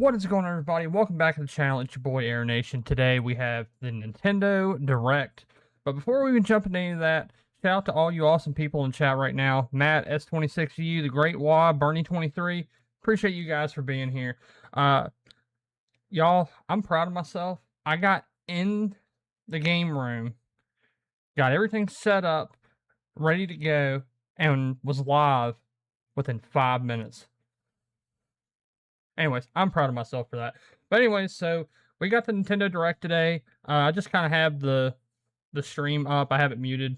What is going on, everybody? Welcome back to the channel. It's your boy Aeronation. Today we have the Nintendo Direct. But before we even jump into any of that, shout out to all you awesome people in chat right now. Matt, S26U, The Great Wa, Bernie23. Appreciate you guys for being here. Y'all, I'm proud of myself. I got in the game room, got everything set up, ready to go, and was live within 5 minutes. Anyways, I'm proud of myself for that. But anyways, so we got the Nintendo Direct today. I just kind of have the stream up. I have it muted,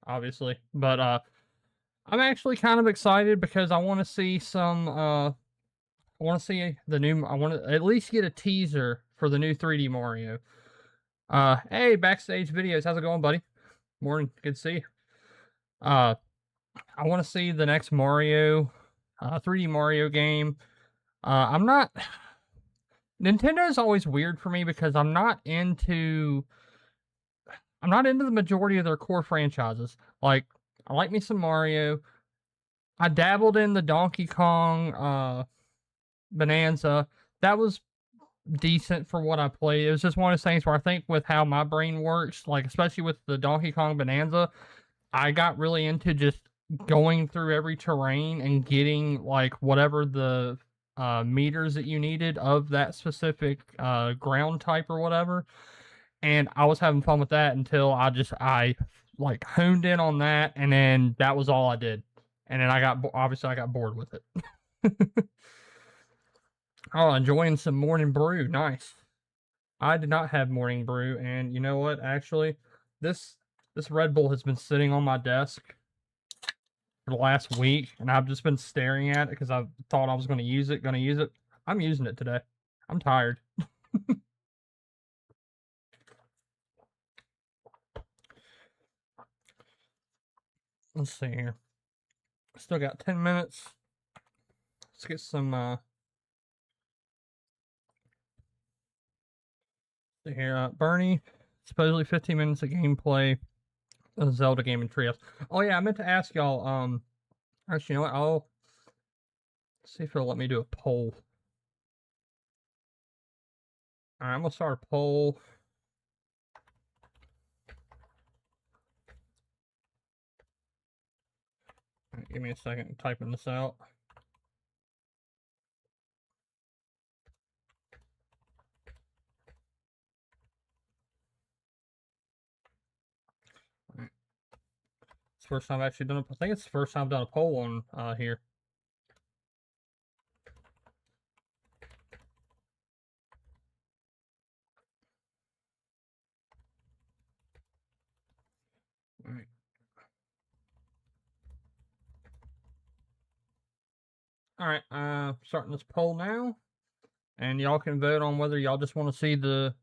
obviously. But I'm actually kind of excited because I want to see some. I want to see the new. I want to at least get a teaser for the new 3D Mario. Hey, backstage videos. How's it going, buddy? Morning. Good to see you. I want to see the next Mario. 3D Mario game. I'm not. Nintendo is always weird for me because I'm not into the majority of their core franchises. Like, I like me some Mario. I dabbled in the Donkey Kong Bonanza. That was decent for what I played. It was just one of those things where I think with how my brain works, like especially with the Donkey Kong Bonanza, I got really into just going through every terrain and getting like whatever the meters that you needed of that specific ground type or whatever, and I was having fun with that until I like honed in on that, and then that was all I did, and then I got bored with it. Oh, enjoying some morning brew. Nice. I did not have morning brew, and you know what, actually this Red Bull has been sitting on my desk for the last week, and I've just been staring at it because I thought I was going to use it. I'm using it today. I'm tired. Let's see here. Still got 10 minutes. Let's get some, see here, Bernie, supposedly 15 minutes of gameplay. A Zelda game in Trios. Oh yeah, I meant to ask y'all, actually, you know what, I'll see if it'll let me do a poll. Alright, I'm gonna start a poll. Right, give me a second, I'm typing this out. It's the first time I've actually done I think it's the first time I've done a poll on here. Alright. Alright, starting this poll now. And y'all can vote on whether y'all just want to see the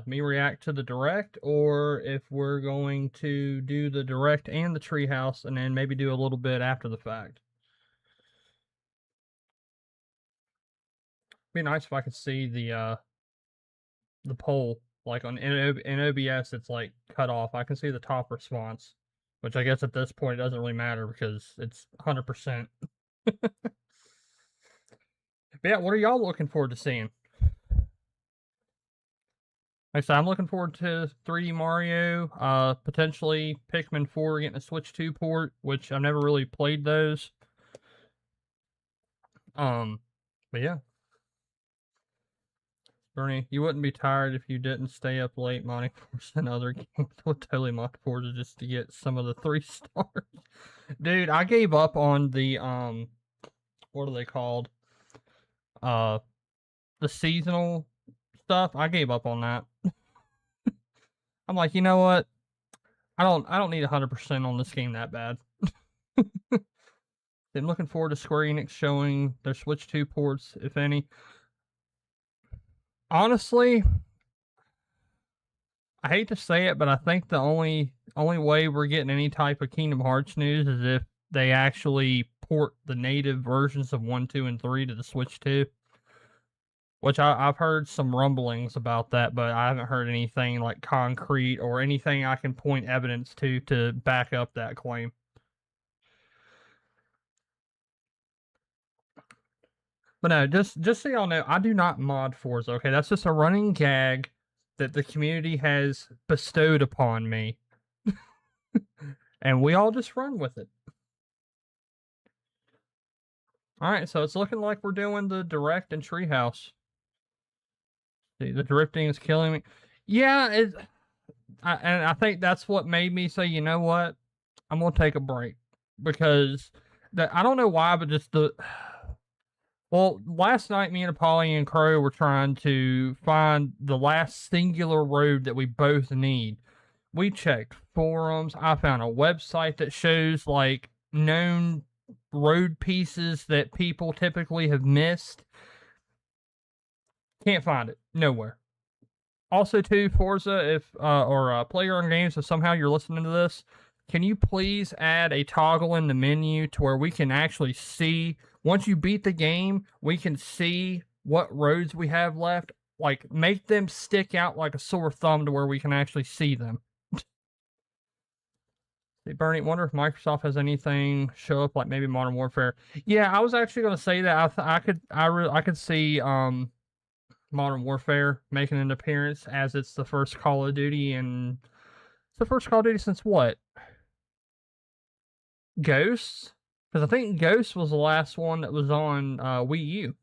me react to the Direct, or if we're going to do the Direct and the Treehouse, and then maybe do a little bit after the fact. It'd be nice if I could see the poll, like in OBS, it's like cut off. I can see the top response, which I guess at this point it doesn't really matter because it's 100%. But yeah, what are y'all looking forward to seeing? Like I said, I'm looking forward to 3D Mario, potentially Pikmin 4 getting a Switch 2 port, which I've never really played those. But yeah. Bernie, you wouldn't be tired if you didn't stay up late modding Forza and other games. Would totally mod Forza just to get some of the 3 stars. Dude, I gave up on the, what are they called? The seasonal stuff. I gave up on that. I'm like, you know what? I don't need 100% on this game that bad. I'm looking forward to Square Enix showing their Switch 2 ports, if any. Honestly, I hate to say it, but I think the only way we're getting any type of Kingdom Hearts news is if they actually port the native versions of 1, 2, and 3 to the Switch 2. Which I've heard some rumblings about that, but I haven't heard anything like concrete or anything I can point evidence to back up that claim. But no, just so y'all know, I do not mod Forza. Okay, that's just a running gag that the community has bestowed upon me, and we all just run with it. All right, so it's looking like we're doing the direct and treehouse. See, the drifting is killing me. Yeah, and I think that's what made me say, you know what, I'm gonna take a break because I don't know why, but just the well, last night me and Apolly and Crow were trying to find the last singular road that we both need. We checked forums. I found a website that shows like known road pieces that people typically have missed. Can't find it nowhere. Also, too, Forza, if or Playground Games, if somehow you're listening to this, can you please add a toggle in the menu to where we can actually see, once you beat the game, we can see what roads we have left. Like, make them stick out like a sore thumb to where we can actually see them. Hey, Bernie, wonder if Microsoft has anything show up like maybe Modern Warfare. Yeah, I was actually going to say that I could see Modern Warfare making an appearance as it's the first Call of Duty, and it's the first Call of Duty since what? Ghosts? Because I think Ghost was the last one that was on Wii U.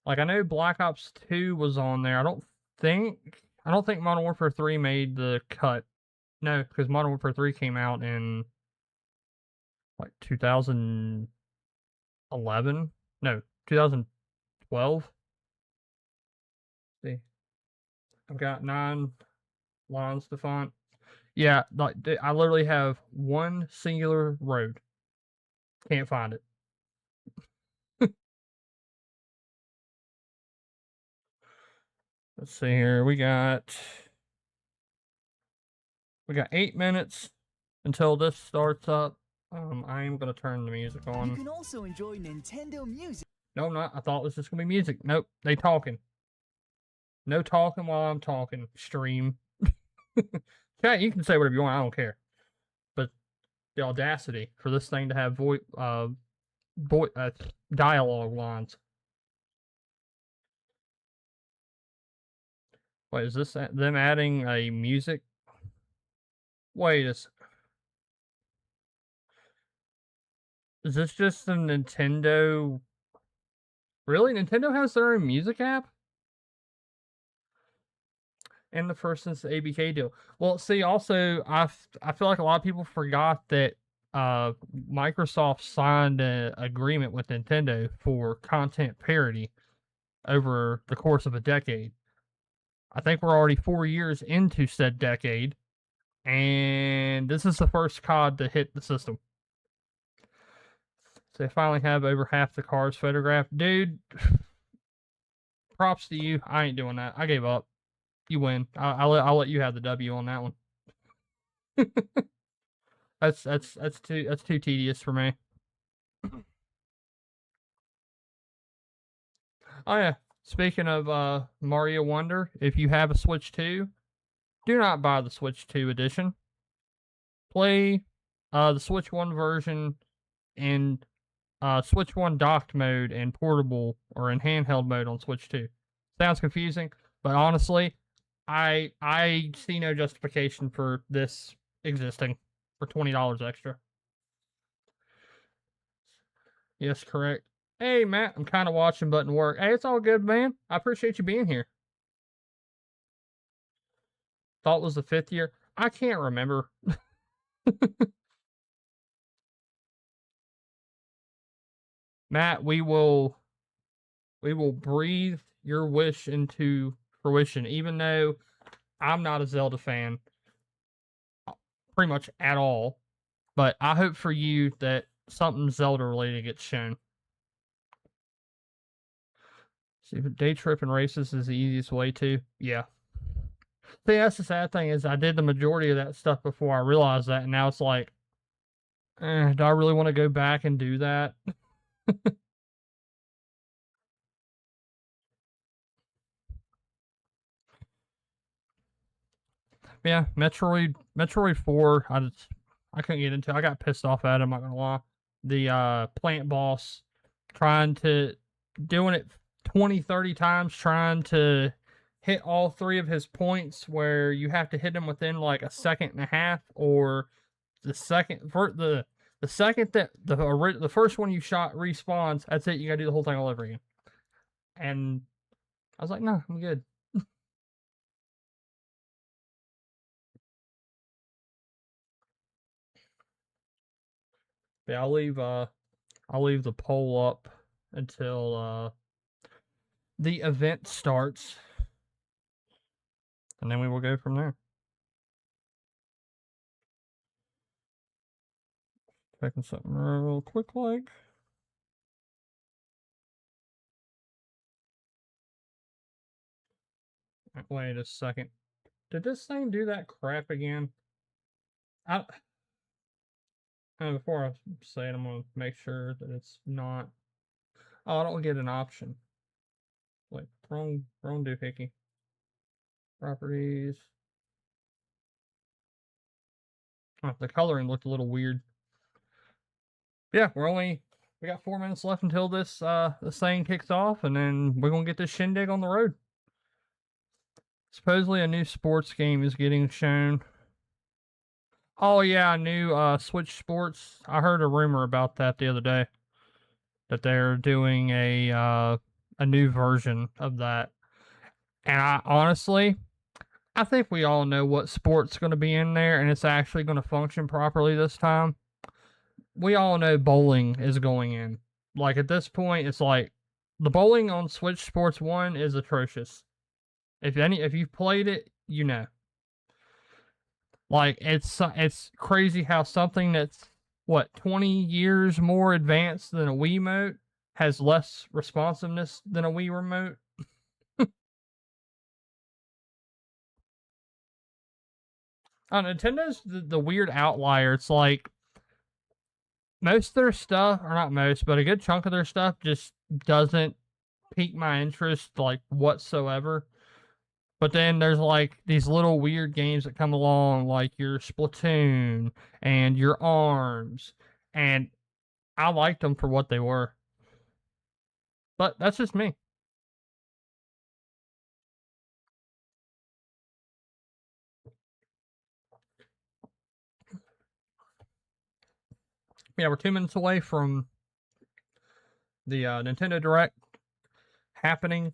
Like I know Black Ops 2 was on there. I don't think Modern Warfare 3 made the cut. No, because Modern Warfare 3 came out in like 2011. No, 2012. See, I've got 9 lines to font. Yeah, like I literally have one singular road. Can't find it. Let's see here. We got 8 minutes until this starts up. I am gonna turn the music on. You can also enjoy Nintendo music. No, I'm not. I thought it was just gonna be music. Nope, they talking. No talking while I'm talking. Stream. Chat, you can say whatever you want. I don't care. But the audacity for this thing to have dialogue lines. Wait, is this them adding a music? Wait, is this just a Nintendo? Really? Nintendo has their own music app? And the first since the ABK deal. Well, see, also, I feel like a lot of people forgot that Microsoft signed an agreement with Nintendo for content parity over the course of a decade. I think we're already 4 years into said decade, and this is the first COD to hit the system. So they finally have over half the cars photographed. Dude, props to you. I ain't doing that. I gave up. You win. I'll let you have the W on that one. that's too tedious for me. Oh yeah. Speaking of Mario Wonder, if you have a Switch 2, do not buy the Switch 2 edition. Play the Switch 1 version in Switch 1 docked mode and portable or in handheld mode on Switch 2. Sounds confusing, but honestly, I see no justification for this existing for $20 extra. Yes, correct. Hey, Matt, I'm kind of watching button work. Hey, it's all good, man. I appreciate you being here. Thought it was the 5th year. I can't remember. Matt, we will breathe your wish into fruition, even though I'm not a Zelda fan pretty much at all. But I hope for you that something Zelda related gets shown. See, day trip and races is the easiest way to. Yeah. See, that's the sad thing is I did the majority of that stuff before I realized that, and now it's like, do I really want to go back and do that? Yeah, Metroid 4, I couldn't get into. I got pissed off at it, I'm not gonna lie. The plant boss, doing it 20, 30 times, trying to hit all 3 of his points where you have to hit him within like a second and a half, or the second that the first one you shot respawns, that's it. You gotta do the whole thing all over again. And I was like, no, I'm good. Yeah, I'll leave the poll up until the event starts, and then we will go from there. Checking something real quick, like. Wait a second. Did this thing do that crap again? Before I say it, I'm gonna make sure that it's not. Oh, I don't get an option. Wait, wrong doohickey. Properties. Oh, the coloring looked a little weird. Yeah, we got 4 minutes left until this thing kicks off, and then we're gonna get this shindig on the road. Supposedly a new sports game is getting shown. Oh yeah, new Switch Sports. I heard a rumor about that the other day, that they're doing a new version of that. And I think we all know what sport's going to be in there, and it's actually going to function properly this time. We all know bowling is going in. Like, at this point, it's like the bowling on Switch Sports 1 is atrocious. If you've played it, you know. Like, it's crazy how something that's 20 years more advanced than a Wii remote has less responsiveness than a Wii remote. Nintendo's the weird outlier. It's like most of their stuff, or not most, but a good chunk of their stuff just doesn't pique my interest like whatsoever. But then there's like these little weird games that come along, like your Splatoon and your ARMS, and I liked them for what they were. But that's just me. Yeah, we're 2 minutes away from the Nintendo Direct happening.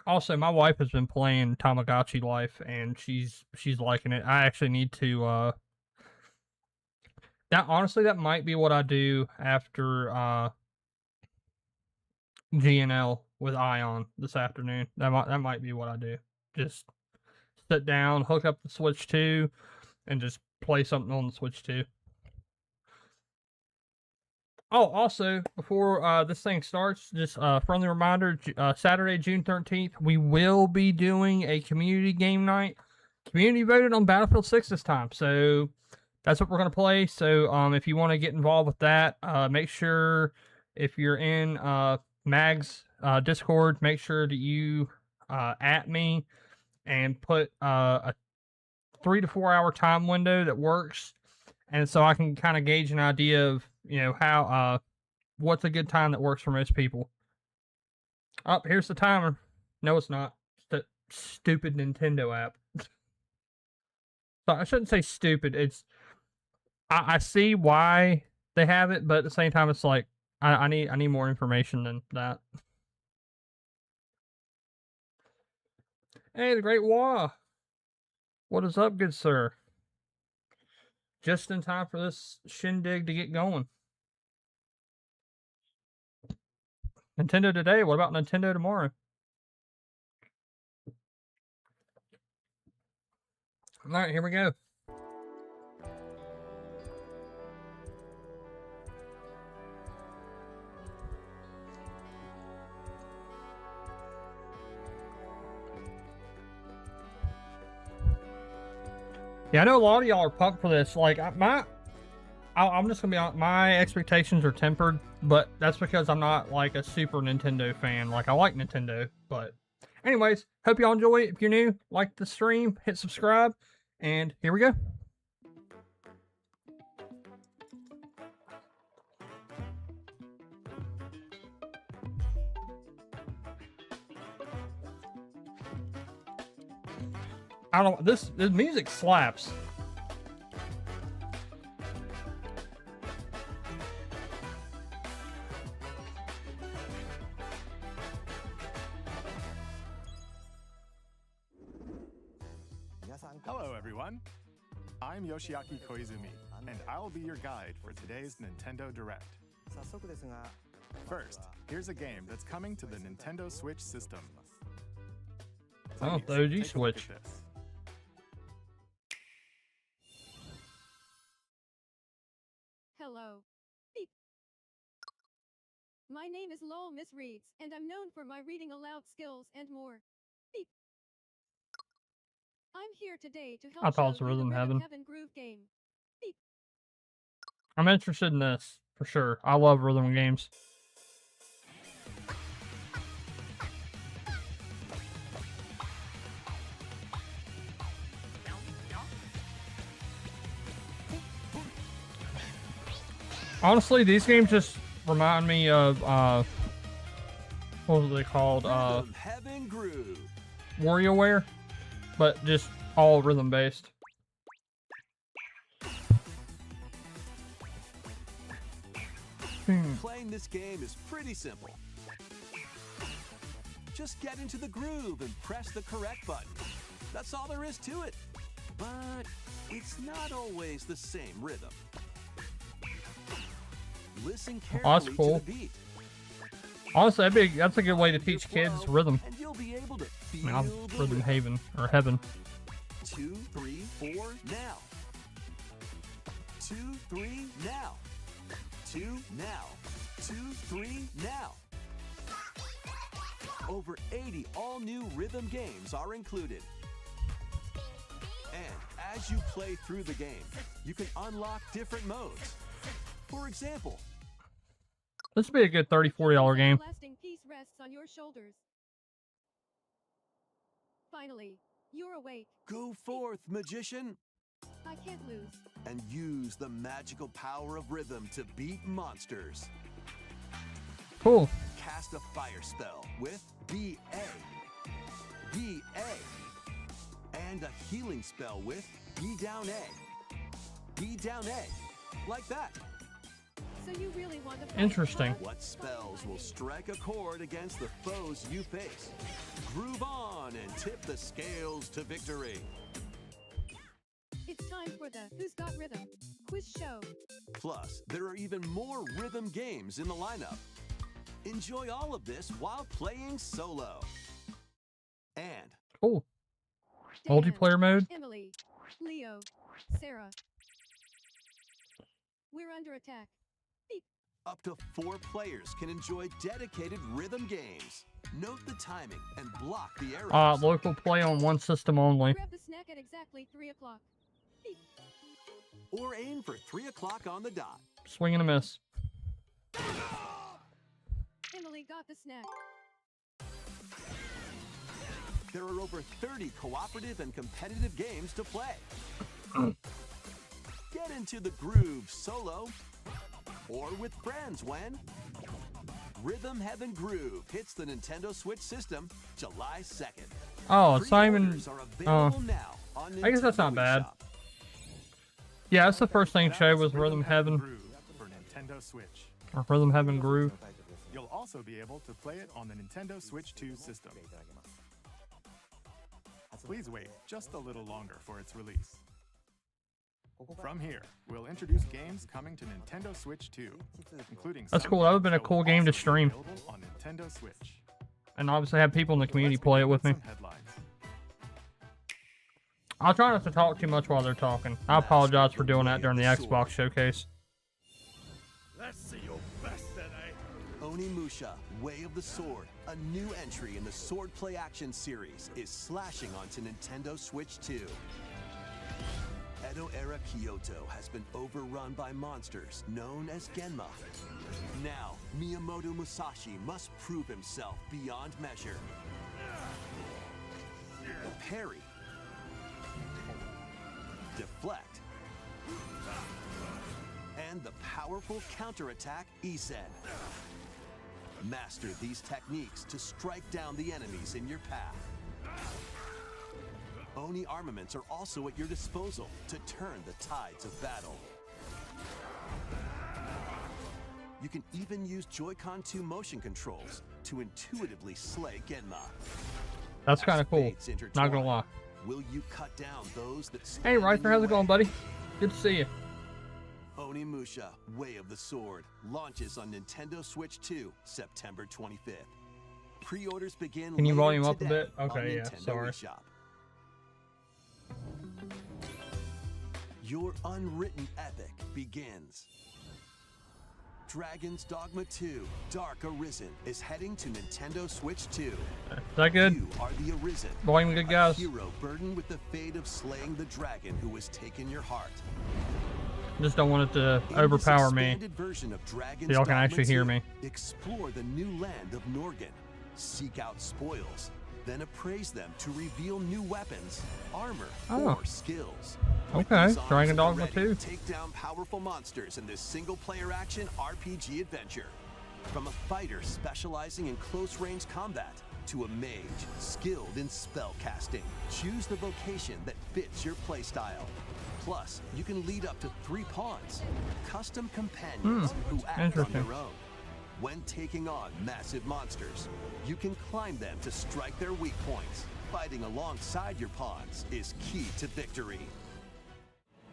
Also, my wife has been playing Tamagotchi Life, and she's liking it. I actually need to. That might be what I do after GNL with Ion this afternoon. That might be what I do. Just sit down, hook up the Switch 2, and just play something on the Switch 2. Oh, also, before this thing starts, just a friendly reminder, Saturday, June 13th, we will be doing a community game night. Community voted on Battlefield 6 this time, so that's what we're going to play. So if you want to get involved with that, make sure if you're in Mag's Discord, make sure that you at me and put a 3 to 4 hour time window that works, and so I can kind of gauge an idea of how what's a good time that works for most people. Oh, here's the timer. No, it's not. It's the stupid Nintendo app. So I shouldn't say stupid. It's I see why they have it, but at the same time, it's like I need more information than that. Hey, the Great Wah. What is up, good sir? Just in time for this shindig to get going. Nintendo today. What about Nintendo tomorrow? All right, here we go. Yeah, I know a lot of y'all are pumped for this. Like, I'm just gonna be honest, my expectations are tempered, but that's because I'm not like a super Nintendo fan. Like, I like Nintendo, but anyways, hope y'all enjoy it. If you're new, like the stream, hit subscribe, and here we go. I don't. This music slaps. Hello, everyone. I'm Yoshiaki Koizumi, and I'll be your guide for today's Nintendo Direct. First, here's a game that's coming to the Nintendo Switch system. Oh, Please, the OG take a look Switch. at this. Hello. Beep. My name is Lowell Miss Reeds, and I'm known for my reading aloud skills and more. Beep. I'm here today to I help thought it show was you the Rhythm Heaven. Heaven Groove game. Beep. I'm interested in this for sure. I love rhythm games. Honestly, these games just remind me of what was they called? Rhythm Heaven Groove. WarioWare, but just all rhythm based. Playing this game is pretty simple. Just get into the groove and press the correct button. That's all there is to it. But it's not always the same rhythm. Listen carefully cool. to the beat. Honestly, that's a good way to teach kids rhythm. And you'll be able to I feel mean, I'm the Rhythm rhythm. Haven or Heaven. 2, 3, 4, now. 2, 3, now. 2, now. 2, 3, now. Over 80 all-new rhythm games are included. And as you play through the game, you can unlock different modes. For example, This would be a good $30-$40 game. Lasting peace rests on your shoulders. Finally, you're awake. go forth, magician, I can't lose. and use the magical power of rhythm to beat monsters. Cool. Cast a fire spell with B.A. B.A. And a healing spell with B down A. B down A. Like that. So you really want to fight, Interesting. huh? What spells will strike a chord against the foes you face? Groove on and tip the scales to victory. It's time for the Who's Got Rhythm quiz show. Plus, there are even more rhythm games in the lineup. Enjoy all of this while playing solo. And Cool. Dan, Multiplayer mode. Emily, Leo, Sarah. We're under attack. Beep. up to 4 players can enjoy dedicated rhythm games. Note the timing and block the arrows. Local play on one system only. Grab the snack at exactly 3 o'clock. Beep. Or aim for 3 o'clock on the dot. Swing and a miss. Emily got the snack. There are over 30 cooperative and competitive games to play. Get into the groove solo or with friends when Rhythm Heaven Groove hits the Nintendo Switch system July 2nd. Oh, Simon. Pre-orders are available now on I guess that's Nintendo not bad. eShop. Yeah, that's the first thing That showed was was Rhythm Heaven Groove for Nintendo Switch. or Rhythm Heaven Groove. You'll also be able to play it on the Nintendo Switch 2 system. Please wait just a little longer for its release. From here, we'll introduce games coming to Nintendo Switch 2, including That's some cool. That would've games been a cool will game to also be stream. available on Nintendo Switch. And obviously have people in the community Let's play it begin with me. some headlines. I'll try not to talk too much while they're talking. I apologize for doing that during the Xbox showcase. Let's see your best today. Onimusha, Way of the Sword, a new entry in the Sword Play Action series, is slashing onto Nintendo Switch 2. Edo-era Kyoto has been overrun by monsters known as Genma. Now, Miyamoto Musashi must prove himself beyond measure. Parry. Deflect. And the powerful counterattack Isen. Master these techniques to strike down the enemies in your path. Oni armaments are also at your disposal to turn the tides of battle. You can even use Joy-Con 2 motion controls to intuitively slay Genma. That's kind of As cool. fates Not gonna intertwine, lie. Will you cut down those that stand Hey, in Rifer, your how's it going, way? buddy? Good to see you. Onimusha, Way of the Sword, launches on Nintendo Switch 2, September 25th. Pre-orders begin Can you later volume up a today bit? on Okay, yeah, Nintendo sorry. eShop. Your unwritten epic begins. Dragon's Dogma 2, Dark Arisen is heading to Nintendo Switch 2. Is that good? You are the Arisen, Volume good, guys? a hero burdened with the fate of slaying the dragon who has taken your heart. Just don't want it to In this overpower me. expanded version of Dragon's So y'all can Dogma actually hear 2, me. Explore the new land of Norgan, seek out spoils, then appraise them to reveal new weapons, armor, Oh. or skills. With Okay, these arms Dragon at the Dogma ready, 2. Take down powerful monsters in this single-player action RPG adventure. From a fighter specializing in close-range combat to a mage skilled in spell casting, choose the vocation that fits your playstyle. Plus, you can lead up to 3 pawns, custom companions who act on interesting. their own. When taking on massive monsters, you can climb them to strike their weak points. Fighting alongside your pawns is key to victory.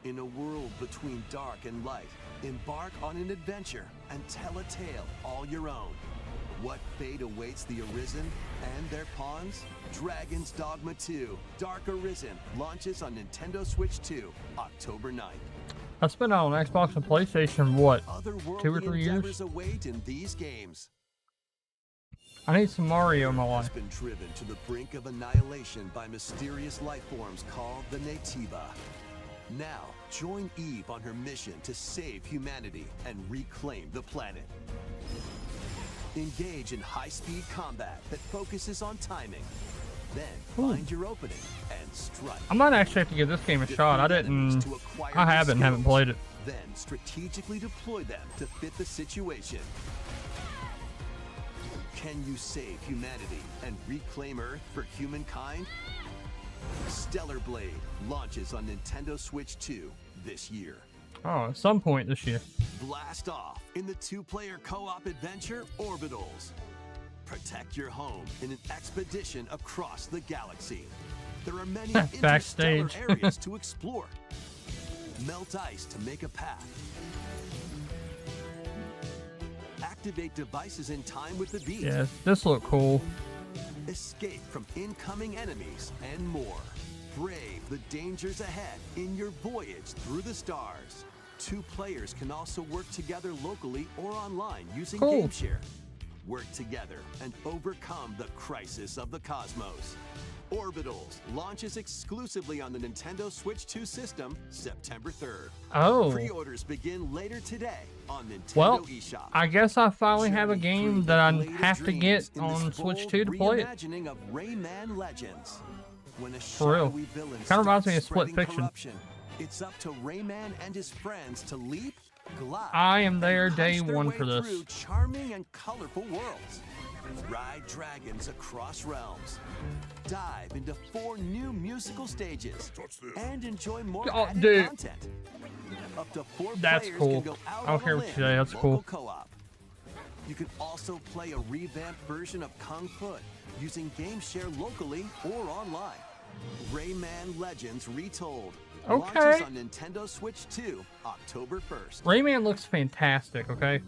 In a world between dark and light, embark on an adventure and tell a tale all your own. What fate awaits the Arisen and their pawns? Dragon's Dogma 2, Dark Arisen, launches on Nintendo Switch 2, October 9th. That's been out on Xbox and PlayStation, what, Otherworldly 2 or 3 years? endeavors await in these games. I need some Mario in my Has life. been driven to the brink of annihilation by mysterious life forms called the Natiba. Now, join Eve on her mission to save humanity and reclaim the planet. Engage in high-speed combat that focuses on timing. Then find your opening and strike. I might actually have to give this game a shot. I Defeat enemies didn't. to acquire I new haven't skills. played it. Then strategically deploy them to fit the situation. Can you save humanity and reclaim Earth for humankind? Stellar Blade launches on Nintendo Switch 2 this year. Oh, at some point this year. Blast off in the 2-player co-op adventure Orbitals. Protect your home in an expedition across the galaxy. There are many interstellar Backstage. areas to explore. Melt ice to make a path. Activate devices in time with the beat. Yeah, this look cool. Escape from incoming enemies and more. Brave the dangers ahead in your voyage through the stars. 2 players can also work together locally or online using Cool. GameShare. Work together and overcome the crisis of the cosmos. Orbitals launches exclusively on the Nintendo Switch 2 system September 3rd. Oh. Pre-orders begin later today on Nintendo Well, eShop. I guess I finally have a Journey game through that I the blade of have to dreams get in on this Switch bold 2 to play it. reimagining of Rayman Legends. When a For real. shadowy villain Kinda reminds starts me of Split spreading Fiction. corruption, it's up to Rayman and his friends to leap, glide, I am and there punch day their one way for this. through charming and colorful worlds. Ride dragons across realms. Dive into 4 new musical stages and enjoy more Oh, added dude. content. Up to 4 That's players cool. can go out I don't on care a what you limb say, in that's local cool. co-op. You can also play a revamped version of Kung Fu using GameShare locally or online. Rayman Legends Retold Okay. launches on Nintendo Switch 2 October 1st. Rayman looks fantastic, okay?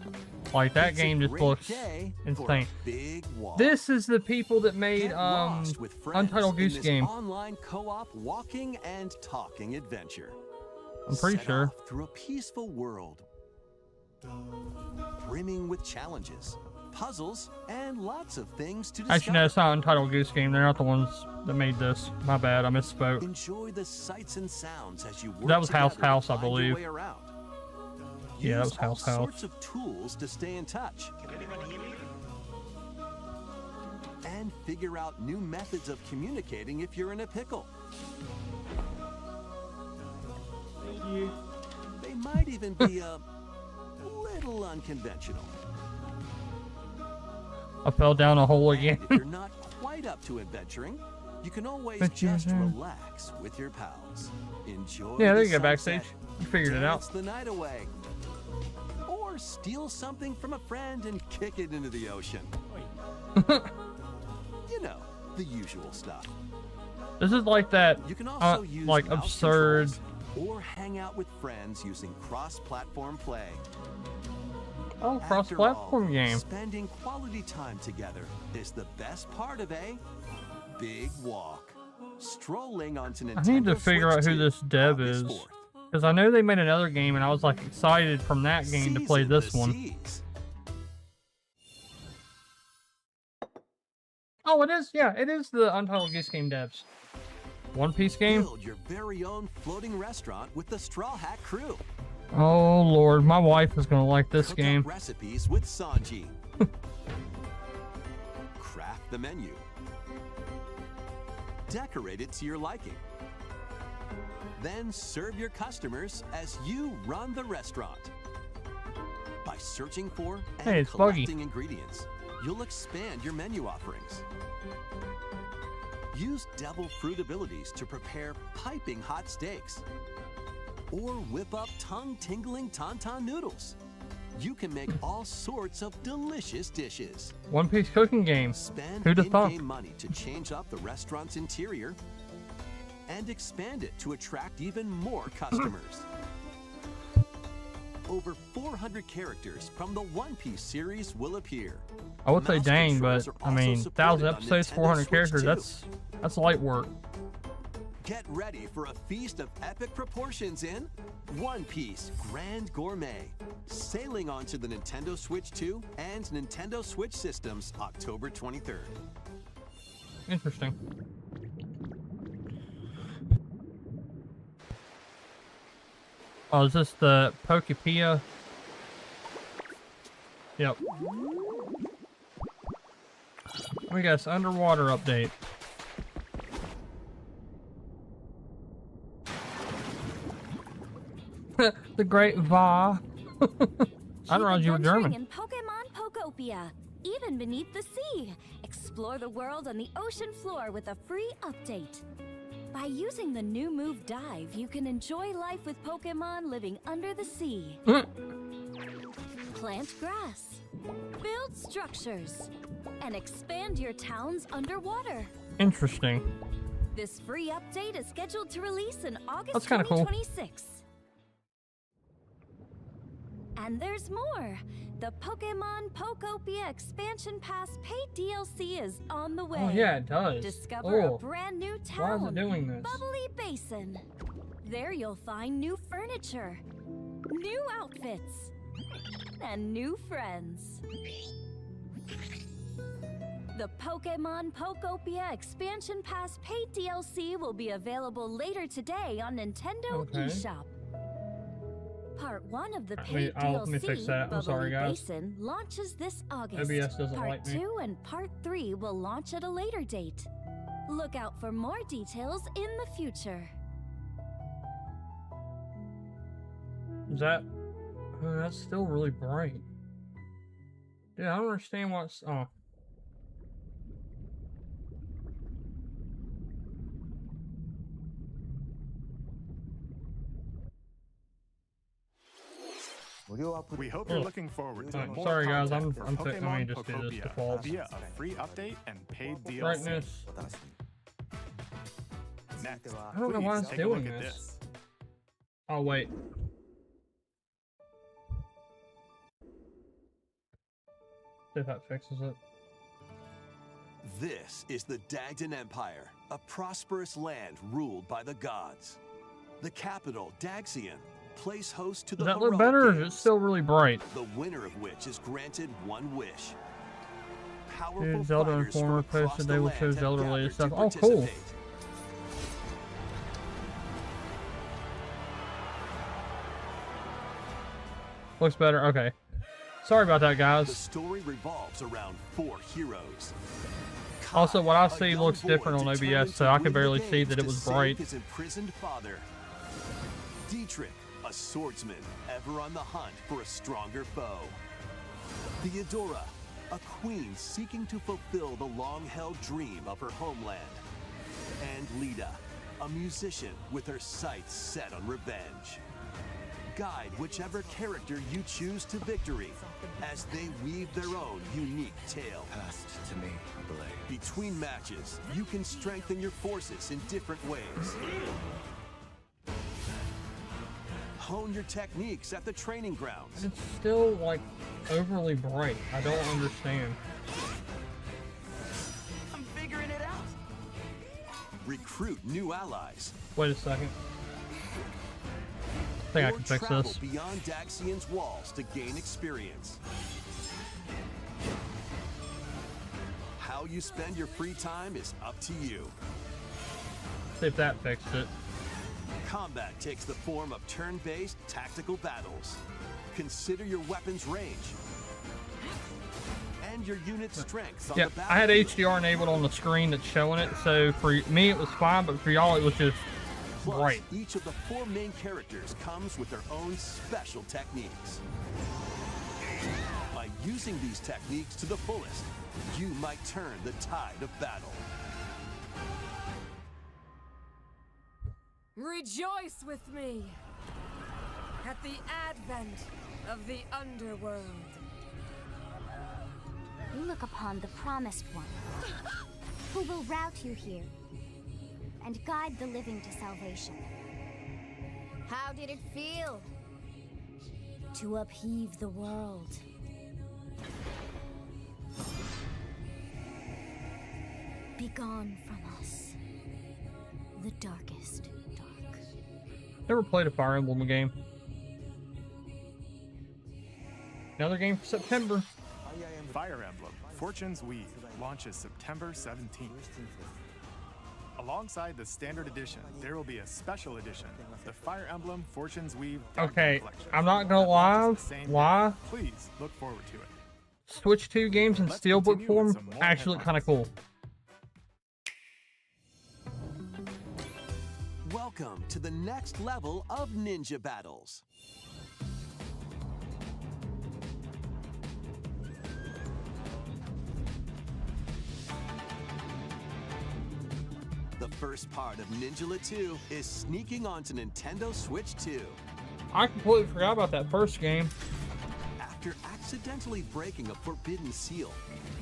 Like, that It's a game just great looks day for a insane. big walk. This is the people that made Get lost with friends Untitled in Goose this Game. online co-op walking and talking adventure. I'm pretty Set sure. off through a peaceful world, brimming with challenges, puzzles, and lots of things to discover. Actually, no, it's not Untitled Goose Game. They're not the ones that made this. My bad, I misspoke. Enjoy the sights and sounds as you work That was House together to House, I find your believe. way around. Yeah, that Use was House all House. sorts of tools to stay in touch. And figure out new methods of communicating if you're in a pickle. They might even be a little unconventional. I fell down a hole And again. if you're not quite up to adventuring, You can always But you just do. relax with your pals. Enjoy Yeah, there the you go, backstage. sunset, You figured it out. dance the night away. Or steal something from a friend and kick it into the ocean. You know, the usual stuff. This is like that, You can also use like mouse absurd. controls or hang out with friends using cross-platform play. Oh, After cross-platform all, game. Spending quality time together is the best part of a big walk. Strolling onto Nintendo I need to figure out Switch who 2, this dev August is. 4th. Because I know they made another game, and I was like excited from that game to play Season this the one. seas. Oh, it is. Yeah, it is the Untitled Goose Game devs. One Piece game. Build your very own floating restaurant with the Straw Hat crew. Oh Lord, my wife is gonna like this Cook game. up recipes with Sanji. Craft the menu. Decorate it to your liking. Then serve your customers as you run the restaurant. By searching for and Hey, it's Buggy. collecting ingredients, you'll expand your menu offerings. Use devil fruit abilities to prepare piping hot steaks. Or whip up tongue-tingling tauntaun noodles. You can make all sorts of delicious dishes. One Piece cooking game. Spend Who'da thought? in-game money to change up the restaurant's interior and expand it to attract even more customers. Over 400 characters from the One Piece series will appear. I would say Mouse dang, but controls are I also mean, supported 1,000 on episodes, Nintendo 400 Switch characters. 2. That's light work. Get ready for a feast of epic proportions in One Piece Grand Gourmet. Sailing onto the Nintendo Switch 2 and Nintendo Switch systems October 23rd. Interesting. Oh, is this the Pokepia? Yep. We got this underwater update. The Great Va. I don't know you were German. In Pokemon Pokopia, even beneath the sea. Explore the world on the ocean floor with a free update. By using the new move Dive, you can enjoy life with Pokemon living under the sea. Plant grass, build structures, and expand your towns underwater. Interesting. This free update is scheduled to release in August That's kinda cool. 2026. And there's more. The Pokemon Pokopia Expansion Pass paid DLC is on the way. Oh yeah, it does. Discover Oh, a brand new why town, is it doing this? Bubbly Basin. There you'll find new furniture, new outfits, and new friends. The Pokemon Pokopia Expansion Pass paid DLC will be available later today on Nintendo Okay. eShop. Part 1 of the Let paid me- let me DLC, fix that. I'm Bubbly sorry, guys. Basin, launches this August. OBS doesn't Part like me. 2 and Part 3 will launch at a later date. Look out for more details in the future. Is that? Oh, that's still really bright. Dude, I don't understand what's. Oh. We hope you're looking forward to Alright, more sorry, guys, content I'm for let me Pokemon just do this Pokopia default. via a free update and paid DLC. Brightness. Next, I don't know why please it's take a look doing at this. Oh wait. See if that fixes it. This is the Dagdan Empire, a prosperous land ruled by the gods. The capital, Daxian, plays host to the Does that look heroic better, or is it games, still really bright? the winner of which is granted one wish. Powerful Dude, Zelda fighters Informer from across posted the they will land show have Zelda gathered related to stuff. Oh, cool. participate. Looks better. Okay. Sorry about that, The guys. story revolves around 4 heroes. Also, what I Kai, a see young looks boy different on determined OBS, to so I win could the barely see games that it to was save bright. his imprisoned father. Dietrich, a swordsman ever on the hunt for a stronger foe. Theodora, a queen seeking to fulfill the long-held dream of her homeland. And Lita, a musician with her sights set on revenge. Guide whichever character you choose to victory as they weave their own unique tale. Passed to me, Blade. Between matches, you can strengthen your forces in different ways. Hone your techniques at the training grounds. It's still like overly bright. I don't understand. I'm figuring it out. Recruit new allies. Wait a second. I think I Or can fix travel this. beyond Daxian's walls to gain experience. How you spend your free time is up to you. See if that fixed it. Combat takes the form of turn-based tactical battles. Consider your weapon's range and your unit's strength on Yeah, the I had battlefield. HDR enabled on the screen that's showing it, so for me it was fine, but for y'all it was just Plus, bright. each of the 4 main characters comes with their own special techniques. By using these techniques to the fullest, you might turn the tide of battle. Rejoice with me at the advent of the underworld. Look upon the promised one, who will route you here and guide the living to salvation. How did it feel to upheave the world? Begone from us, the darkest dark. Never played a Fire Emblem game. Another game for September. Fire Emblem Fortune's Weave launches September 17th. Alongside the standard edition, there will be a special edition, the Fire Emblem Fortune's Weave Download Okay, Collection. I'm not gonna That lie. launches the same day. Why? Please look forward to it. Switch 2 games in Let's Steelbook continue form with some more actually look kind of headlines. cool. Welcome to the next level of ninja battles. The first part of Ninja 2 is sneaking onto Nintendo Switch 2. I completely forgot about that first game. After accidentally breaking a forbidden seal,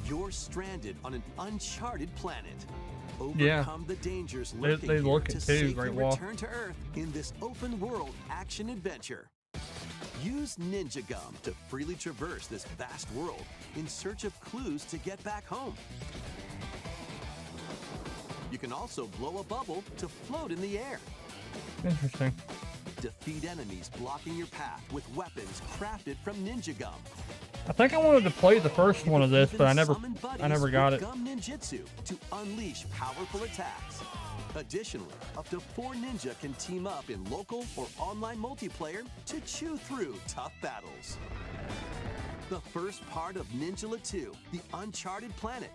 you're stranded on an uncharted planet. Yeah. Overcome the dangers They lurking here look to it too, safely Great Wall. return to Earth in this open-world action adventure. Use Ninja Gum to freely traverse this vast world in search of clues to get back home. You can also blow a bubble to float in the air. Interesting. Defeat enemies blocking your path with weapons crafted from Ninja Gum. I think I wanted to play the first one of this, Even but I never summon buddies got with it. Gum Ninjutsu to unleash powerful attacks. Additionally, up to 4 ninja can team up in local or online multiplayer to chew through tough battles. The first part of Ninja 2, The Uncharted Planet,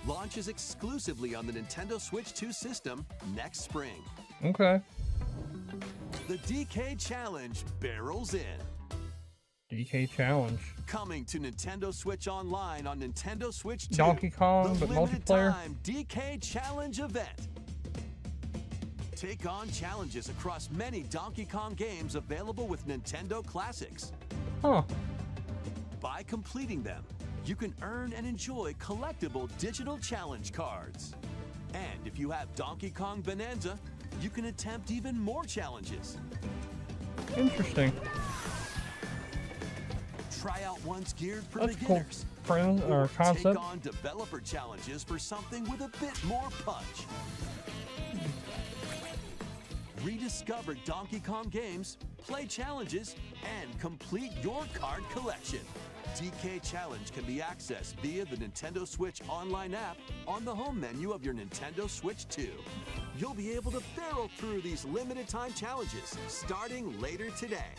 launches exclusively on the Nintendo Switch 2 system next spring. Okay. The DK Challenge barrels in. DK Challenge. Coming to Nintendo Switch Online on Nintendo Switch 2. Donkey Kong, the but limited multiplayer? time DK Challenge event. Take on challenges across many Donkey Kong games available with Nintendo Classics. Huh. By completing them, you can earn and enjoy collectible digital challenge cards. And if you have Donkey Kong Bonanza, you can attempt even more challenges. Interesting. Tryout one's geared for That's a cool beginners. friend or Take concept. on developer challenges for something with a bit more punch. Rediscover Donkey Kong games, play challenges, and complete your card collection. DK Challenge can be accessed via the Nintendo Switch Online app on the home menu of your Nintendo Switch 2. You'll be able to barrel through these limited time challenges starting later today.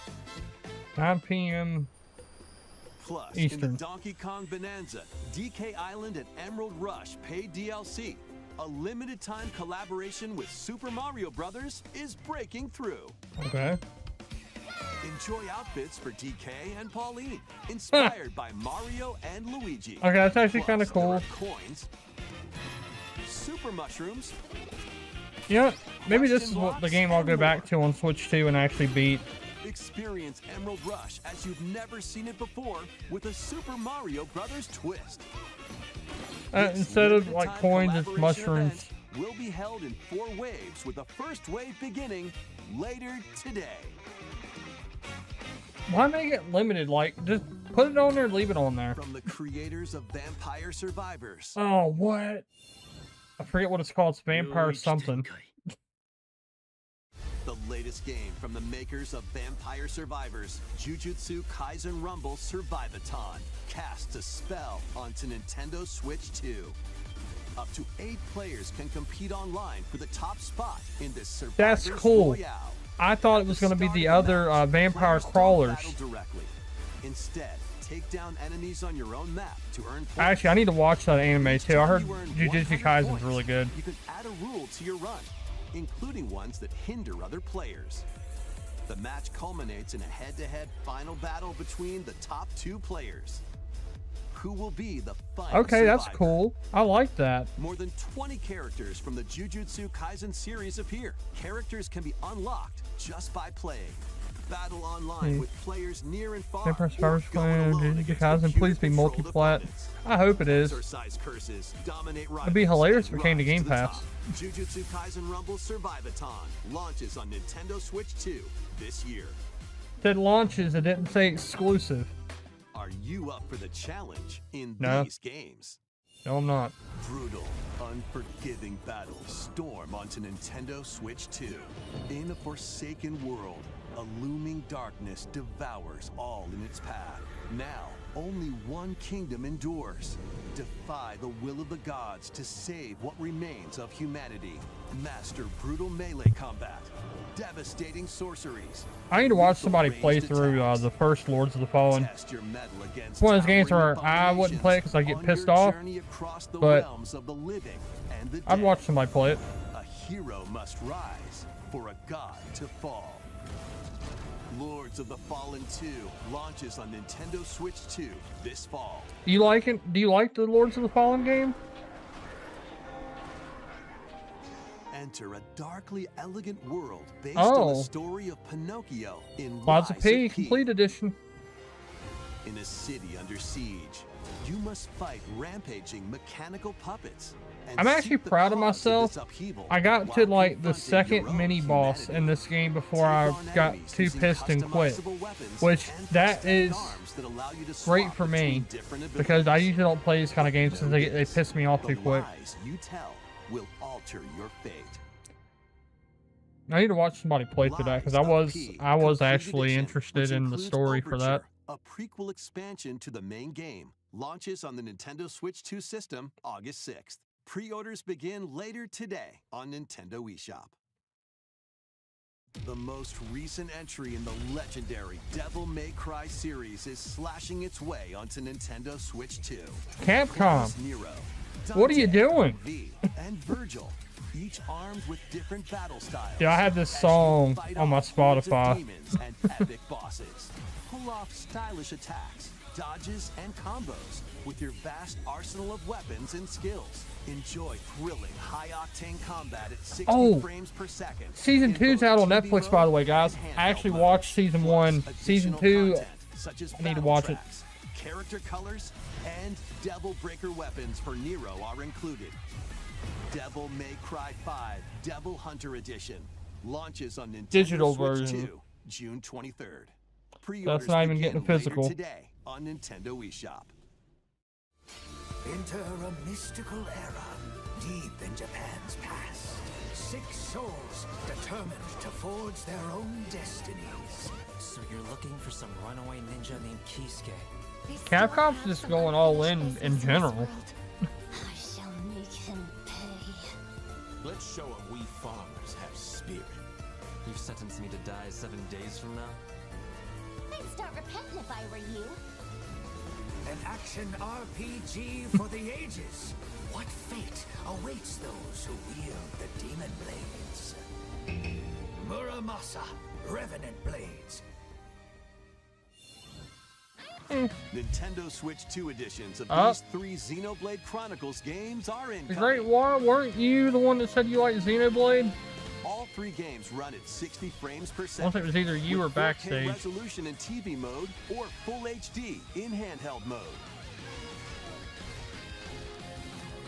9 p.m. Plus, in Eastern. the Donkey Kong Bonanza, DK Island and Emerald Rush paid DLC, a limited time collaboration with Super Mario Brothers is breaking through. Okay. Enjoy outfits for DK and Pauline, inspired by Mario and Luigi. Okay, that's actually Plus, kinda there cool. are coins, super mushrooms, You know, maybe this is what the game I'll go back to on Switch 2 and actually beat. Experience Emerald Rush as you've never seen it before with a Super Mario Brothers twist. Instead of This like limited-time coins, it's collaboration mushrooms. event will be held in 4 waves with the first wave beginning later today. Why make it limited? Like, just put it on there, leave it on there. From the creators of Vampire Survivors. Oh, what? I forget what it's called. It's Vampire something. The latest game from the makers of Vampire Survivors, Jujutsu Kaisen Rumble Survivathon, casts a spell onto Nintendo Switch 2. Up to 8 players can compete online for the top spot in this Survivors That's cool. Royale. I thought it was going to be the other vampire Players don't crawlers. battle directly. Instead, take down enemies on your own map to earn points. Actually, I need to watch that anime too. I heard You earn Jujutsu 100 Kaisen's points. really good. You can add a rule to your run, including ones that hinder other players. The match culminates in a head-to-head final battle between the top 2 players. Who will be the final Okay, that's survivor? cool. I like that. More than 20 characters from the Jujutsu Kaisen series appear. Characters can be unlocked just by playing. Battle online with players near and far. Vampire or Survivors going Clan, alone Jujutsu against Kaisen, please be computer-controlled multi-plat. opponents. I hope it is. Exorcise curses, dominate It'd be rivals, hilarious if and it came to rise Game the Pass. top. Jujutsu Kaisen Rumble Survivathon launches on Nintendo Switch 2 this year. Said launches, it didn't say exclusive. Are you up for the challenge in No. these games? No, I'm not. Brutal, unforgiving battles storm onto Nintendo Switch 2. In a forsaken world, a looming darkness devours all in its path. Now, only one kingdom endures. Defy the will of the gods to save what remains of humanity. Master brutal melee combat, devastating sorceries. I need to watch somebody lethal play ranged through attacks. the first Lords of the Fallen. Test your mettle against It's one of those games towering where I wouldn't play it 'cause I get on pissed your off, journey across the but realms of the living and the I'd dead. watch somebody play it. A hero must rise for a god to fall. Lords of the Fallen 2 launches on Nintendo Switch 2 this fall. Do you like it? Do you like the Lords of the Fallen game? Enter a darkly elegant world based on Oh. the story of Pinocchio in Lots of Lies P, of P. complete edition. In a city under siege, you must fight rampaging mechanical puppets. And I'm actually seek the proud of cause myself. this upheaval I got while to like the confronting second your own mini boss humanity. in this game before Take I on got enemies too using pissed and quit. customizable weapons Which and that first-hand is arms that allow you to great swap for me between different because I abilities. usually don't play these kind of games because they piss me off The too quick. lies you tell will alter your fate. I need to watch somebody play through that because I Lies of was P, I was Complete actually Edition, interested which in the includes story for that. Overture, a prequel expansion to the main game, launches on the Nintendo Switch 2 system August 6th. Pre-orders begin later today on Nintendo eShop. The most recent entry in the legendary Devil May Cry series is slashing its way onto Nintendo Switch 2. Capcom, Plus Nero, what are you Dante, doing? V, and Virgil, each armed with different battle styles. Yeah, I have this As you song fight on my off hordes of Spotify. demons and epic bosses. Pull off stylish attacks, dodges, and combos with your vast arsenal of weapons and skills. Enjoy thrilling, high-octane combat at 60 Oh, frames per second. Season in 2's both out on 2D Netflix, by the way, mode guys. and I actually handheld mode. watched season Plus 1. Season additional 2, content, such as I need to battle watch it. tracks, character colors, and Devil Breaker weapons for Nero are included. Devil May Cry 5 Devil Hunter Edition launches on Nintendo Digital Switch version. 2, June 23rd. Pre-orders not even begin getting physical. later today on Nintendo eShop. Enter a mystical era deep in Japan's past. 6 souls determined to forge their own destinies. So you're looking for some runaway ninja named Kisuke. Capcom's just going all in general. I shall make him pay. Let's show him we farmers have spirit. You've sentenced me to die 7 days from now? I'd start repenting if I were you. An action RPG for the ages. What fate awaits those who wield the demon blades? Muramasa, Revenant Blades. me. Nintendo Switch 2 editions of Oh. these 3 Xenoblade Chronicles games are The incoming. Great War, weren't you the one that said you liked Xenoblade? All 3 games run at 60 frames per I second. think it was either you or with 4K backstage. resolution in TV mode or Full HD in handheld mode.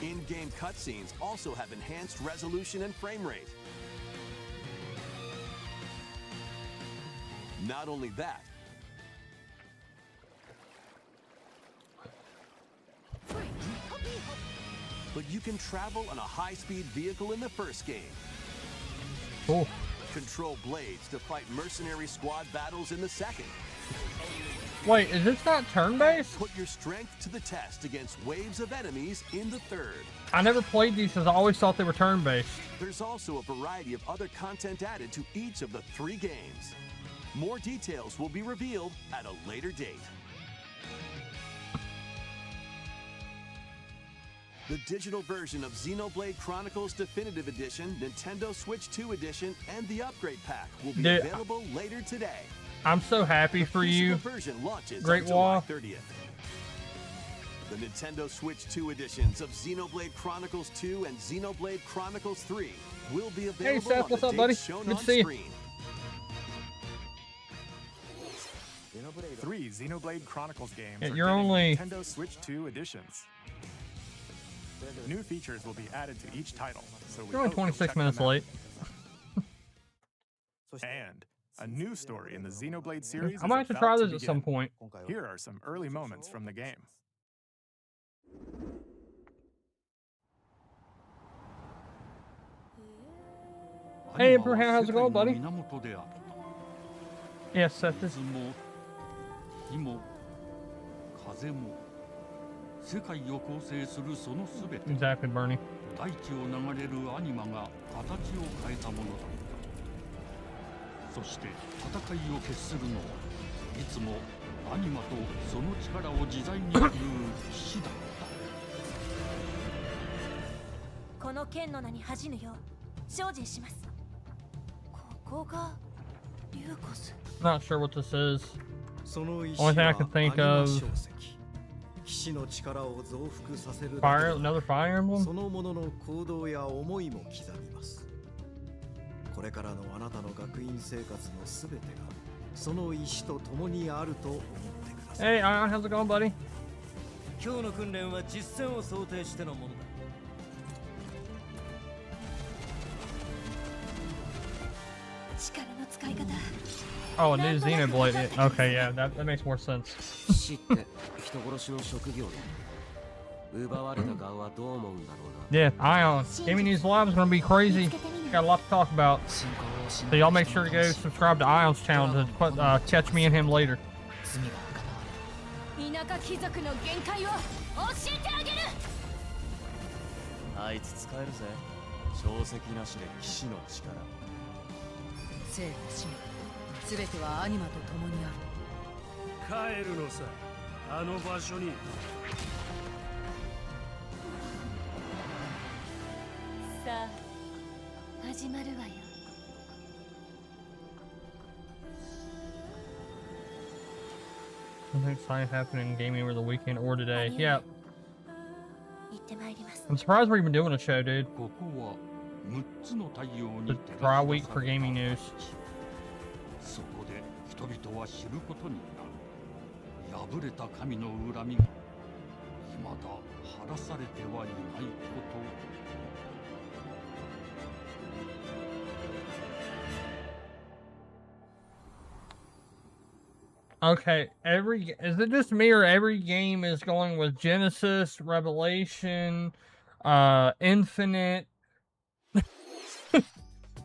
In-game cutscenes also have enhanced resolution and frame rate. Not only that, but you can travel on a high-speed vehicle in the first game. Cool. Control blades to fight mercenary squad battles in the second. Wait, is this not turn-based? Put your strength to the test against waves of enemies in the third. I never played these because I always thought they were turn-based. There's also a variety of other content added to each of the 3 games. More details will be revealed at a later date. The digital version of Xenoblade Chronicles Definitive Edition, Nintendo Switch 2 Edition, and the Upgrade Pack will be Dude, available later today. I'm so happy for you. The version launches Great on July Wall. 30th. The Nintendo Switch 2 editions of Xenoblade Chronicles 2 and Xenoblade Chronicles 3 will be available Seth, on what's the up, buddy? dates shown Good on to see you. screen. 3 Xenoblade Chronicles games Yeah, are you're getting only- Nintendo Switch 2 editions. New features will be added to each title, so we You're only hope you'll 26 check minutes them out. late. And a new story in the Xenoblade series I is might have to about try to this at some begin. point. Here are some early moments from the game. Hey, Abraham, how's it going, buddy? Yes, Seth. This 火も風も世界を構成するそのすべて exactly, Bernie. 大地を流れるアニマが形を変えたものだったそして戦いを決するのはいつもアニマとその力を自在に振るう騎士だったこの剣の名に恥じぬよう精進します。ここがリューコス。 Not sure what this is. その石 Only thing I は could think アニマ of- 小石騎士の力を増幅させるだけ Fire, で another Fire Emblem? そのものの行動や思いも刻みますこれからのあなたの学院生活のすべてがその石と共にあると思ってください Hey, Ion, how's it going, buddy? 今日の訓練は実戦を想定してのものだ。力の使い方。 Oh, a new Xenoblade. Okay, yeah, that makes more sense. 死って人殺しの職業だ。奪われた側はどう思うんだろうな。 Yeah, Ion. Gaming News Live is going to be crazy. Got a lot to talk about. So y'all make sure to go subscribe to Ion's channel to catch me and him later. 田舎貴族の限界を教えてあげる。あいつ使えるぜ。小石なしで騎士の力。生と死すべてはアニマと共にある。帰るのさあの場所にさあ始まるわよ。 Something exciting happening in gaming over the weekend or today. Yeah, 行ってまいります。 I'm surprised we're even doing a show, dude. ここは6つの太陽 The に dry week for gaming news. そこで人々は知ることになる破れた神の恨みが未だ晴らされてはいないこと。 Okay, is it just me or every game is going with Genesis, Revelation, Infinite?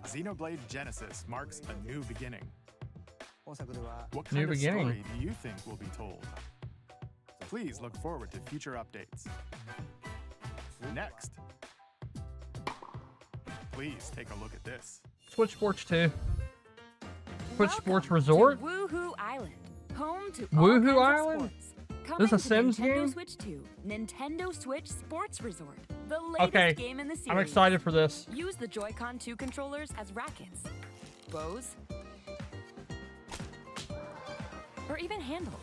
Xenoblade Genesis marks a new beginning. What New kind of beginning. story do you think will be told? Please look forward to future updates. Next, please take a look at this. Switch Sports 2. Switch Welcome Sports to Resort? Woohoo Island, home to Woohoo all kinds Island? of sports. This is a Coming to Sims Nintendo game? Switch 2, Nintendo Switch Sports Resort, the latest Okay, game in the series. I'm excited for this. Use the Joy-Con 2 controllers as rackets, bows, or even handles.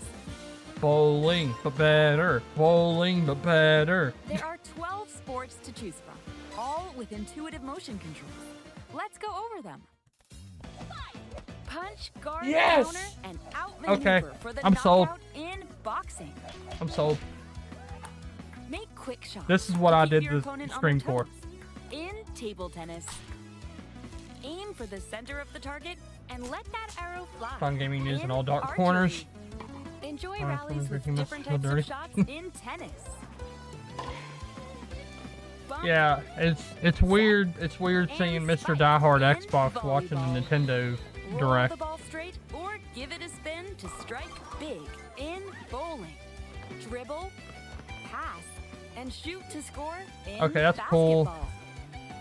Bowling, but better. Bowling, but better. There are 12 sports to choose from, all with intuitive motion controls. Let's go over them. Punch, guard, Yes! counter, and out Okay, maneuver for the I'm sold. knockout in boxing. I'm sold. Make quick shots. This is what to I keep did your the opponent on stream their for. toes. In table tennis, aim for the center of the target and let that arrow fly. Fun gaming news in all dark archery, corners. enjoy Alright, rallies with drinking this, different feel types of dirty. shots in tennis. Bump, Yeah, it's weird. It's weird seeing Mr. Diehard Xbox watching the Nintendo roll Direct. the ball straight or give it a spin to strike big in bowling. Dribble, pass, and shoot to score in Okay, that's cool. basketball.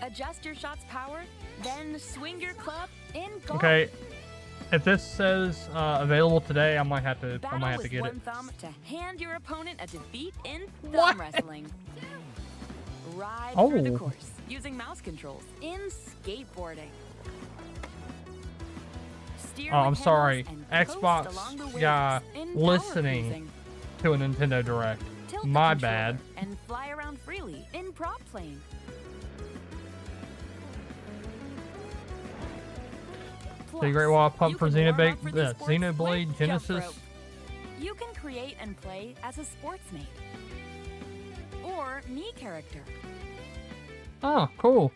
Adjust your shot's power, then swing your club in golf. Okay, if this says available today, I might have to Battle with get one it. thumb to hand your opponent a defeat in What? thumb wrestling. Ride Oh. through the course using mouse controls in skateboarding. Steer Oh, with I'm sorry. handles and coast Xbox along the waves guy in power listening cruising. to a Nintendo Direct. Tilt the My controller bad. And fly around freely in prop playing. The Great Wall Pump you for can warm up Xenoblade, for these sports Xenoblade with jump Genesis. rope. You can create and play as a sportsmate or me character. Oh, cool.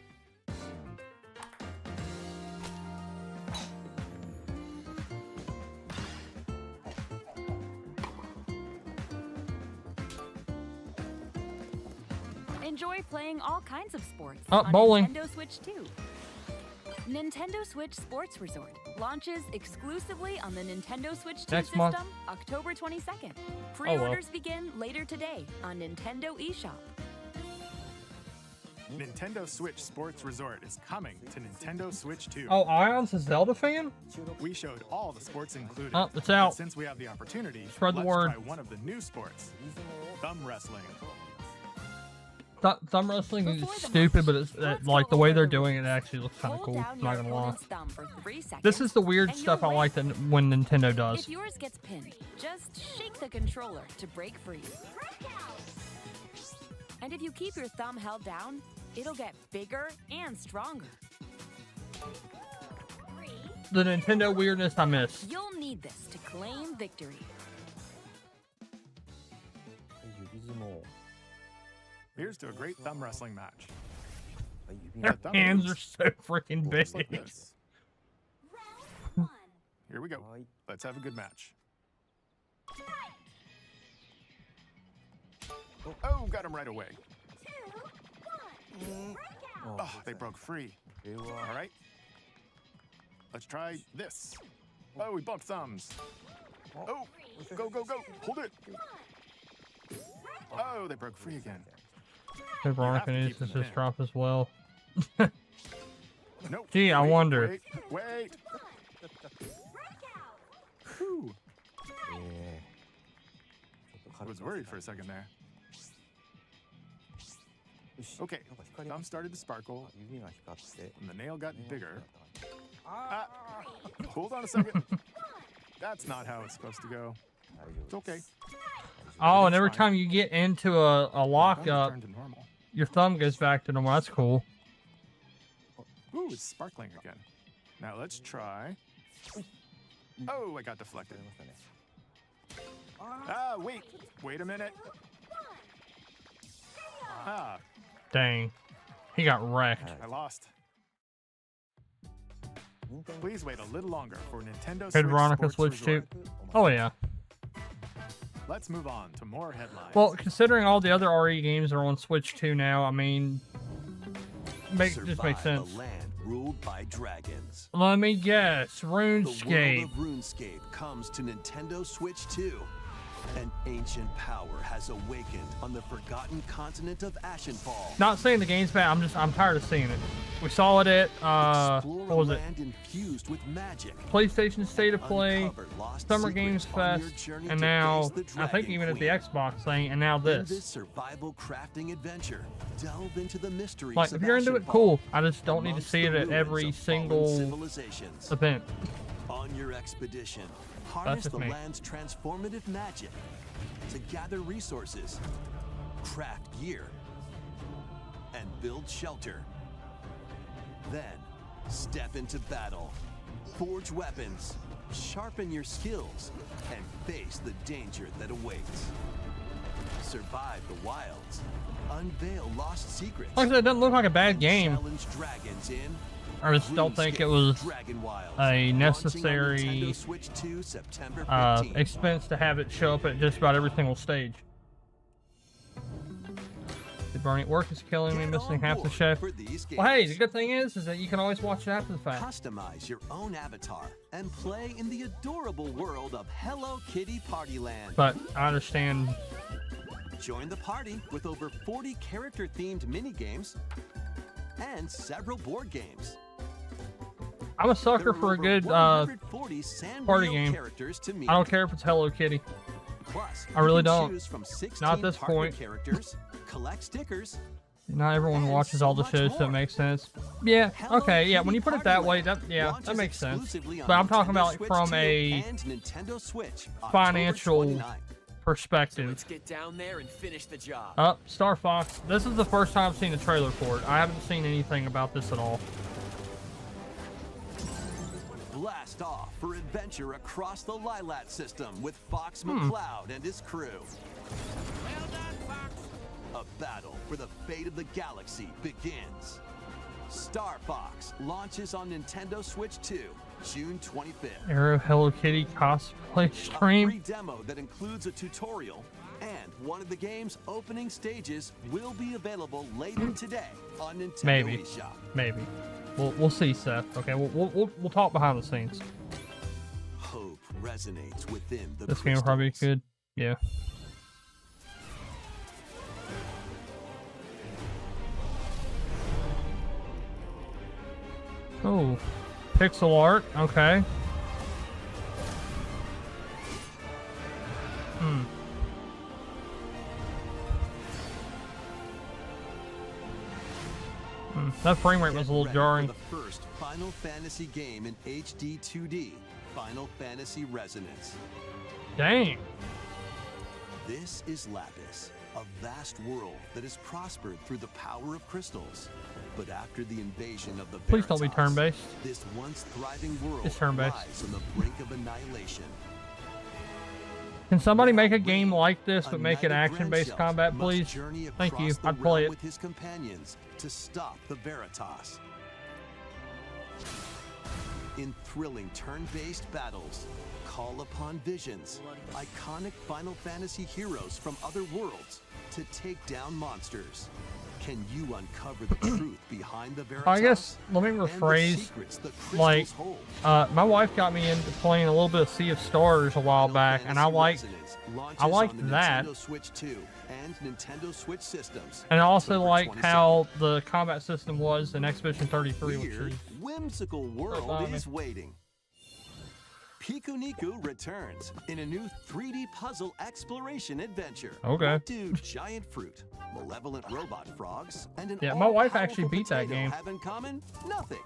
Enjoy playing all kinds of sports Oh, on bowling. Nintendo Switch 2. Nintendo Switch Sports Resort launches exclusively on the Nintendo Switch 2 Next system month. October 22nd. well. Pre-orders begin later today on Nintendo eShop. Nintendo Switch Sports Resort is coming to Nintendo Switch 2. Oh, Ion's a Zelda fan? We showed all the sports included. Oh, it's but out. Since we have the opportunity, Spread the let's word. try one of the new sports, thumb wrestling. Thumb wrestling is Before the stupid, match, but it's let's like go the way over they're the doing it rules. actually looks kind of Hold cool. down Not your gonna lie. opponent's thumb for 3 seconds. This is the weird and stuff I you'll like win. that when Nintendo does. If yours gets pinned, just shake the controller to break free. And if you keep your thumb held down, it'll get bigger and stronger. The Nintendo weirdness I miss. You'll need this to claim victory. Here's to a great thumb wrestling match. Their thumb hands are moves so freaking just like big. this. Here we go. Let's have a good match. Oh, got him right away. Oh, they broke free. All right. Let's try this. Oh, we bumped thumbs. Oh, go, go, go. Hold it. Oh, they broke free again. Veronica to needs keep to them just in. drop as well. Nope. Gee, I Wait, wonder. Wait. Whew. I was worried for a second there. Okay, thumb started to sparkle, and the nail got bigger. Ah, hold on a second. That's not how it's supposed to go. It's okay. Oh, and It's every fine. time you get into a Thumb lockup, turned to normal. your thumb goes back to normal. That's cool. Ooh, it's sparkling again. Now let's try. Oh, I got deflected. Ah, wait a minute. Ah, Dang. He got wrecked. I lost. Please wait a little longer for Nintendo Could Switch Veronica Sports switch too? Resort. Oh, yeah. Let's move on to more headlines. Well, considering all the other RE games are on Switch 2 now, I mean, just makes sense. A land ruled by dragons. Let me guess, The world RuneScape. of RuneScape comes to Nintendo Switch 2. An ancient power has awakened on the forgotten continent of Ashenfall. Not saying the game's bad, I'm tired of seeing it. We saw it at, Explore what a was it? land infused with magic. PlayStation State of Play, Uncover lost Summer secrets Games on your Fest, journey and to now, face the I think Dragon even at the Queen. Xbox thing, and now In this. this survival crafting adventure, delve into the mysteries Like, of if you're into it, Ashenfall cool. I just don't need to amongst see the it at ruins every of fallen single civilizations. event. On your expedition, harness just the me. land's transformative magic to gather resources, craft gear, and build shelter. Then, step into battle, forge weapons, sharpen your skills, and face the danger that awaits. Survive the wilds, unveil lost secrets. Like I said, it doesn't look like a bad game. Challenge dragons in I just don't think it was Dragon Wilds, a launching on necessary Nintendo Switch 2, September 15th. expense to have it show up at just about every single stage. The burning work is killing me, missing half the chef. Well, hey, the good thing is that you can always watch it after the fact. Customize your own avatar and play in the adorable world of Hello Kitty Partyland. But I understand. Join the party with over 40 character-themed mini-games and several board games. I'm a sucker for a good party game. I don't care if it's Hello Kitty. Plus, I really you can don't. choose from 16 Not at this partner point. characters, collect stickers. Not everyone And watches so all the much shows, so it more. makes sense. Yeah, Hello okay, yeah, Kitty when you put it that way, Partyland that launches makes sense. exclusively on But I'm talking Nintendo about Switch from 2 a and Nintendo Switch, October financial 29th. perspective. Let's get down there and finish the job. Star Fox. This is the first time I've seen a trailer for it. I haven't seen anything about this at all. Blast off for adventure across the Lilat system with Fox McCloud and his crew. Well done, Fox. A battle for the fate of the galaxy begins. Star Fox launches on Nintendo Switch 2, June 25th. AERO Hello Kitty cosplay A free stream. demo that includes a tutorial, and one of the game's opening stages will be available later today on Nintendo Maybe. eShop. Maybe. We'll see, Seth. Okay, we'll talk behind the scenes. Hope resonates within the This game will probably be crystals. good. Yeah. Oh, pixel art. Okay. That frame rate was a little Get ready jarring. for the first Final Fantasy game in HD 2D, Final Fantasy Resonance. Dang. This is Lapis, a vast world that has prospered through the power of crystals. But after the invasion of the Please don't be Veritas, turn-based. this once thriving world It's turn-based. lies on the brink of annihilation. Can somebody make a game like this A but make it knight of action-based Grenshelf combat, must please? journey Thank you. across the I'd play realm it. with his companions to stop the Veritas. In thrilling turn-based battles, call upon visions, iconic Final Fantasy heroes from other worlds to take down monsters. Can you uncover the truth behind the Veritas? I guess let me and the rephrase. secrets the Like, crystals hold? my wife got me into playing a little bit of Sea of Stars a while Final back, and I Fantasy liked Resonance launches I liked on the that. Nintendo Switch 2 and Nintendo Switch systems. and I also October like 22nd. how the combat system was in Expedition 33, which Weird, is whimsical world bother me. is waiting. Pikuniku returns in a new 3D puzzle exploration adventure. Okay. What do giant fruit, malevolent robot frogs, and an Yeah, my wife actually all-powerful beat that potato game. have in common? Nothing.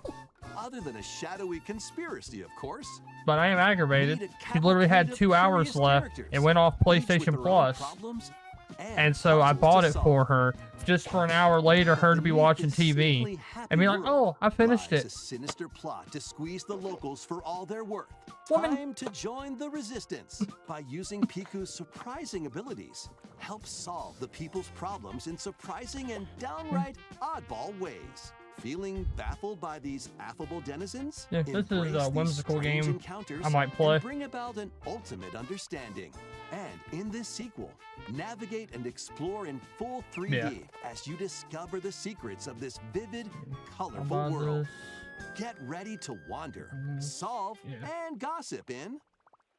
Other than a shadowy conspiracy, of course. but I am aggravated. Meet a She literally had cavalcade 2 of hours curious left. characters, It went off each with PlayStation their own Plus, problems and so I puzzles bought to it solve. for her just for an hour later, her to be Beneath watching this TV, seemingly happy and be like, world "Oh, I finished lies it." A sinister plot to squeeze the locals for all they're worth. Woman. Time to join the resistance by using Piku's surprising abilities. Help solve the people's problems in surprising and downright oddball ways. Feeling baffled by these affable denizens? Yeah, this is a Embrace these whimsical strange game encounters I might play. and bring about an ultimate understanding. And in this sequel, navigate and explore in full 3D Yeah. as you discover the secrets of this vivid, How colorful about world. this? Get ready to wander, solve, Yeah. and gossip in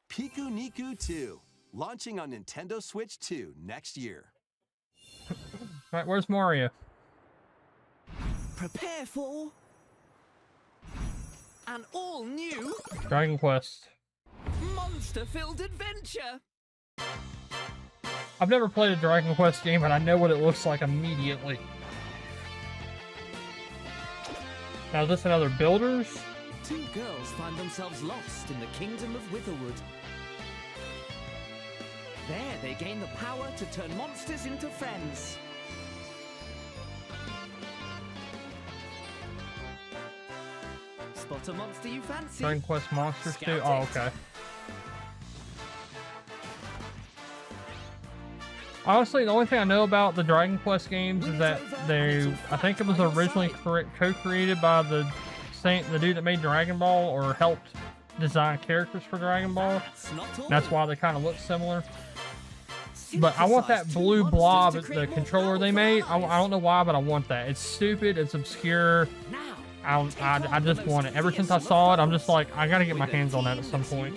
Pikuniku 2, launching on Nintendo Switch 2 next year. Right, where's Mario? Prepare for an all-new Dragon Quest. monster-filled adventure. I've never played a Dragon Quest game, but I know what it looks like immediately. Now, is this another Builders? two girls find themselves lost in the kingdom of Witherwood. There, they gain the power to turn monsters into friends. Spot a monster you fancy? Dragon Quest Monsters too? Scout Oh, it. okay. Honestly, the only thing I know about the Dragon Quest games is that I think it was originally co-created by the dude that made Dragon Ball or helped design characters for Dragon Ball. That's why they kind of look similar. But I want that blue blob, the controller they made. I don't know why, but I want that. It's stupid. It's obscure. I just want it. Ever since I saw it, I'm just like, I gotta get my hands on that at some point.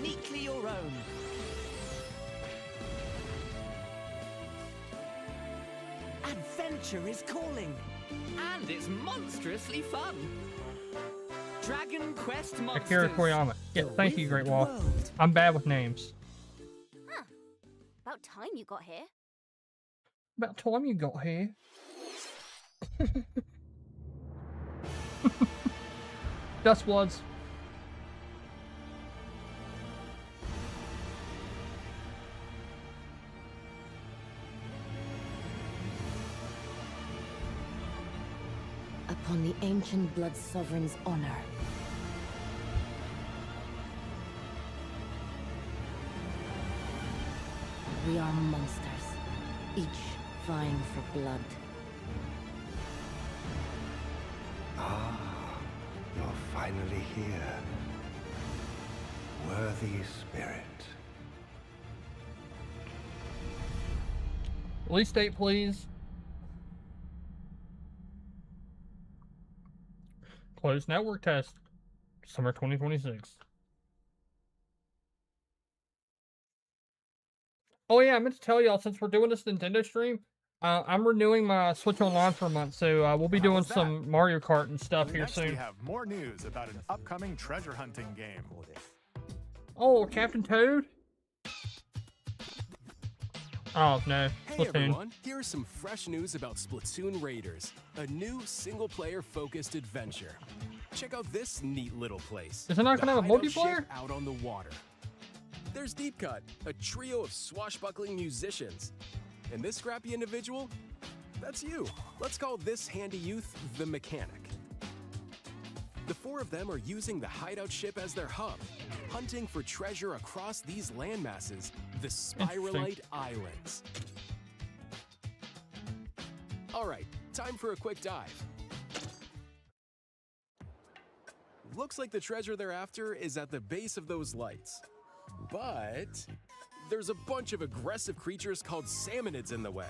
Adventure is calling, and it's monstrously fun. Dragon Quest Monsters. Akira Toriyama. Yeah, thank you, Great Wall. I'm bad with names. Huh. About time you got here. About time you got here. Dustbloods. Upon the ancient blood sovereign's honor. We are monsters, each vying for blood. Ah, you're finally here. Worthy spirit. Release date, please. Closed network test. Summer 2026. Oh yeah, I meant to tell y'all, since we're doing this Nintendo stream, I'm renewing my Switch Online for a month, so we'll be doing some Mario Kart and stuff here Next, soon. we have more news about an upcoming treasure hunting game. Oh, Captain Toad? Oh, no. Hey Splatoon. everyone, here's some fresh news about Splatoon Raiders, a new single-player focused adventure. Check out this neat little place. Is it not The gonna have a hideout multiplayer? ship out on the water. There's Deep Cut, a trio of swashbuckling musicians. And this scrappy individual? That's you. Let's call this handy youth the Mechanic. The four of them are using the hideout ship as their hub, hunting for treasure across these landmasses, the Spiralite Islands. Alright, time for a quick dive. Looks like the treasure they're after is at the base of those lights. But there's a bunch of aggressive creatures called salmonids in the way.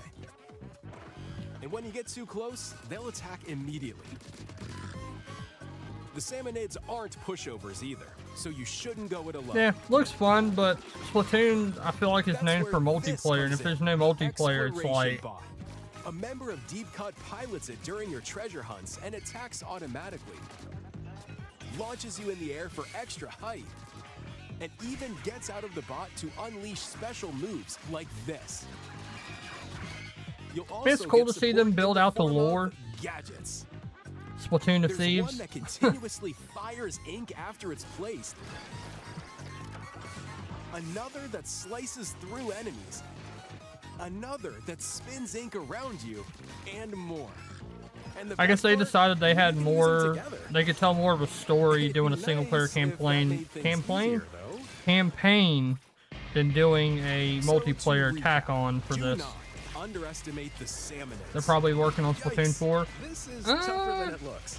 And when you get too close, they'll attack immediately. The salmonids aren't pushovers either, so you shouldn't go it alone. Yeah, looks fun, but Splatoon, I feel like, is known for multiplayer, and if there's no multiplayer, it's like... Bot. A member of Deep Cut pilots it during your treasure hunts and attacks automatically. Launches you in the air for extra height. And even gets out of the bot to unleash special moves like this. You'll also It's cool get to see support them in build the out the form of lore. Gadgets. Splatoon of There's Thieves. one that continuously fires ink after it's placed. Another that slices through enemies. Another that spins ink around you, and more. And the I guess best they part, decided they had you can use them more. together. They could tell more of a story doing a single player campaign than doing a multiplayer tack on for this. Underestimate the salmonids. They're probably working on Splatoon 4. This is tougher than it looks.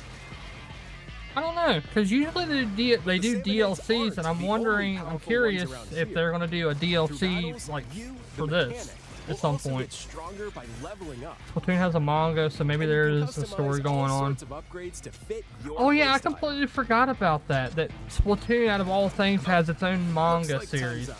I don't know, because usually they do DLCs, and I'm wondering, I'm curious if they're going to do a DLC like for this at some point. Stronger by leveling up. Splatoon has a manga, so maybe there is a story going on. Oh yeah, I completely forgot about that. That Splatoon, out of all things, has its own manga series.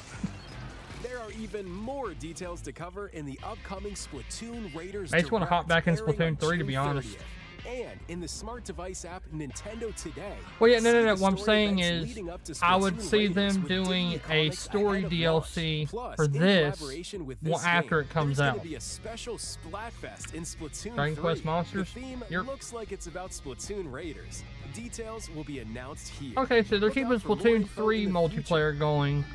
There are even more details to cover in the upcoming Splatoon Raiders. I just want to hop back in Direct, airing Splatoon on 3, to be June honest. 30th. And in the smart device app Nintendo Today. Well, yeah, no. see the What I'm story saying events is, leading up to I would Splatoon see ratings them with doing Disney a Comics story ahead of launch. DLC Plus, for in this collaboration with this after game, it comes there's out. gonna be a special Splatfest in Splatoon Dragon 3. Quest Monsters? The theme Yep. looks like it's about Splatoon Raiders. Details will be announced here. Okay, so they're Look keeping out for more Splatoon info 3 in the future. multiplayer going,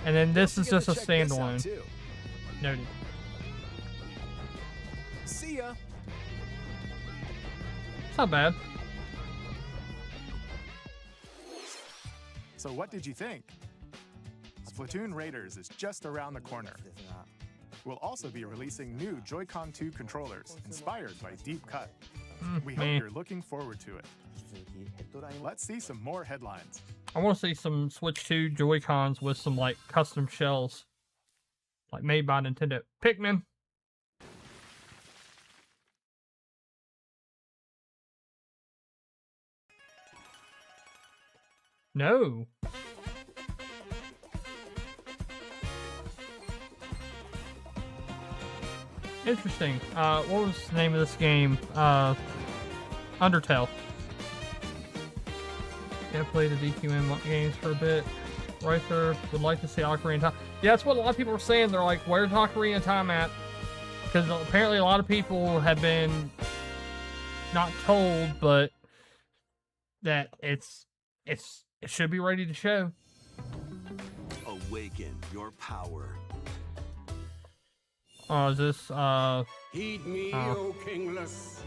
and then this is Don't just a forget to check this out, standalone. too. Noted. See ya. It's not bad. So what did you think? Splatoon Raiders is just around the corner. We'll also be releasing new Joy-Con 2 controllers inspired by Deep Cut. We hope you're looking forward to it. Let's see some more headlines. I want to see some Switch 2 Joy-Cons with some, like, custom shells. Like, made by Nintendo. Pikmin! No! Interesting. What was the name of this game? Undertale. Yeah, played the DQM games for a bit. Right there, would like to see Ocarina of Time. Yeah, that's what a lot of people are saying. They're like, where's Ocarina of Time at? Because apparently a lot of people have been not told, but that it should be ready to show. Awaken your power. Oh, is this, Heed me, O kingless.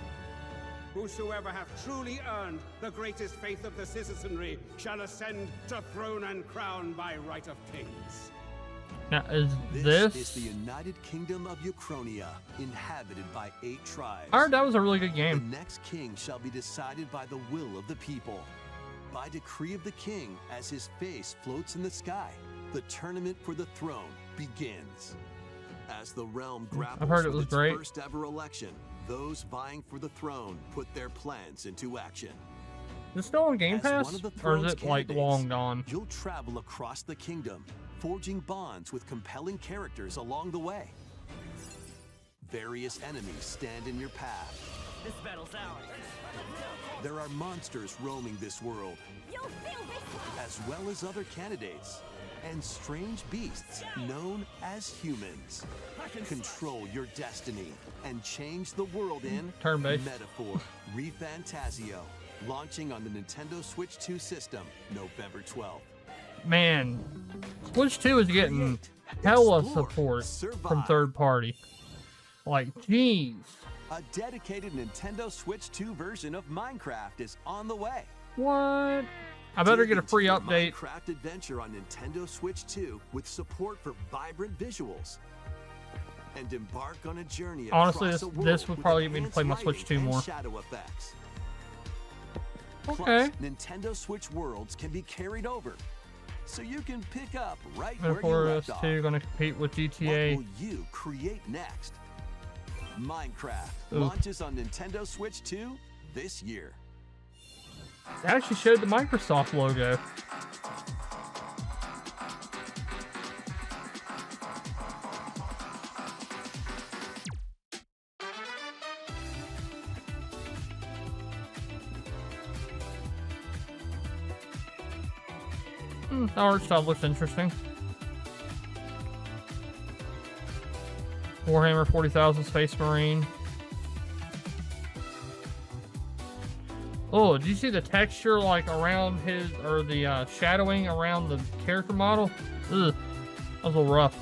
Whosoever hath truly earned the greatest faith of the citizenry shall ascend to throne and crown by right of kings. Now, is This is the United Kingdom of Uchronia, inhabited by 8 tribes. I heard that was a really good game. The next king shall be decided by the will of the people. By decree of the king, as his face floats in the sky, the tournament for the throne begins. As the realm grapples heard it with was its great. first ever election, those vying for the throne put their plans into action. Is it still on Game As Pass? one of the Or is throne's it, like, candidates, long gone? You'll travel across the kingdom, forging bonds with compelling characters along the way. Various enemies stand in your path. This battle's ours. There are monsters roaming this world, as well as other candidates, and strange beasts known as humans. Control your destiny and change the world in Turn-based. Metaphor ReFantazio, launching on the Nintendo Switch 2 system November 12th. Man, Switch 2 is getting hella support from third party. Like, jeez. A dedicated Nintendo Switch 2 version of Minecraft is on the way. What? I better get a free Dig into the update. Minecraft adventure on Nintendo Switch 2 with support for vibrant visuals. And embark on a journey Honestly, across a world this would with probably get me to enhanced play my Switch lighting 2 and more. shadow effects. Okay. Plus, Nintendo Switch worlds can be carried over, so you can pick up right where you Therefore, left us off. 2 gonna compete with GTA. What will you create next? Minecraft Ooh. launches on Nintendo Switch 2 this year. It actually showed the Microsoft logo. The art style looks interesting. Warhammer 40,000 Space Marine. Oh, did you see the texture like around his, or the shadowing around the character model? Ugh, that was a little rough.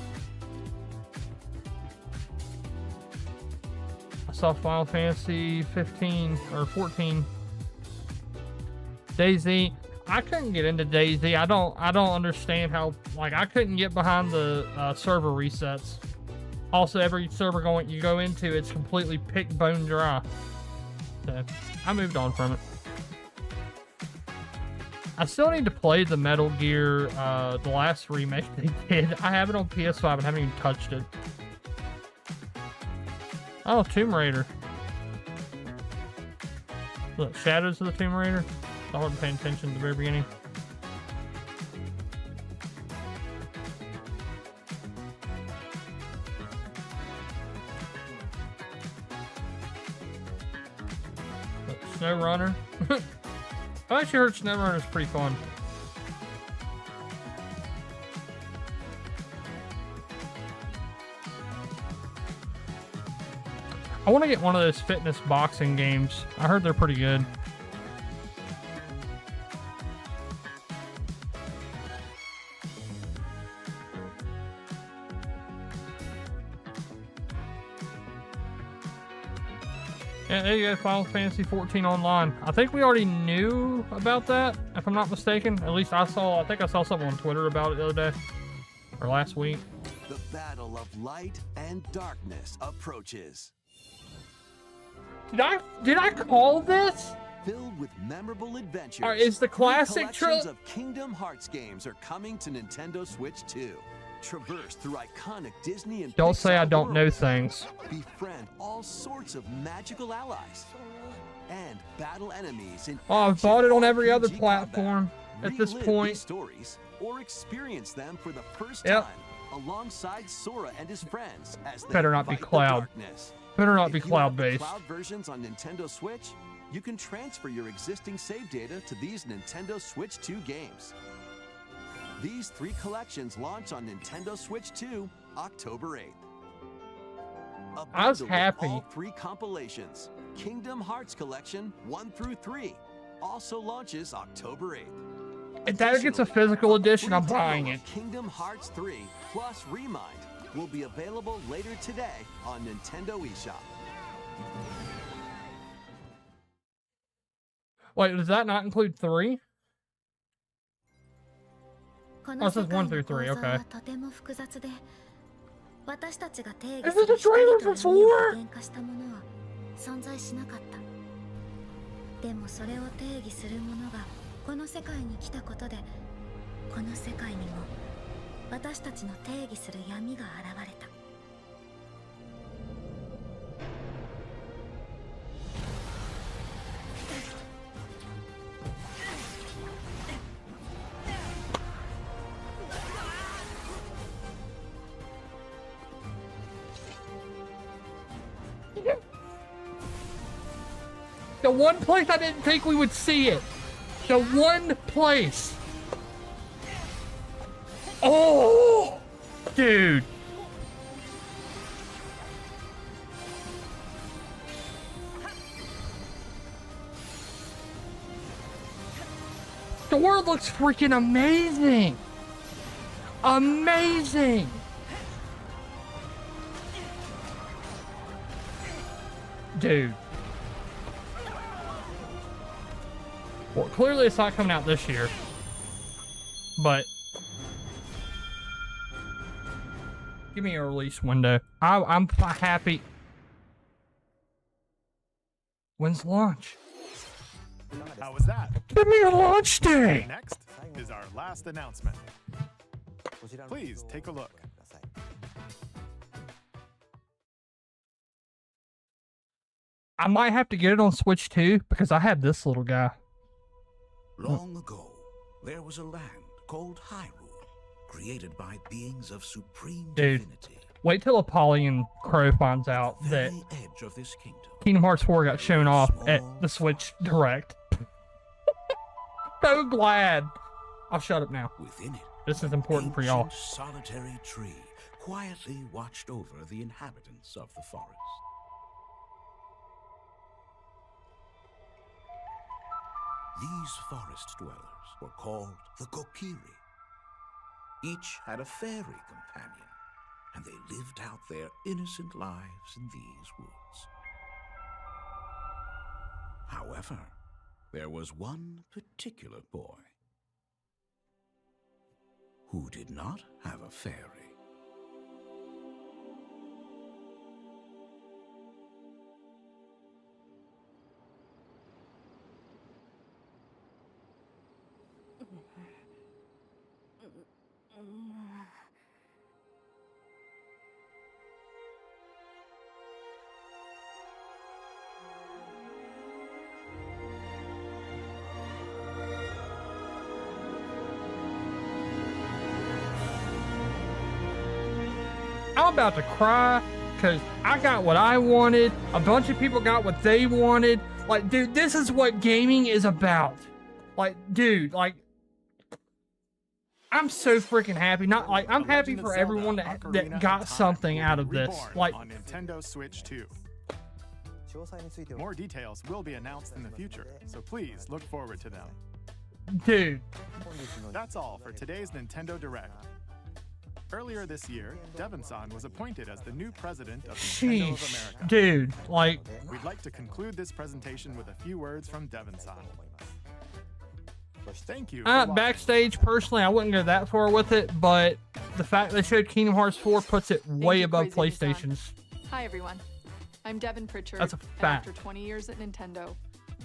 I saw Final Fantasy 15 or 14. DayZ. I couldn't get into DayZ. I don't understand how, like, I couldn't get behind the server resets. Also, every server you go into, it's completely picked bone dry. So, I moved on from it. I still need to play the Metal Gear, the last remake they did. I have it on PS5 and haven't even touched it. Oh, Tomb Raider. Look, Shadows of the Tomb Raider. I wasn't paying attention at the very beginning. Look, Snow Runner. I actually heard Snow Runner is pretty fun. I want to get one of those fitness boxing games. I heard they're pretty good. Yeah, there you go, Final Fantasy 14 Online. I think we already knew about that, if I'm not mistaken. At least I think I saw something on Twitter about it the other day. Or last week. The battle of light and darkness approaches. Did I call this? Filled with memorable adventures. Is the classic collections of Kingdom Hearts games are coming to Nintendo Switch 2. Traverse through iconic Disney and Don't say I don't Pixar know worlds. things. Befriend all sorts of magical allies and battle enemies in Oh, I've bought it on every other RPG platform at this Relive point. these stories or experience them for the first Yep. time alongside Sora and his friends as they Better not be fight the Cloud. darkness. Better not be If you have the cloud-based. Cloud versions on Nintendo Switch, you can transfer your existing save data to these Nintendo Switch 2 games. These 3 collections launch on Nintendo Switch 2 October 8th. A I was bundle with happy. all 3 compilations. Kingdom Hearts Collection 1 through 3 also launches October 8th. If that gets a physical edition, I'm Free buying demo it. of Kingdom Hearts 3 plus Remind will be available later today on Nintendo eShop. Wait, does that not include 3? こ Oh, の it says 世界 1 の through 構 3, 造 okay. はとても複雑で、私たちが定 Is 義す this る a trailer 光 for と闇を 4? 具現化したものは存在しなかった。でもそれを定義するものがこの世界に来たことで、この世界にも私たちの定義する闇が現れた。The one place I didn't think we would see it. The one place. Oh, dude. The world looks freaking amazing. Amazing. Dude. Well, clearly it's not coming out this year. But give me a release window. I'm happy. When's launch? How was that? Give me a launch day. Next is our last announcement. Please take a look. I might have to get it on Switch too because I have this little guy. Long ago, there was a land called Hyrule, created by beings of supreme Dude, divinity. wait till Apollyon Crow finds out that Very edge of this kingdom. Kingdom Hearts 4 got shown off at the Switch Direct. So glad. I'll shut up now. Within it, This is important for y'all. ancient solitary tree quietly watched over the inhabitants of the forest. These forest dwellers were called the Kokiri. Each had a fairy companion, and they lived out their innocent lives in these woods. However, there was one particular boy who did not have a fairy. I'm about to cry because I got what I wanted. A bunch of people got what they wanted. Like, dude, this is what gaming is about. Like, dude, like, I'm so freaking happy. Not like I'm happy for everyone that got something out of this. Like on Nintendo Switch 2. More details will be announced in the future, so please look forward to them. Dude. That's all for today's Nintendo Direct. Earlier this year, Devon-san was appointed as the new president of Nintendo of America. Dude, like... We'd like to conclude this presentation with a few words from Devon-san. Thank you. Backstage, personally, I wouldn't go that far with it, but the fact they showed Kingdom Hearts 4 puts it way above PlayStation's. Hi, everyone. I'm Devin Pritchard. That's a and fact. after 20 years at Nintendo,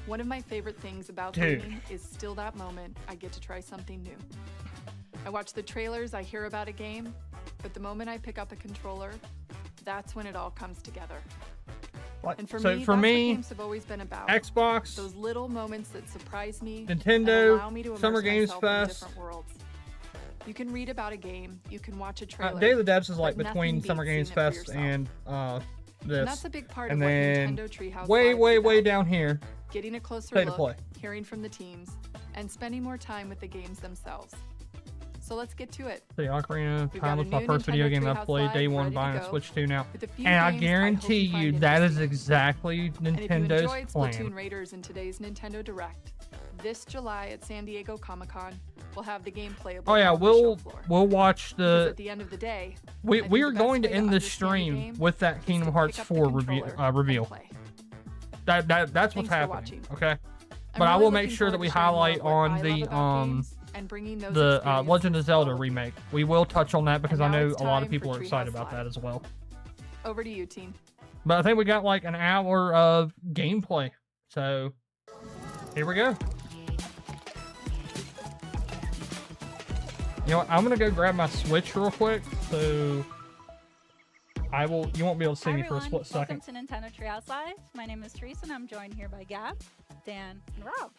one of my favorite things about Dude. gaming is still that moment I get to try something new. I watch the trailers, I hear about a game, but the moment I pick up a controller, that's when it all comes together. And for me, that's what games have always been about. Xbox, those little moments that surprise me, Nintendo, and allow me to immerse Summer Games myself in Fest. different worlds. You can read about a game, you can watch a trailer. Day of the Devs is like but between nothing Summer beats Games seeing it for Fest yourself. and this. And that's a big part and of what then Nintendo Treehouse way, Live way, is way about. down here. Getting a closer Pay to look, play. hearing from the teams, and spending more time with the games themselves. So let's get to it. The Ocarina We've Time got was a my new first video Nintendo game I Treehouse played Live day one ready to buying a go, Switch 2 now. with a few And I games I hope guarantee you find you that is interesting. exactly And if you Nintendo's enjoyed plan. Splatoon Raiders in today's Nintendo Direct, this July at San Diego Comic-Con, we'll have the game playable Oh yeah, on the show floor. we'll watch Because the. at the end of the day, We I think are the going best to way end the understand the stream game with that is Kingdom to Hearts pick up the 4 controller reveal. and play. That's what's Thanks for happening. watching. Okay. I'm But I really will make looking sure that forward we to sharing more highlight of what on I love the about games and bringing those the experiences Legend of to Zelda all. remake. We will touch on that because I And now know it's a lot of time people for are excited Treehouse about that Live. as well. Over to you, team. But I think we got like an hour of gameplay. So here we go. You know what? I'm gonna go grab my Switch real quick. So you won't be able to see Hi me for a everyone. split second. Welcome to Nintendo Treehouse Live. My name is Teresa and I'm joined here by Gab, Dan, and Rob.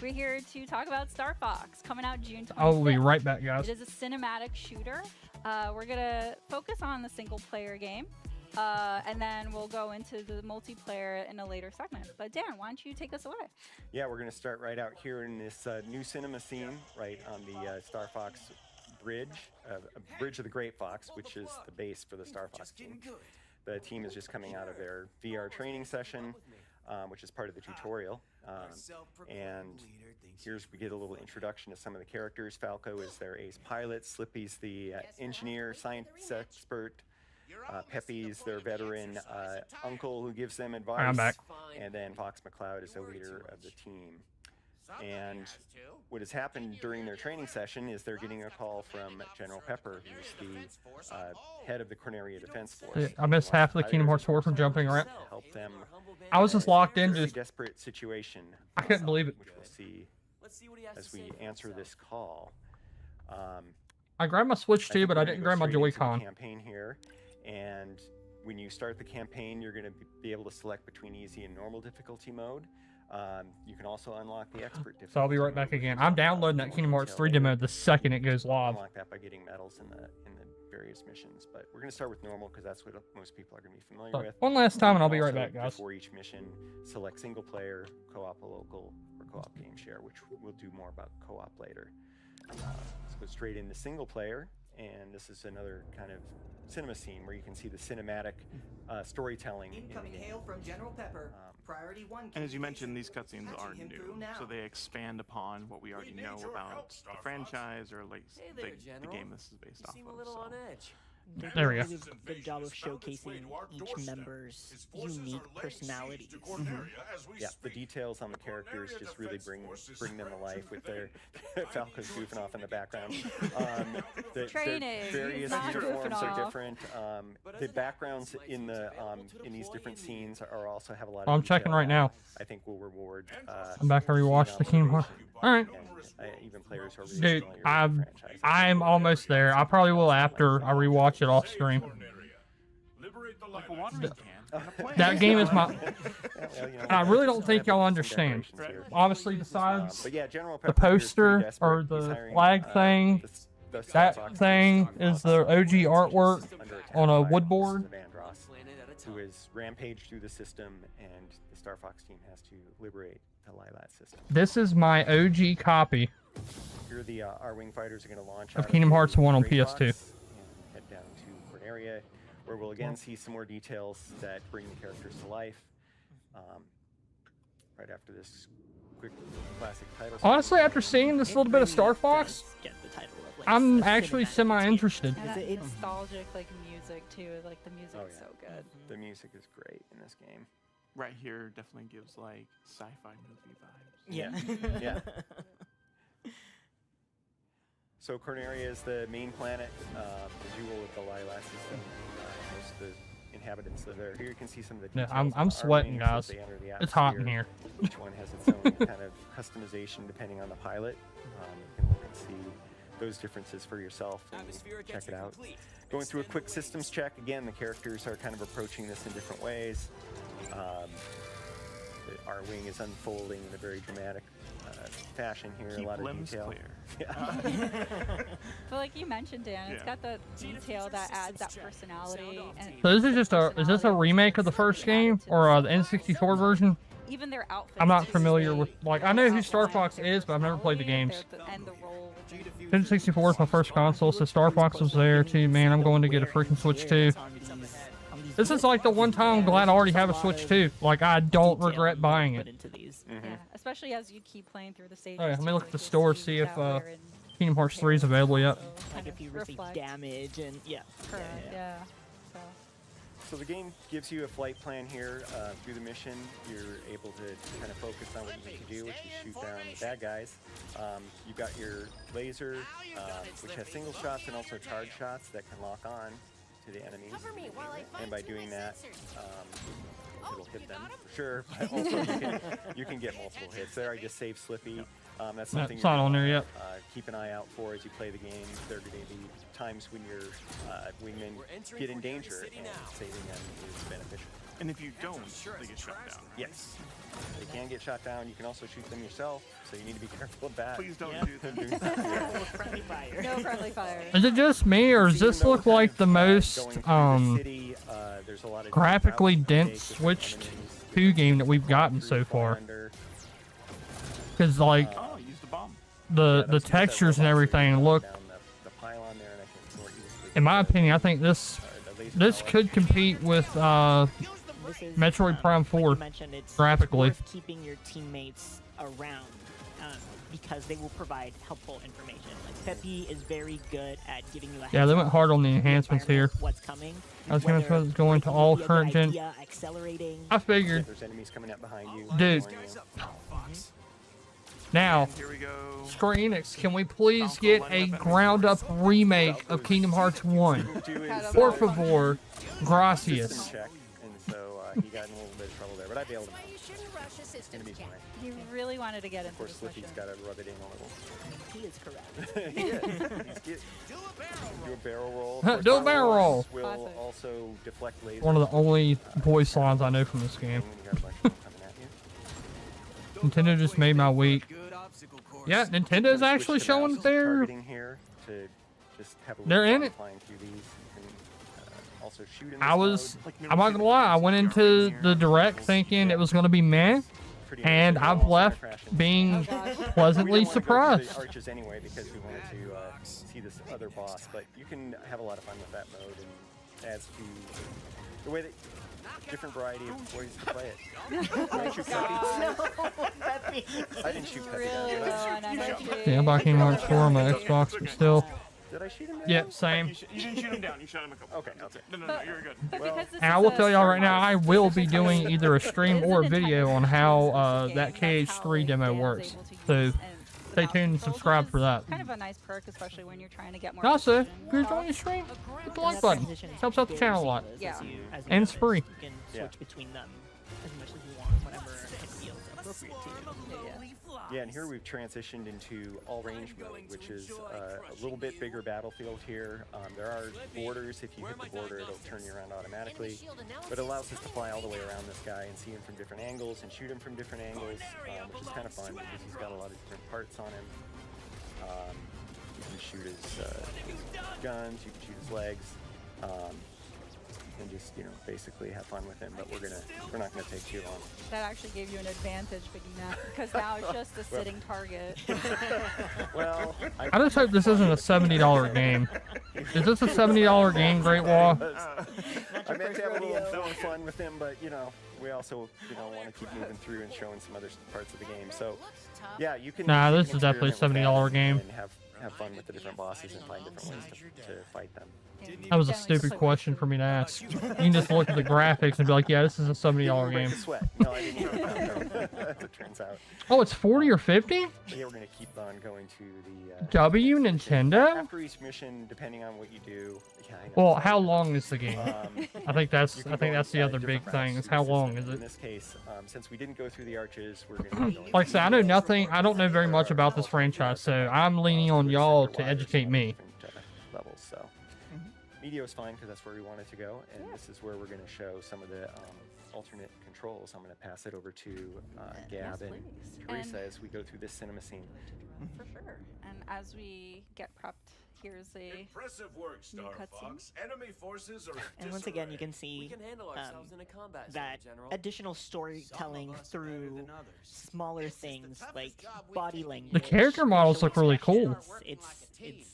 We're here to talk about Star Fox, coming out June 25th. I'll be right back, guys. It is a cinematic shooter. We're gonna focus on the single player game, and then we'll go into the multiplayer in a later segment. But Dan, why don't you take us away? Yeah, we're going to start right out here in this new cinema scene, right on the Star Fox Bridge, Bridge of the Great Fox, which is the base for the Star Fox team. The team is just coming out of their VR training session, which is part of the tutorial. And we get a little introduction to some of the characters. Falco is their ace pilot, Slippy's the engineer, science expert, Peppy's their veteran uncle who gives them advice. I'm back. And then Fox McCloud is the leader of the team. And what has happened during their training session is they're getting a call from General Pepper, who's the head of the Corneria Defense Force. I missed half of the Kingdom Hearts 4 from jumping around. Help them. I was just locked in, Very just desperate situation. I couldn't believe it. Which we'll see as we answer this call. I grabbed my Switch too, think but we're I gonna didn't go grab my straight into the Joy-Con. campaign here, and when you start the campaign, you're going to be able to select between easy and normal difficulty mode. You can also unlock the expert difficulty. So I'll be right back again. I'm downloading that Kingdom Hearts 3 demo the second it goes live. Unlock that by getting medals in the various missions, but we're going to start with normal because that's what most people are going to be familiar But with. one last time, and I'll be You right can back, guys. Before each mission, select single player, co-op a local, or co-op game share, which we'll do more about co-op later. Let's go straight into single player, and this is another kind of cinema scene where you can see the cinematic storytelling. Incoming hail from General Pepper. Priority 1. And as you mentioned, these cutscenes aren't new, so they expand upon what we already know about the franchise, or like the game this is based off of. So. There we go. Really good job of showcasing each member's unique personalities. Yeah, the details on the characters just really bring them to life with their Falco's goofing off in the background. The various uniforms are different. The backgrounds in these different scenes are also have a lot of I'm checking detail right now. I think will reward. I'm back to rewatch the Kingdom Hearts. All right. Even players who are really Dude, familiar with the franchise. I'm almost there. I probably will after I rewatch it off stream. Like a watering can. That game is my. I really don't think y'all understand. Obviously, besides the poster or the flag thing, that thing is the OG artwork on a wood board. who has rampaged through the system, and the Star Fox team has to liberate the Lylat system. This is my OG copy. Here, the our wing fighters are going to launch of out Kingdom Hearts 1 on Great PS2. Fox and head down to Corneria, where we'll again see some more details that bring the characters to life. Right after this quick classic title. Honestly, after seeing this little bit of Star Fox, I'm actually semi-interested. And that nostalgic like music too. Like the music is so good. The music is great in this game. Right here definitely gives like sci-fi movie vibes. Yeah. Yeah. So Corneria is the main planet, the jewel of the Lylat system. Most of the inhabitants live there. Here you can see some of the details. Yeah, I'm of the sweating, R-wings as guys. they enter the It's hot in atmosphere. here. Each one has its own kind of customization depending on the pilot. You can look and see those differences for yourself and check it out. Going through a quick systems check, again, the characters are kind of approaching this in different ways. Our wing is unfolding in a very dramatic fashion here. Keep a lot of limbs detail. clear. Yeah. But like you mentioned, Dan, it's Yeah. got the detail that adds that personality. And So this is just is this a remake of the first game or the N64 version? even their outfits. I'm not familiar with, like, I know who Star Fox is, but I've never played the games. And the role. N64 is my first console, so Star Fox was there too. Man, I'm going to get a freaking Switch too. This is like the one time I'm glad I already have a Switch too. Like, I don't regret buying it. Yeah, especially as you keep playing through the stages. Oh yeah, let me too, look like at the you'll store, see see if power and Kingdom Hearts 3 is available yet. Like if you receive reflect. damage and Correct. Yeah. So. So the game gives you a flight plan here. Through the mission, you're able to kind of focus on what you need to do, which is shoot down the bad guys. You've got your laser, which has single shots and also charge shots that can lock on to the enemies. And by doing that, it'll hit them for sure. But also you can get multiple hits. There, I just saved Slippy. That's something It's not on there yet. Keep an eye out for as you play the game. There are going to be times when your wingmen get in danger, and saving them is beneficial. And if you don't, they get shot down. Yes, they can get shot down. You can also shoot them yourself, so you need to be careful of that. Please don't do that. No friendly fire. No friendly fire. Is it just me, or does this look like the most graphically dense Switch 2 game that we've gotten so far? Because like the textures and everything look, in my opinion, I think this could compete with Metroid Prime 4 graphically. It's worth keeping your teammates around because they will provide helpful information. Like Peppy is very good at giving you a Yeah, they went hard on the enhancements here. What's coming? I was going to go into all current gen. I figured, There's enemies coming up behind you. dude. Now, Here we go. Square Enix, can we please get a ground-up remake of Kingdom Hearts 1? Por favor, gracias. Check, and so he got in a little bit of trouble there, but I bailed him out. It's gonna be fine. He really wanted to get Of into course, this Slippy's mission. got to rub it in a little. He is correct. He is. Do a barrel roll. Of course, Do a barrel roll. Will Classic. also deflect lasers. One of the only voice lines I know from this game. Nintendo just made my week. Yeah, Nintendo's actually showing their. Targeting here to just have a They're in it. flying through these. You can also shoot in I'm this not gonna lie, I went into the direct thinking it was gonna be meh, and I've left being pleasantly surprised. The arches anyway because we wanted to see this other boss, but you can have a lot of fun with that mode and adds to the way that different variety of ways to play it. I shoot Peppy. I didn't shoot Peppy. Really down, low on did I? energy. Yeah, I'm back in Hearts 4 on my Xbox, but still. Did I shoot him down? Yeah, same. You didn't shoot him down. You shot him a couple. Okay, okay. No, you're good. And I will tell y'all right now, I will be doing either a stream or a video on how that KH3 demo works. So stay tuned and subscribe for that. Kind of a nice perk, especially when you're trying to get more. Also, if precision. you're enjoying the stream, hit the like button. Helps out the channel a lot. Yeah. And it's free. You can switch between them as much as you want, whenever it feels appropriate to you. Yeah, and here we've transitioned into all-range mode, which is a little bit bigger battlefield here. There are borders. If you hit the border, it'll turn you around automatically. But it allows us to fly all the way around this guy and see him from different angles and shoot him from different angles, which is kind of fun because he's got a lot of different parts on him. You can shoot his guns, you can shoot his legs. and just basically have fun with him. But we're not gonna take too long. That actually gave you an advantage, because now it's just a sitting target. Well, I just hope this isn't a $70 game. Is this a $70 game, Great Wall? I meant to have a little fun with him, but we also want to keep moving through and showing some other parts of the game. So yeah, you can. Nah, you this can is definitely a $70 game. And have fun with the different bosses and find different ways to fight them. That was a stupid question for me to ask. You can just look at the graphics and be like, yeah, this is a $70 game. Sweat. No, I didn't even as it turns out. Oh, it's 40 or 50? Yeah, we're gonna keep on going to the W Nintendo? after each mission, depending on what you do. Yeah, I know. Well, how long is the game? I think that's you can go the other big different thing routes. is how long In is it? this case, since we didn't go through the arches, we're gonna be going Like I said, I know nothing. I don't know very much about this franchise, so I'm leaning on y'all to educate me. levels. So Medio is fine because that's where we wanted to go, and this is where we're going to show some of the alternate controls. I'm going to pass it over to Gab and Teresa as we go through this cinema scene. For sure. And as we get prepped, here's a impressive work, Star Fox. Enemy forces are and once again, you can see that additional storytelling through smaller things like body language. The character models look really cool. It's if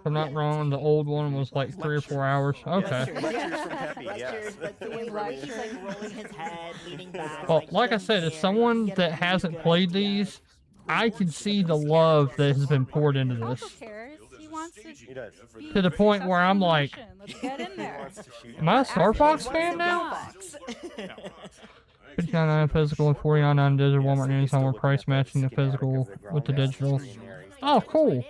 I'm not wrong, the old one was like 3 or 4 hours. Okay. But the way he's like rolling his head, leaning back. Well, like I said, as someone that hasn't played these, I can see the love that has been poured into this. He wants to To the point where I'm like, Let's get in there. am I a Star Fox fan now? 59.9 physical and 49.9 digital. Walmart news on price matching the physical with the digital. Oh, cool.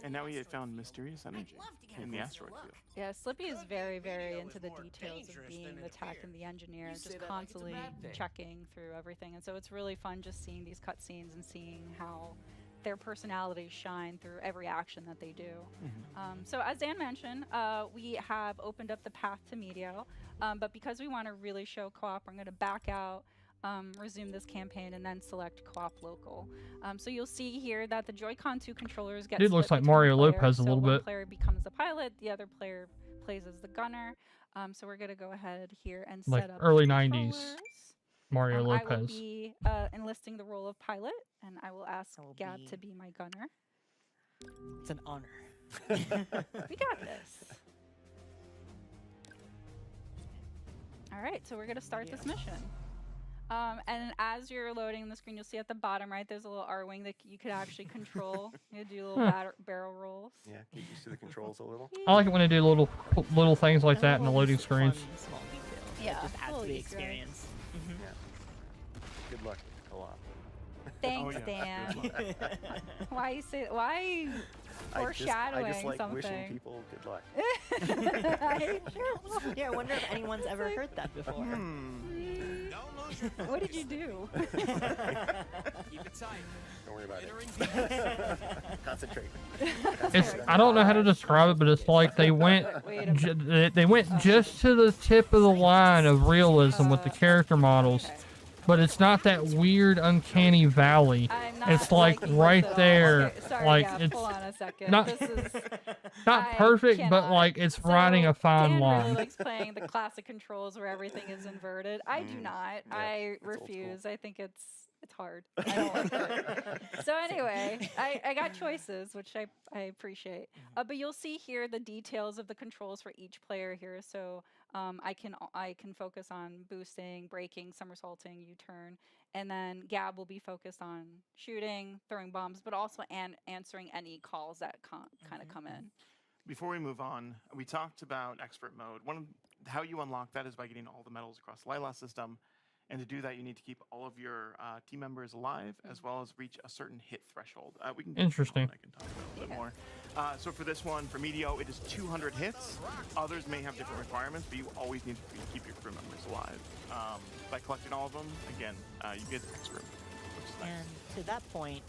And now we had found mysterious energy in the asteroid field. Yeah, Slippy is very, very into the details of being the tech and the engineer, just constantly checking through everything. And so it's really fun just seeing these cutscenes and seeing how their personalities shine through every action that they do. So as Dan mentioned, we have opened up the path to Medio, but because we want to really show co-op, I'm going to back out, resume this campaign, and then select co-op local. So you'll see here that the Joy-Con 2 controllers get Dude looks split like between Mario players. Lopez a little one bit. player becomes the pilot, the other player plays as the gunner. So we're going to go ahead here and Like set up early the 90s controllers. Mario I will Lopez. be enlisting the role of pilot, and I will ask Gab to be my gunner. It's an honor. We got this. All right, so we're going to start this mission. And as you're loading the screen, you'll see at the bottom right, there's a little R-wing that you could actually control. You do little barrel rolls. Yeah, get used to the controls a little. I like it when they do little things like that in the loading screens. Yeah, just adds to the experience. Yeah. Good luck with the co-op. Thanks, Dan. Why you say? Why foreshadowing I just like something? wishing people good luck. Yeah, I wonder if anyone's ever heard that before. What did you do? Keep it tight. Don't worry about it. Concentrate. I don't know how to describe it, but it's like they went they went just to the tip of the line of realism with the character models, but it's not that weird uncanny valley. It's like right there. Okay, sorry, like yeah, it's hold on a second. not This is, not perfect, but like it's riding a fine Dan line. really likes playing the classic controls where everything is inverted. I do not. I refuse. I think it's hard. I don't like it. So anyway, I got choices, which I appreciate. But you'll see here the details of the controls for each player here. So I can focus on boosting, braking, somersaulting, U-turn, and then Gab will be focused on shooting, throwing bombs, but also answering any calls that kind of come in. Before we move on, we talked about expert mode. How you unlock that is by getting all the medals across the Lila system. And to do that, you need to keep all of your team members alive, as well as reach a certain hit threshold. We can Interesting. I can talk about it a bit more. So for this one, for Medio, it is 200 hits. Others may have different requirements, but you always need to keep your crew members alive. By collecting all of them, again, you get expert, which is nice. And to that point,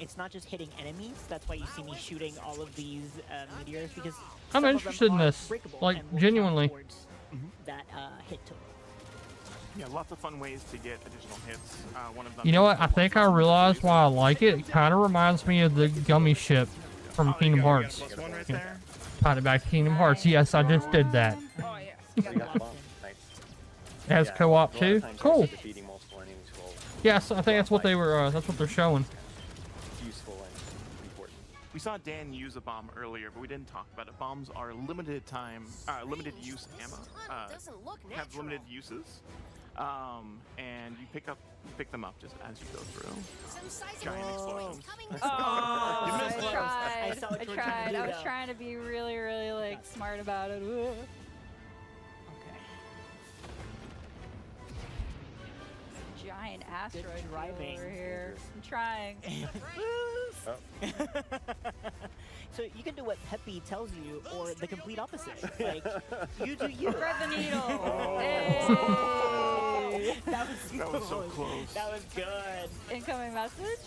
it's not just hitting enemies. That's why you see me shooting all of these meteors, because I'm interested in this, like genuinely. That hit total. Yeah, lots of fun ways to get additional hits. One of them. You know what? I think I realized why I like it. It kind of reminds me of the gummy ship from Kingdom Hearts. One right there. Tied it back to Kingdom Hearts. Yes, I just did that. You got the bomb. Nice. It has co-op too. Cool. Defeating multiple enemies will Yes, I think that's what they were. That's what they're showing. useful and important. We saw Dan use a bomb earlier, but we didn't talk about it. Bombs are limited limited use ammo. Have limited uses, and you pick them up just as you go through. Giant explosions. Oh, You missed one. I tried. I was trying to be really, really like smart about it. Ugh. Giant asteroid driving. over here. I'm trying. So you can do what Peppy tells you, or the complete opposite. Like, you do you. Thread the needle. Oh. Hey. That was so close. That was good. Incoming message.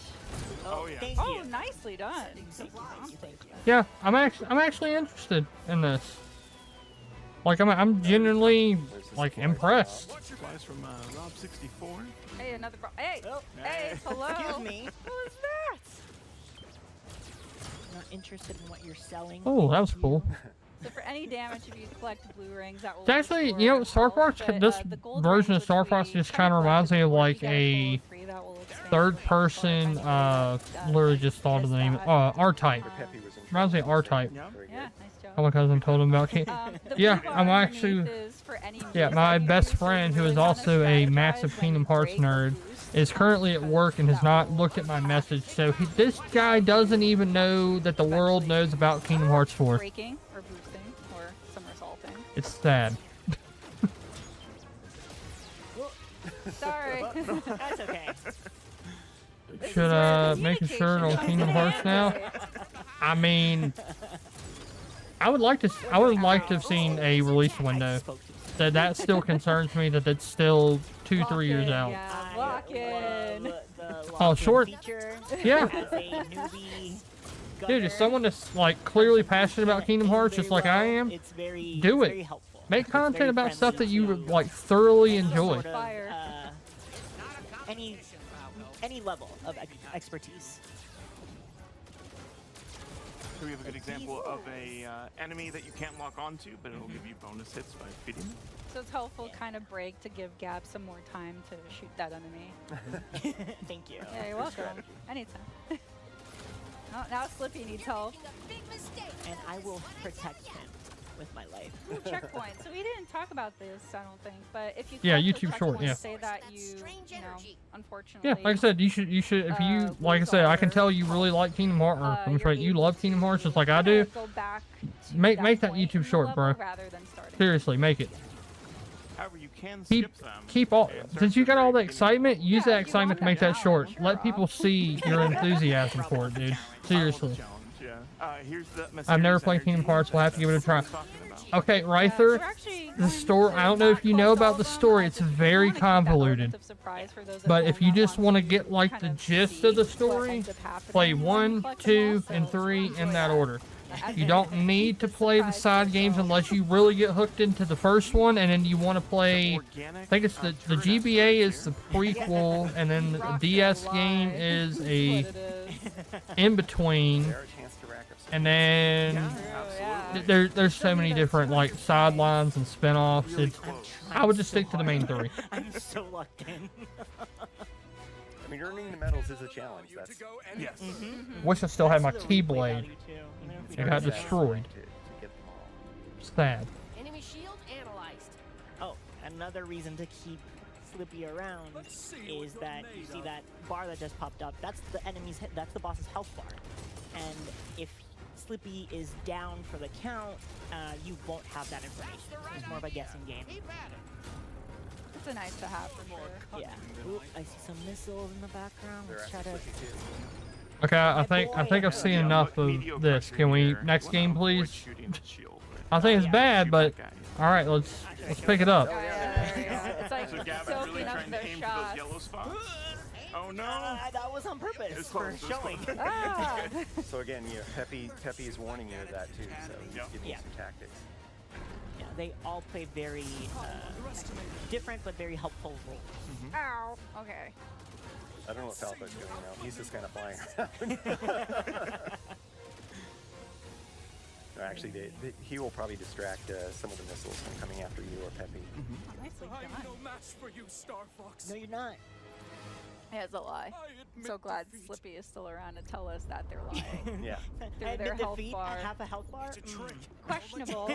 Oh yeah. Thank Oh, you. nicely done. Thank you. Yeah, I'm actually interested in this. Like, I'm genuinely like impressed. Supplies from Rob64. Hey, another Hey, hey, hello. Excuse me. What was that? Not interested in what you're selling. Oh, that was cool. So for any damage, if you collect blue rings, that will. It's actually, you know, Star Fox. This version of Star Fox just kind of reminds me of like a third-person. Literally just thought of the name. R-Type. Reminds me of R-Type. Yeah, nice job. Oh, my cousin told him about it. Yeah, I'm actually. Yeah, my best friend, who is also a massive Kingdom Hearts nerd, is currently at work and has not looked at my message. So this guy doesn't even know that the world knows about Kingdom Hearts 4. Breaking or boosting or somersaulting. It's sad. Sorry. That's okay. Should make a shirt on Kingdom Hearts now? I mean, I would like to have seen a release window. That still concerns me that it's still 2-3 years out. Yeah, lock in. Oh, short. Yeah. As a newbie Dude, if someone that's like clearly passionate about Kingdom Hearts, just like I am, it's very, do very it. helpful. Make It's content very about stuff that friendly you to like thoroughly enjoy. sort of, any level of expertise. So we have a good example of a enemy that you can't lock onto, but it'll give you bonus hits by feeding them. So it's helpful kind of break to give Gab some more time to shoot that enemy. Thank you. Yeah, you're welcome. Anytime. Oh, now Slippy needs help. And I will protect him with my life. Ooh, checkpoint. So we didn't talk about this, I don't think, but if you Yeah, collect those YouTube short, checkpoints, yeah. say that you know, unfortunately. Yeah, like I said, you should if you like I said, I can tell you really like Kingdom Hearts, or I'm sorry, you love Kingdom Hearts just like I do. Go back to Make that point YouTube in the short, level bro. rather than starting. Seriously, make it. However, you can skip them. Keep all since you got all the excitement, use that excitement to make that short. Let people see your enthusiasm for it, dude. Seriously. Here's the I've never played Kingdom Hearts, we'll have to give it a try. Okay, Ryther, the story, I don't know if you know about the story, it's very convoluted. But if you just want to get like the gist of the story, play 1, 2, and 3 in that order. You don't need to play the side games unless you really get hooked into the first one, and then you want to play, I think it's the GBA is the prequel, and then the DS game is a in-between. And then there's so many different like sidelines and spin-offs. I would just stick to the main 3. I'm so locked in. I mean, earning the medals is a challenge. That's yes. Wish I still had my Keyblade. It got destroyed. Sad. Enemy shield analyzed. Oh, another reason to keep Slippy around is that you see that bar that just popped up. That's the enemy's. That's the boss's health bar. And if Slippy is down for the count, you won't have that information. It's more of a guessing game. It's a nice to have for sure. Yeah. Ooh, I see some missiles in the background. Let's try to. Okay, I think I've seen enough of this. Can we next game, please? I think it's bad, but all right, let's pick it up. It's like soaking up their shots. Oh no! That was on purpose for showing. So again, Peppy is warning you of that too. So he's giving you some tactics. Yeah, they all play very different but very helpful roles. Ow. Okay. I don't know what Falco's doing now. He's just kind of flying around. Or actually, he will probably distract some of the missiles from coming after you or Peppy. Nicely done. I'm no match for you, Star Fox. No, you're not. Yeah, it's a lie. I'm so glad Slippy is still around to tell us that they're lying. Yeah. Through And their the health defeat bar. at half a health bar? It's a trick. Questionable.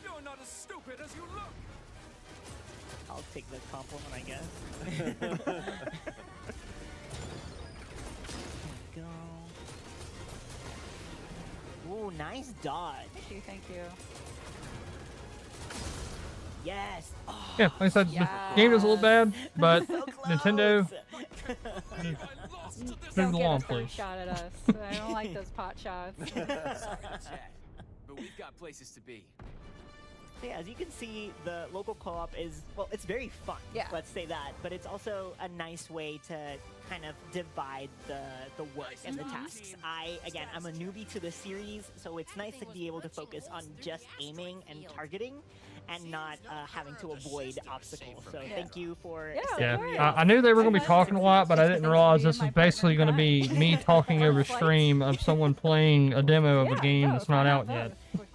You're not as stupid as you look. I'll take the compliment, I guess. Go. Ooh, nice dodge. Thank you. Yes. Oh, Yeah, like I said, the game is a little bad, but so Nintendo. Don't Move get along, a free please. shot at us. I don't like those pot shots. Sorry to chat, but we've got places to be. Yeah, as you can see, the local co-op is, well, it's very fun, let's say that, but it's also a nice way to kind of divide the work and the tasks. Again, I'm a newbie to the series, so it's nice to be able to focus on just aiming and targeting and not having to avoid obstacles. So thank you for... Yeah, I knew they were going to be talking a lot, but I didn't realize this was basically going to be me talking over stream of someone playing a demo of a game that's not out yet. But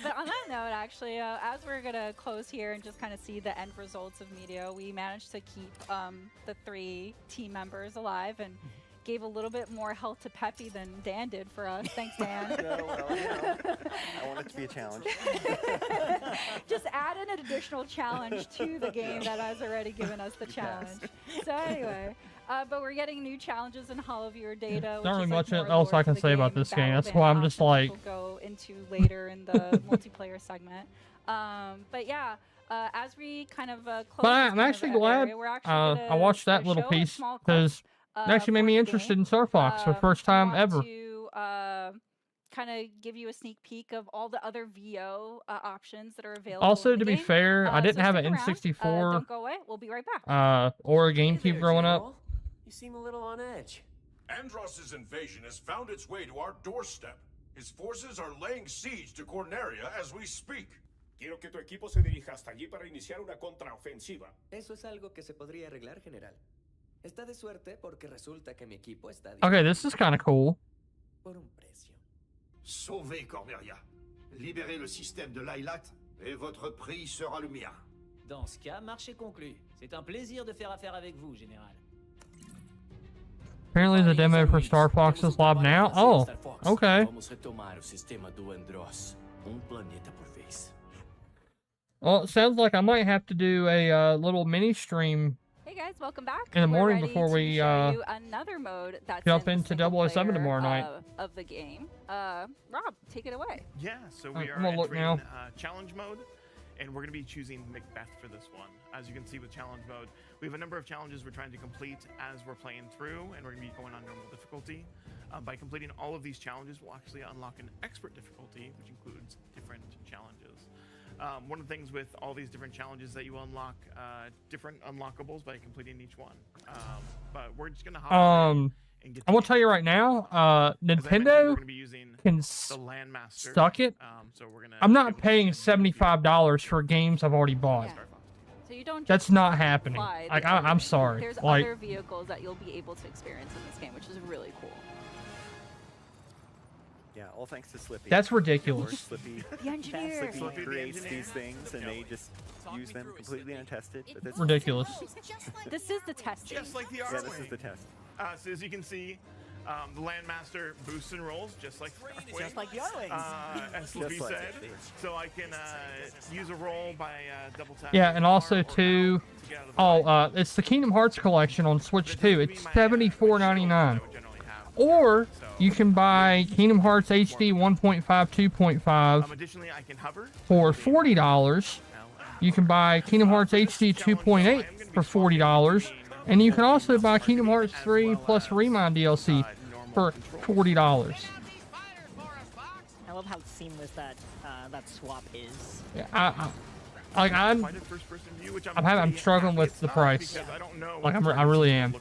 but on that note, actually, as we're gonna close here and just kind of see the end results of Meteor, we managed to keep the 3 team members alive and gave a little bit more health to Peppy than Dan did for us. Thanks, Dan. No, well, you know, I want it to be a challenge. Just add an additional challenge to the game that has already given us the challenge. So anyway. But we're getting new challenges in Hollow Viewer data. Not really like much else I can say about this game. That's why I'm just like. We'll go into later in the multiplayer segment. But yeah, as we kind of close. But I'm actually glad I watched that little piece because it actually made me interested in Star Fox for the first time ever. To kind of give you a sneak peek of all the other VO options that are available. Also, in the to be game. fair, I didn't so have an stick around. N64 Don't go away. We'll be right back. or a GameCube growing up. You seem a little on edge. Andross's invasion has found its way to our doorstep. His forces are laying siege to Corneria as we speak. Quiero que tu equipo se dirija hasta allí para iniciar una contraofensiva. Eso es algo que se podría arreglar, general. Está de suerte porque resulta que mi equipo está Okay, this is kind of cool. por un precio. Sauvez Corneria. Libérez le système de Lylat et votre prix sera le mien. Dans ce cas, marché conclu. C'est un plaisir de faire affaire avec vous, général. Apparently the demo for Star Fox is live now. Oh, okay. Vamos retomar o sistema do Andross, planeta por vez. Well, it sounds like I might have to do a little mini stream Hey guys, welcome back. in the We're morning ready before to we show you another mode that's jump in into the single 007 tomorrow player, night. of the game. Rob, take it away. Yeah, so Alright, we I'm are gonna look entering now. challenge mode, and we're going to be choosing Macbeth for this one. As you can see with challenge mode, we have a number of challenges we're trying to complete as we're playing through, and we're going to be going on normal difficulty. By completing all of these challenges, we'll actually unlock an expert difficulty, which includes different challenges. One of the things with all these different challenges that you unlock different unlockables by completing each one. But we're just going to hop in and get I'm gonna tell you right now, Nintendo can suck it. so we're gonna I'm not paying $75 for games I've already bought. So you don't. That's just not happening. fly Like the I'm sorry. There's Like other vehicles that you'll be able to experience in this game, which is really cool. Yeah, all thanks to Slippy. That's ridiculous. Slippy, The engineer. Slippy creates these things and they just use them completely untested. But that's ridiculous. This is the test. Just like the Yeah, Armory. this is the test. So as you can see, the Landmaster boosts and rolls just like the Just like the Arwings. as Slippy Just like said. it. So I can use a roll by double tap. yeah, and also too. Oh, it's the Kingdom Hearts collection on Switch 2. It's $74.99. Or you can buy Kingdom Hearts HD 1.5, 2.5 Additionally, I can hover. for $40. You can buy Kingdom Hearts HD 2.8 for $40. And you can also buy Kingdom Hearts 3 plus Remind DLC for $40. I love how seamless that that swap is. Yeah, I'm struggling with the price. Like I really am.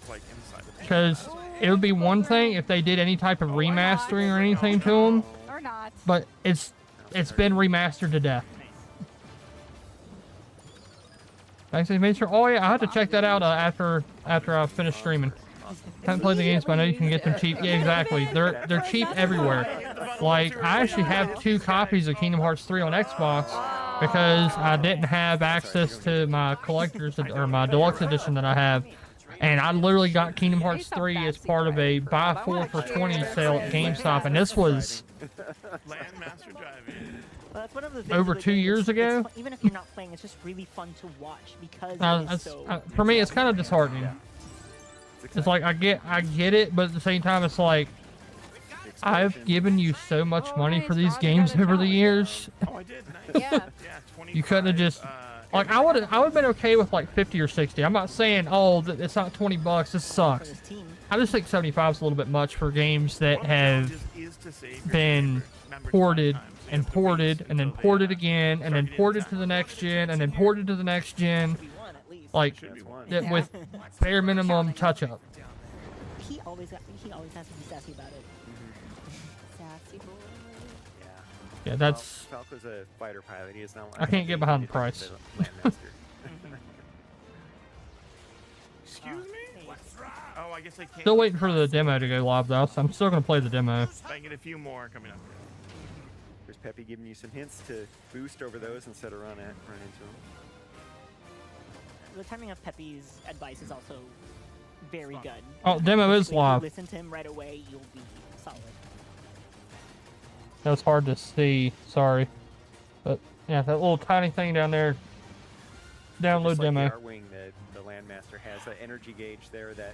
Because it would be one thing if they did any type of remastering or anything to them, Or not. but it's been remastered to death. Thanks, made sure. Oh yeah, I had to check that out after I finished streaming. Haven't played the games, but I know you can get them cheap. Yeah, exactly. They're cheap everywhere. Like, I actually have 2 copies of Kingdom Hearts 3 on Xbox because I didn't have access to my collector's or my deluxe edition that I have. And I literally got Kingdom Hearts 3 as part of a buy 4 for 20 sale at GameStop, and this was Landmaster driving. Well, that's one of the things over with 2 the game. years ago. Even if you're not playing, it's just really fun to watch because it's so... For me, it's kind of disheartening. It's like I get it, but at the same time, it's like I've given you so much money for these games over the years. Oh, I did. Nice. Yeah. You couldn't have just like I would have been okay with like 50 or 60. I'm not saying it's not $20. This sucks. I just think 75 is a little bit much for games that have been ported and ported and then ported again and then ported to the next gen and then ported to the next gen, like with bare minimum touch up. He always has to be sassy about it. Sassy boy. Yeah, that's. Falco's a fighter pilot. He is not. I can't get behind the price. Excuse me? Oh, I guess I can't. Still waiting for the demo to go live though, so I'm still gonna play the demo. I can get a few more coming up. There's Peppy giving you some hints to boost over those instead of run into them. The timing of Peppy's advice is also very good. Oh, demo is live. Listen to him right away, you'll be solid. That was hard to see. Sorry, but yeah, that little tiny thing down there. Download Just like demo. The R-Wing, the Landmaster has an energy gauge there that.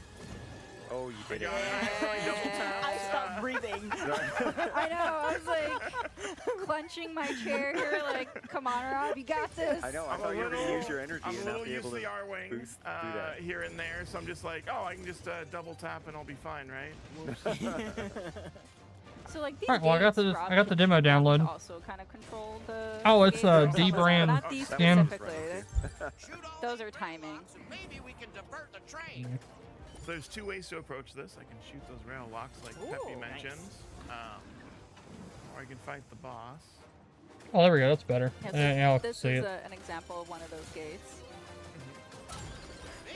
Oh, you did it. I stopped breathing. I know, I was like clenching my chair here, like, come on, Rob, you got this. I know, I thought you were going to use your energy I'm a and not little be used able to to the R-Wing boost, do that. here and there, so I'm just like, oh, I can just double tap and I'll be fine, right? So like these All right, well, I got the demo downloaded. Also kind of control the. Oh, it's D brand Not these skin. specifically. Those are timing. Maybe we can divert the train. So there's 2 ways to approach this. I can shoot those rail locks like Peppy mentioned, or I can fight the boss. Oh, there we go. That's better. Yeah, so Yeah, I'll this see is it. an example of one of those gates.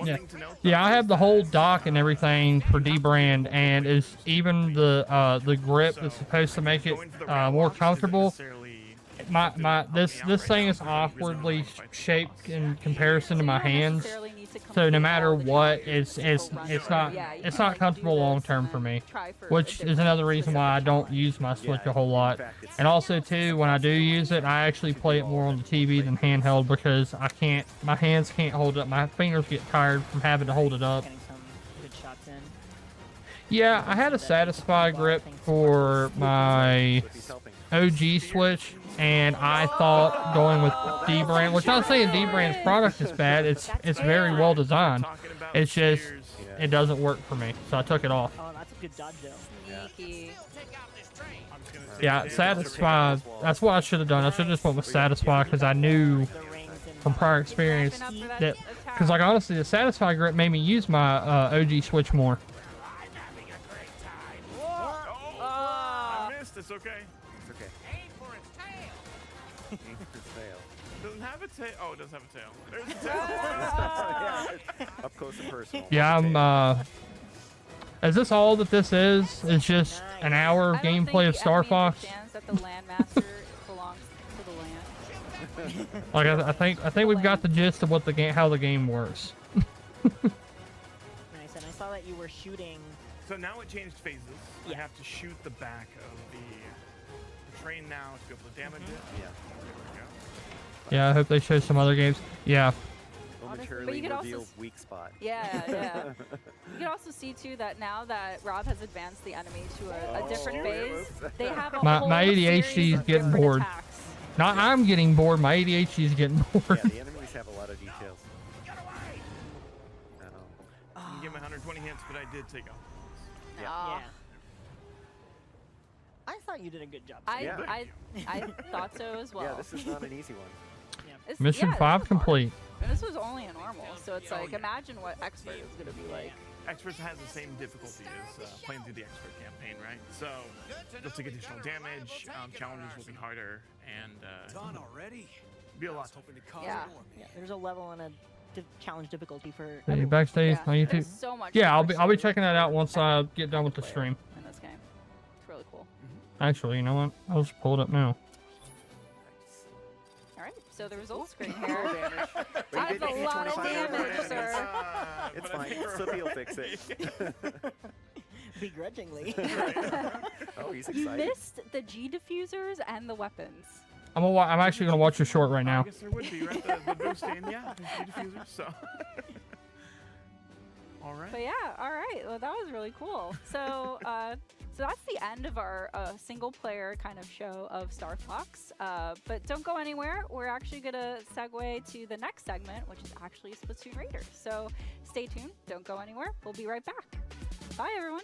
Yeah. Yeah, I have the whole dock and everything for D-Brand, and is even the grip that's supposed to make it more comfortable. This thing is awkwardly shaped in comparison to my hands, so no matter what, it's not comfortable long term for me, which is another reason why I don't use my Switch a whole lot. And also too, when I do use it, I actually play it more on the TV than handheld because my hands can't hold it up. My fingers get tired from having to hold it up. Yeah, I had a Satisfy grip for my OG Switch, and I thought going with D-Brand, which I'm not saying D-Brand's product is bad, it's very well designed. It's just, it doesn't work for me, so I took it off. Oh, that's a good dodge though. Sneaky. Yeah, Satisfy, that's what I should have done. I should have just went with Satisfy because I knew from prior experience that, because like honestly, the Satisfy grip made me use my OG Switch more. I missed. It's okay. It's okay. Aim for its tail. Aim for its tail. It doesn't have a tail. Oh, it does have a tail. There's a tail. Up close and personal. Yeah, I'm is this all that this is? It's just an hour of gameplay of Star Fox? That the Landmaster belongs to the land. Like I think we've got the gist of what the game, how the game works. Nice, and I saw that you were shooting. So now it changed phases. I have to shoot the back of the train now to be able to damage it. Yeah. There we go. Yeah, I hope they show some other games. Yeah. Momentarily reveal weak spot. Yeah. You can also see too that now that Rob has advanced the enemy to a different phase, they have a whole my ADHD series is of getting different bored. attacks. Not I'm getting bored. My ADHD is getting bored. Yeah, the enemies have a lot of details. You can give me 120 hits, but I did take off. Yeah. I thought you did a good job. I thought so as well. Yeah, this is not an easy one. Mission 5 complete. And this was only a normal, so it's like, imagine what Expert is going to be like. Expert has the same difficulty as playing through the Expert campaign, right? So you'll take additional damage, challenges will be harder, and Done already? be a lot. Yeah, there's a level and a challenge difficulty for. Hey, backstage on YouTube. so much Yeah, I'll more be checking that out once I get done with the stream. in this game. It's really cool. Actually, you know what? I'll just pull it up now. All right, so the results screen here. Damage. That's You did a lot of 25 damage, damage. sir. It's fine. Slippy will fix it. Begrudgingly. Oh, he's You excited. missed the G diffusers and the weapons. I'm actually gonna watch your short right now. I guess there would be, right? The boosting, yeah, the diffuser, so. All right. But yeah, all right. Well, that was really cool. So, so that's the end of our single-player kind of show of Star Fox. But don't go anywhere. We're actually gonna segue to the next segment, which is actually Splatoon Raiders. So stay tuned. Don't go anywhere. We'll be right back. Bye, everyone.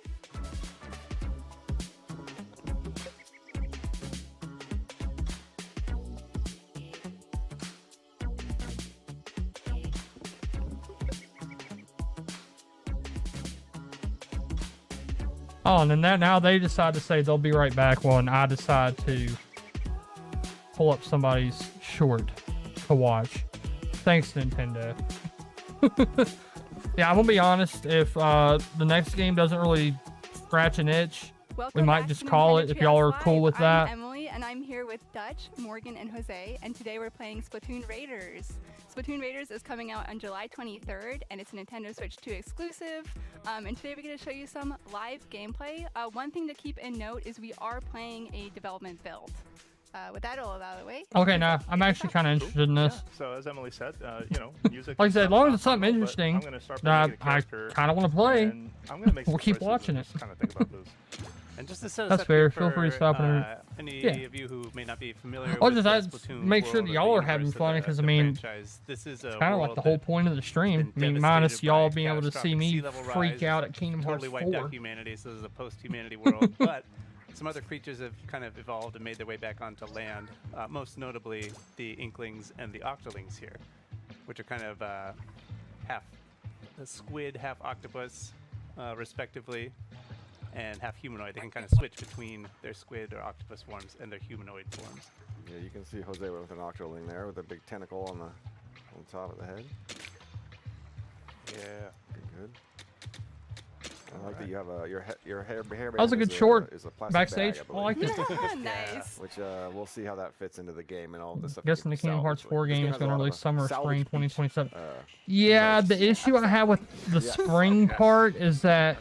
Oh, and then now they decide to say they'll be right back when I decide to pull up somebody's short to watch. Thanks, Nintendo. Yeah, I'm gonna be honest. If the next game doesn't really scratch an itch, we might just call it if y'all are cool with that. I'm Emily, and I'm here with Dutch, Morgan, and Jose, and today we're playing Splatoon Raiders. Splatoon Raiders is coming out on July 23rd, and it's a Nintendo Switch 2 exclusive. And today we're going to show you some live gameplay. One thing to keep in note is we are playing a development build. With that all out of the way. Okay, now I'm actually kind of interested in this. So as Emily said, you know, music. Like I said, as long as it's something interesting, I'm gonna start that playing a I character, kind of want to play. and I'm gonna make We'll some keep choices watching and it. just kind of think about this. And just to set us That's up fair. here Feel free to for, stop and any yeah. of you who may not be familiar I'll with just the Splatoon make sure world that or y'all the are having universe of fun the- because the I mean, franchise, this is it's a kind of like world the whole that point of the stream. I mean, devastated minus y'all by being able to see catastrophic me sea level freak rise, out at Kingdom Hearts totally wiped 4. out humanity, so this is a post-humanity world. But some other creatures have kind of evolved and made their way back onto land. Most notably, the Inklings and the Octolings here, which are kind of half a squid, half octopus, respectively, and half humanoid. They can kind of switch between their squid or octopus forms and their humanoid forms. Yeah, you can see Jose with an octoling there with a big tentacle on top of the head. Yeah. Good. I like that you have your hair That was a good is short is a plastic backstage. bag, I like it. Nice. Which we'll see how that fits into the game and all this stuff. Guessing the Kingdom Hearts 4 game is going to release summer or spring salvage 2027. Yeah, the issue I have with the spring part is that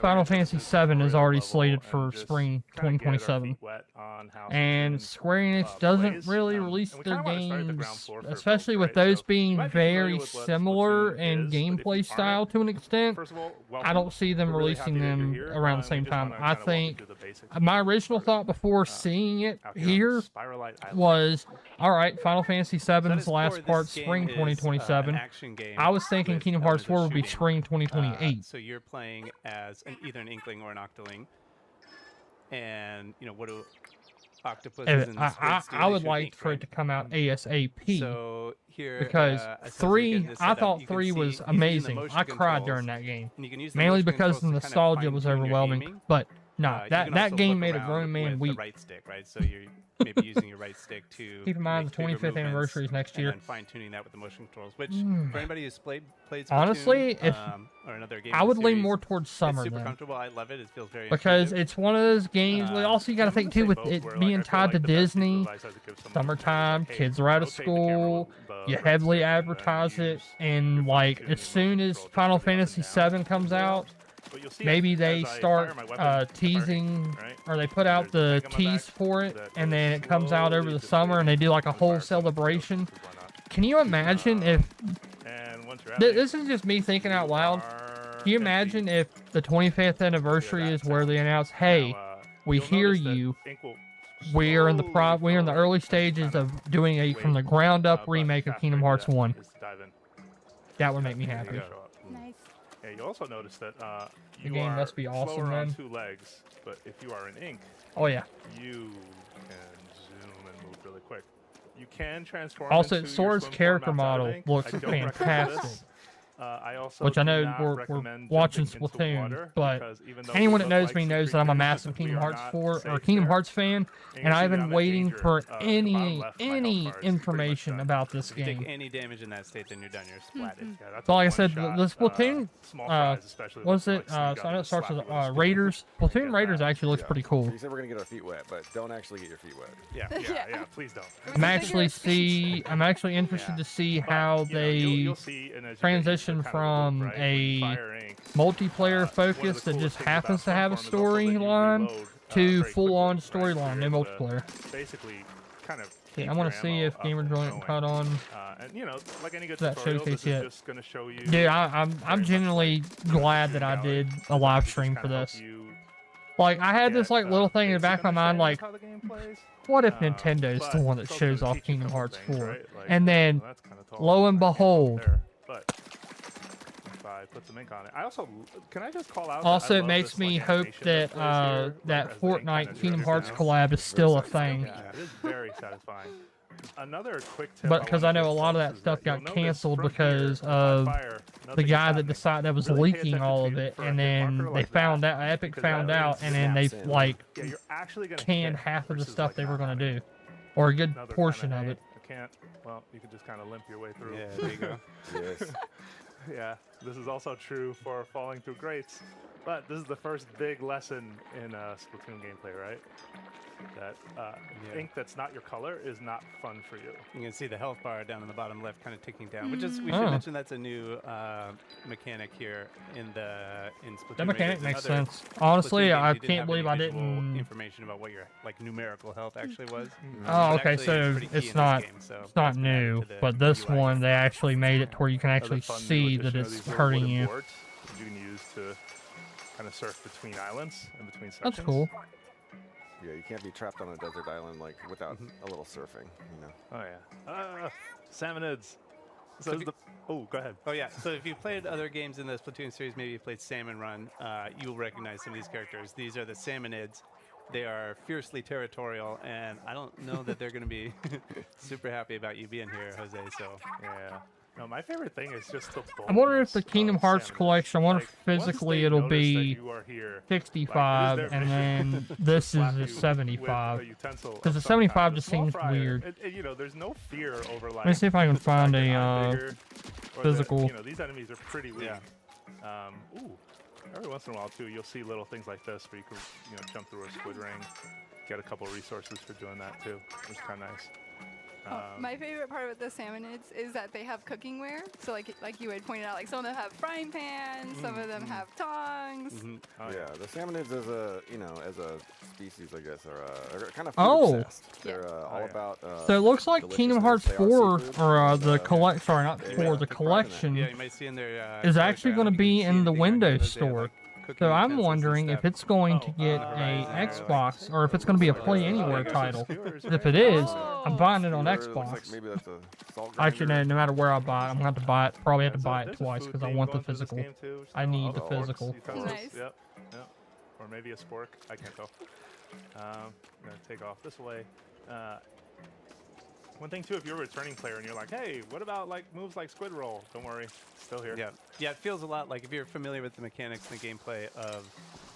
Final Fantasy VII is already slated for spring 2027. And Square Enix doesn't really release their games, especially with those being very similar in gameplay style to an extent. I don't see them releasing them around the same time. I think my original thought before seeing it here was, alright, Final Fantasy VII's last part, spring 2027. I was thinking Kingdom Hearts 4 would be spring 2028. So you're playing as either an Inkling or an Octoling. And, you know, what do octopuses and squids do? I would like for it to come out ASAP. So here, because so 3, I thought 3 was amazing. I cried during that game, mainly because the nostalgia was overwhelming. But no, that game made a grown man weep. Right stick, right? So you're maybe using your right stick to keep in mind the 25th anniversary is next year. And fine-tuning that with the motion controls, which for anybody who's played Splatoon, honestly, if or another game I would lean series, more towards summer, it's super then. comfortable. I love it. It feels very because it's one of those games. Also, you got to think too with it being tied to Disney. Summertime, kids are out of school. You heavily advertise it, and like as soon as Final Fantasy VII comes out, maybe they start teasing, or they put out the tease for it, and then it comes out over the summer, and they do like a whole celebration. Can you imagine if... This is just me thinking out loud. Can you imagine if the 25th anniversary is where they announce, hey, we hear you, we're in the early stages of doing a from the ground up remake of Kingdom Hearts 1. That would make me happy. Nice. Yeah, you also notice that The game must be awesome, slower on then. 2 legs, but if you are an ink, Oh yeah. you can zoom and move really quick. You can transform. Also, into your Sora's swim form character outside of model ink. looks I don't recommend fantastic. this. I also which I do know not we're recommend watching jumping into Splatoon, water, but because even though anyone we that look knows like me sea knows that I'm a creatures, massive we Kingdom are Hearts not 4 or safe Kingdom there. Hearts fan, And and you'll see I've down been at waiting danger, for the bottom any left, my health bar is pretty much information done. about this If you game. take any damage in that state, then you're done. You're splatted. Yeah, that's So a like I said, one-shot, the Splatoon, small fries especially what was look it? like Sneak So I know Up it starts slap with you with a spoon. Raiders. Splatoon Raiders actually looks Yeah. pretty cool. You said we're gonna get our feet wet, but don't actually get your feet wet. Yeah, yeah, please don't. I'm actually interested to see how they you'll see, and as you get transition used to kind of from the loop, right, when a you fire ink, multiplayer focus that just happens to have a storyline to full-on storyline, no multiplayer. basically kind of Yeah, I want to see if Gamer Joint cut on and you know, like any good that tutorial, showcase this yet. is just going to show you. Dude, I'm genuinely glad that I did a live stream for this. Like, I had this like little thing in the back of my mind, like, what if Nintendo's the one that shows off Kingdom Hearts 4? And then, lo and behold, But if I put some ink on it, I also can I just call out. also that I it love makes this, me like, hope animation that plays here, that as the ink Fortnite kinda Kingdom drips Hearts down. collab is still a thing. Yeah, it is very satisfying. Another quick tip. But because I know a lot of that stuff got canceled because of the guy that decided that was leaking all of it, and then they found out, Epic found out, and then they like canned half of the stuff they were gonna do, or a good portion of it. I can't. Well, you can just kind of limp your way through. Yeah, there you go. Yes. Yeah, this is also true for falling through grates. But this is the first big lesson in Splatoon gameplay, right? That ink that's not your color is not fun for you. You can see the health bar down in the bottom left kind of ticking down, which is, we Oh. should mention that's a new mechanic here in Splatoon. That mechanic Raiders. makes In other sense. Honestly, Splatoon games, I you didn't can't have believe any I visual didn't. information about what your like numerical health actually was. Oh, But okay, actually so pretty key in it's this not game, so it's not that's been added new, to the but this UI. one they actually made it to where you can actually Another fun new see that addition are it's these little hurting wooden you. boards that you can use to kind of surf between islands and between sections. That's cool. Yeah, you can't be trapped on a desert island like without a little surfing, you know. Oh yeah. Salmonids. So if the go ahead. Oh yeah. So if you played other games in the Splatoon series, maybe you played Salmon Run, you'll recognize some of these characters. These are the Salmonids. They are fiercely territorial, and I don't know that they're going to be super happy about you being here, Jose. So yeah. No, my favorite thing is just the I wonder if the boldness Kingdom of Hearts Salmonids. collection, I wonder if Like, once physically they it'll notice that be you are here, 65, like, it is their and mission then to this slap is you a with 75. a utensil Because the of some 75 kind. just A small seems fryer. weird. You know, there's no fear over like. Let me see if I can find a bigger, or that, physical. you know, these enemies are pretty weak. Ooh, every once in a while too, you'll see little things like this where you can, you know, jump through a squid ring, get a couple resources for doing that too, which is kind of nice. My favorite part about the Salmonids is that they have cooking ware. So like you had pointed out, like some of them have frying pans, some of them have tongs. Oh, yeah, the salmonids as a as a species, I guess, are kind of food Oh. obsessed. They're all about. So it looks like Kingdom Hearts deliciousness. They are 4, seafood, or and, the collect, sorry, not they 4, take the pride in that. collection yeah, you might see in their is actually going to be in the Windows Jose, like, Store. cooking So I'm utensils and wondering if stuff. it's going to get a Xbox, or if it's going to be a Play Anywhere title. If it is, I'm buying it on Skewer, looks Xbox. like maybe that's a salt Actually, grinder. no matter where I buy it, I'm going to have to buy it. Probably have to buy it There's a twice food because I theme want the going through this physical. game, too, so I need the forks, physical. utensils, Nice. Yep. Or maybe a spork. I can't tell. I'm gonna take off this way. One thing too, if you're a returning player and you're like, hey, what about like moves like squid roll? Don't worry, still here. Yeah, it feels a lot like if you're familiar with the mechanics and the gameplay of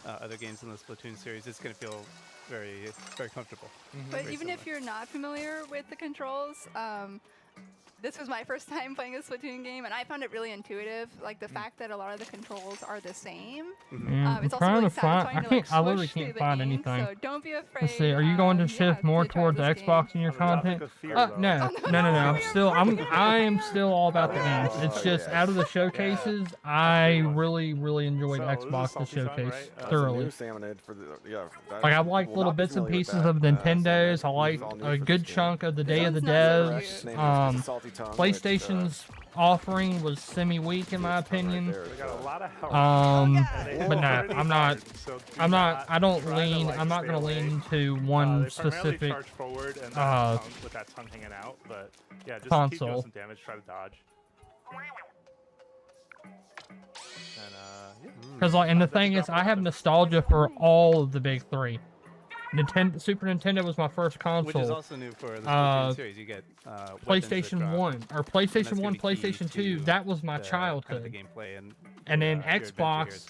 other games in the Splatoon series, it's going to feel very, very comfortable. But Very even if similar. you're not familiar with the controls, this was my first time playing a Splatoon game, and I found it really intuitive. Like the fact that a lot of the controls are the same. Yeah, It's I'm also trying really to find. satisfying I to like can't. I literally swoosh through can't the find ink, anything. So don't be afraid. Let's see. Are you going to shift more to try towards the this Xbox game. in your content? fear, No, though. no. I am still all about the games. It's just out of the showcases, I really enjoyed So, this is Xbox the Salty Tongue, showcase right? That's a thoroughly. new salmonid for the Like I like little bits and pieces of Nintendo's. I like a good chunk of the Day of the This Devs. one's not Salty Tongue, PlayStation's offering was semi-weak in my opinion. They got a lot of help. But no, I'm not. I'm not. I don't try to, lean. like, I'm not stay gonna away. lean to one They primarily specific charge forward and that tongue, with that tongue hanging out, but yeah, just keep doing console. some damage, try to dodge. And Because like, and the thing is, I have nostalgia for all of the big three. Super Nintendo was my first console. Which is also new for the Splatoon series. You get PlayStation 1 or PlayStation 1, PlayStation 2. That was my childhood. Kind of the gameplay and then Xbox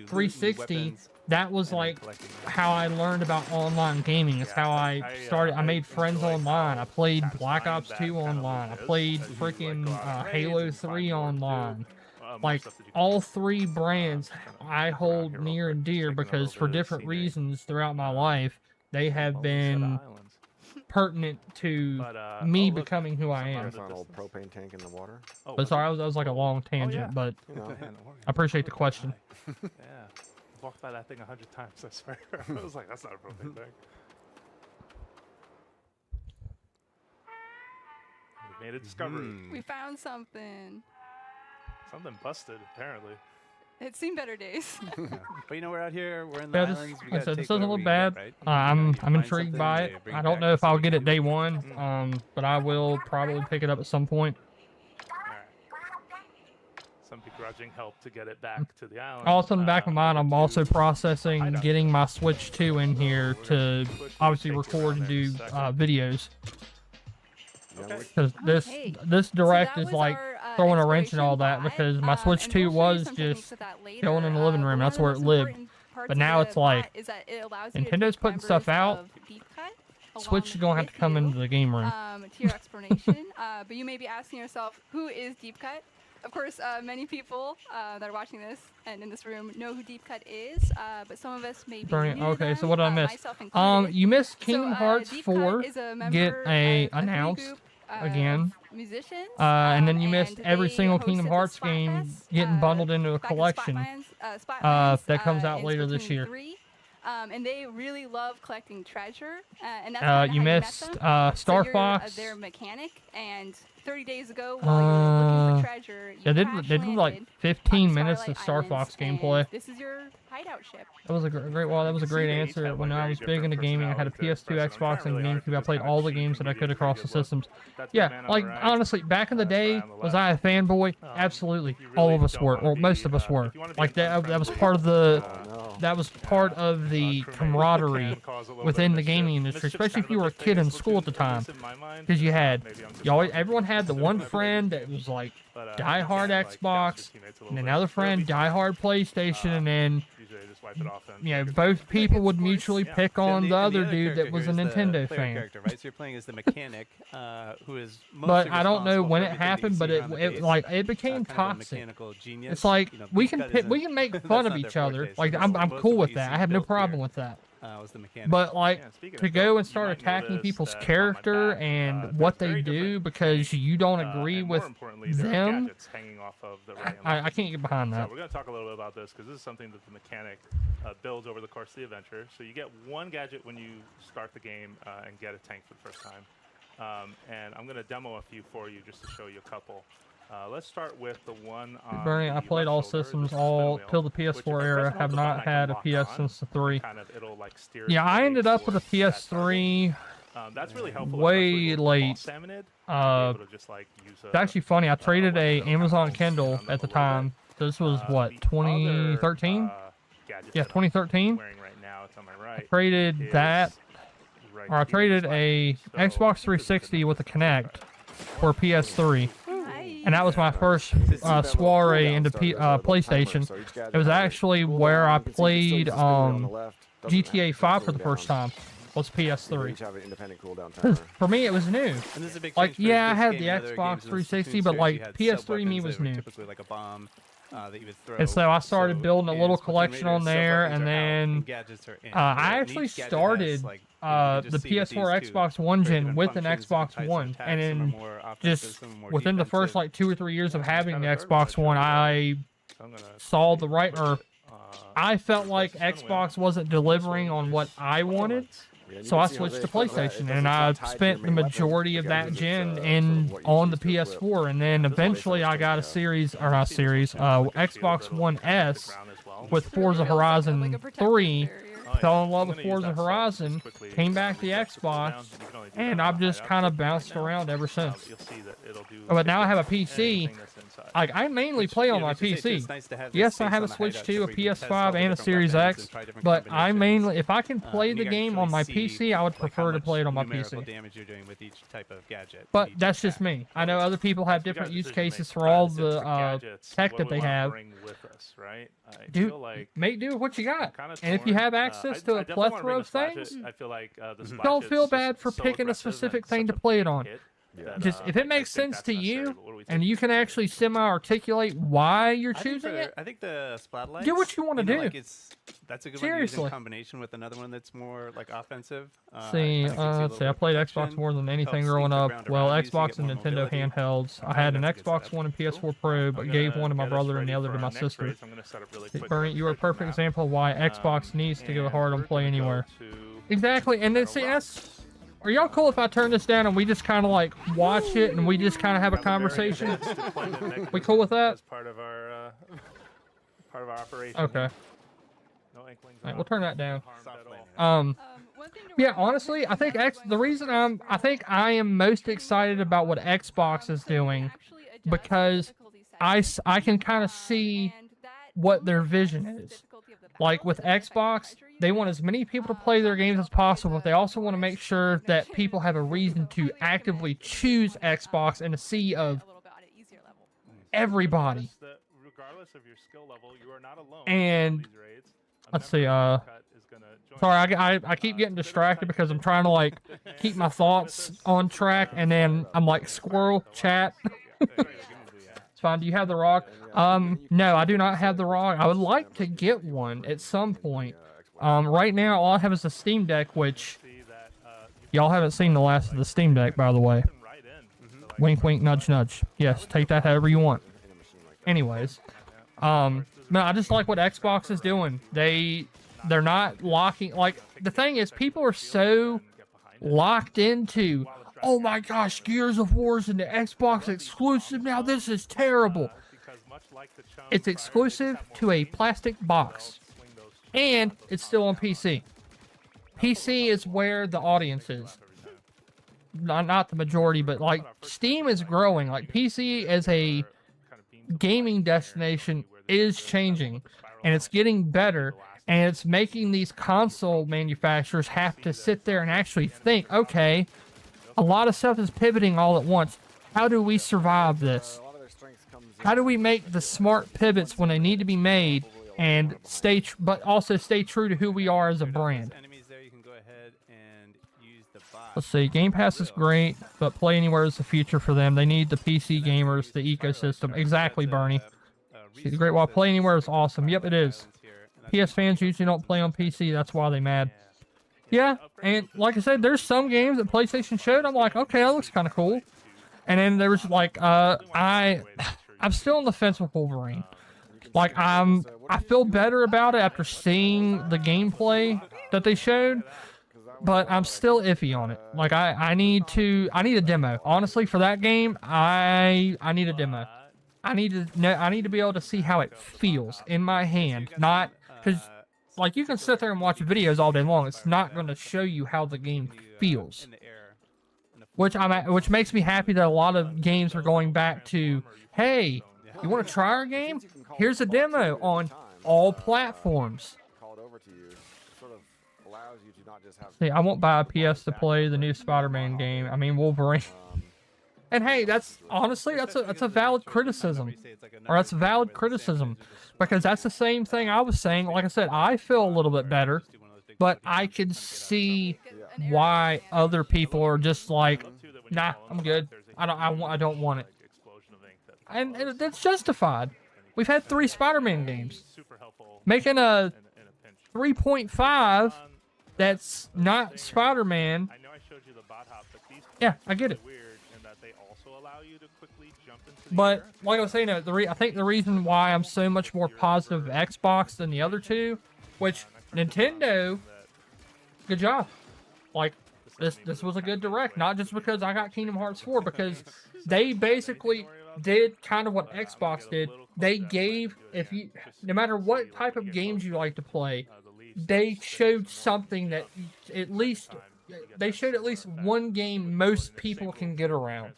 360. That was like how I learned about online gaming. It's how I started. I made friends online. I played Black Ops 2 online. I played freaking Halo 3 online. Like all three brands I hold near and dear because for different reasons throughout my life, they have been pertinent to me becoming who I am. An old propane tank in the water. But sorry, that was like a long tangent, but I appreciate the question. Yeah. I've walked by that thing 100 times, I swear. I was like, that's not a propane tank. We made a discovery. We found something. Something busted, apparently. It's seen better days. But you know, we're out here, we're in the Yeah, islands. We this gotta doesn't take look whatever bad. we get, right? I'm intrigued by it. I don't know if I'll get it day one, but I will probably pick it up at some point. Some begrudging help to get it back to the island. Also, in the back of my mind, I'm also processing getting my Switch 2 in here to obviously record and do videos. Because this direct is like throwing a wrench and all that because my Switch 2 was just chilling in the living room. That's where it lived. But now it's like Nintendo's putting stuff out. Switch is going to have to come into the game room. To your explanation, but you may be asking yourself, who is Deep Cut? Of course, many people that are watching this and in this room know who Deep Cut is, but some of us may be new to Okay, them, so what did I miss? myself included. You missed Kingdom Hearts Deep 4 Cut is a member get of announced group again. Musicians, and then you missed every they single hosted Kingdom the Hearts Splat game Fest, getting bundled into a back in collection Splatlands, that comes out in later this Splatoon year. 3. And they really love collecting treasure, and that's kinda You how missed met them. Star so Fox. You're their mechanic, and 30 days ago, while you were looking for treasure, you Yeah, they crash did like landed 15 on minutes Starlight of Star Islands, Fox and gameplay. This is your hideout ship. That was a great. Well, that was a great answer. When I was big into gaming, I had a PS2, Xbox, and GameCube. I played all the games that I could across the systems. Yeah, like honestly, back in the day, was I a fanboy? Absolutely, all of us were, or most of us were. Like that was part of the. That was part of the camaraderie within the gaming industry, especially if you were a kid in school at the time, because everyone had the one friend that was like diehard Xbox, and another friend diehard PlayStation, and then both people would mutually pick on the other dude that was a Nintendo fan. Character, right? So you're playing as the mechanic, who is But I don't know when it happened, but it became toxic. It's like we can make fun of each other. Like I'm cool with that. I have no problem with that. Was the mechanic. But like to go and start attacking people's character and what they do because you don't agree with them, I can't get behind that. So we're going to talk a little bit about this because this is something that the mechanic builds over the course of the adventure. So you get one gadget when you start the game and get a tank for the first time. And I'm going to demo a few for you just to show you a couple. Let's start with the one on Bernie, I played all systems all till the PS4 era. Have not had a PS since the 3. Yeah, I ended up with a PS3 that's really helpful, way late. It's actually funny. I traded a Amazon Kindle at the time. This was what, 2013? Yeah, 2013. I traded that, or I traded a Xbox 360 with a Kinect for PS3. And that was my first soiree into PlayStation. It was actually where I played GTA 5 for the first time. Was PS3. For me, it was new. Like, yeah, I had the Xbox 360, but like PS3 me was new. Typically like a bomb that you would throw. And so I started building a little collection on there, and then I actually started the PS4 Xbox One gen with an Xbox One, and then just within the first like 2 or 3 years of having the Xbox One, I saw I felt like Xbox wasn't delivering on what I wanted. So I switched to PlayStation, and I spent the majority of that gen on the PS4, and then eventually I got Xbox One S with Forza Horizon 3 fell in love with Forza Horizon, came back to the Xbox, and I've just kind of bounced around ever since. But now I have a PC. Like, I mainly play on my PC. Yes, I have a Switch 2, a PS5, and a Series X, but I mainly, if I can play the game on my PC, I would prefer to play it on my PC. Damage you're doing with each type of gadget. But that's just me. I know other people have different use cases for all the tech that they have. Dude, make do with what you got. And if you have access to a plethora of things, I feel like don't feel bad for picking a specific thing to play it on. Just if it makes sense to you, and you can actually semi-articulate why you're choosing it, I think the spotlights. do what you want to do. Like that's a good one to use Seriously. in combination with another one that's more like offensive. See, let's see. I played Xbox more than anything growing up. Well, Xbox and Nintendo handhelds. I had an Xbox One and PS4 Pro, but gave one to my brother and the other to my sister. Bernie, you are a perfect example of why Xbox needs to go hard on Play Anywhere. Exactly, and then see, that's. Are y'all cool if I turn this down and we just kind of like watch it and we just kind of have a conversation? We cool with that? Part of our operation. Okay. No inklings. All right, we'll turn that down. Yeah, honestly, I think the reason I am most excited about what Xbox is doing because I can kind of see what their vision is. Like with Xbox, they want as many people to play their games as possible, but they also want to make sure that people have a reason to actively choose Xbox in a sea of everybody. Regardless of your skill level, you are not alone. And let's see, sorry, I keep getting distracted because I'm trying to like keep my thoughts on track, and then I'm like squirrel chat. It's fine. Do you have the ROG? No, I do not have the ROG. I would like to get one at some point. Right now, all I have is a Steam Deck, which y'all haven't seen the last of the Steam Deck, by the way. Wink, wink, nudge, nudge. Yes, take that however you want. Anyways, no, I just like what Xbox is doing. They're not locking. Like the thing is, people are so locked into. Oh my gosh, Gears of War's in the Xbox exclusive now. This is terrible. It's exclusive to a plastic box. And it's still on PC. PC is where the audience is. Not the majority, but like Steam is growing. Like PC as a gaming destination is changing. And it's getting better. And it's making these console manufacturers have to sit there and actually think, okay, a lot of stuff is pivoting all at once. How do we survive this? How do we make the smart pivots when they need to be made and but also stay true to who we are as a brand? Let's see, Game Pass is great, but Play Anywhere is the future for them. They need the PC gamers, the ecosystem. Exactly, Bernie. See, the Great Wall Play Anywhere is awesome. Yep, it is. PS fans usually don't play on PC. That's why they mad. Yeah, and like I said, there's some games that PlayStation showed. I'm like, okay, that looks kind of cool. And then there was like, I'm still on the fence with Wolverine. Like, I feel better about it after seeing the gameplay that they showed, but I'm still iffy on it. Like, I need a demo. Honestly, for that game, I need a demo. I need to be able to see how it feels in my hand, not because. Like, you can sit there and watch videos all day long. It's not going to show you how the game feels. Which makes me happy that a lot of games are going back to, hey, you want to try our game? Here's a demo on all platforms. See, I won't buy a PS to play the new Spider-Man game. I mean, Wolverine. And hey, that's honestly, that's a valid criticism. Or that's a valid criticism. Because that's the same thing I was saying. Like I said, I feel a little bit better. But I can see why other people are just like, nah, I'm good. I don't want it. And that's justified. We've had 3 Spider-Man games. Making a 3.5 that's not Spider-Man. Yeah, I get it. But like I was saying, I think the reason why I'm so much more positive of Xbox than the other two, which Nintendo, good job. Like this was a good direct, not just because I got Kingdom Hearts 4, because they basically did kind of what Xbox did. They gave, no matter what type of games you like to play, they showed something that they showed at least one game most people can get around.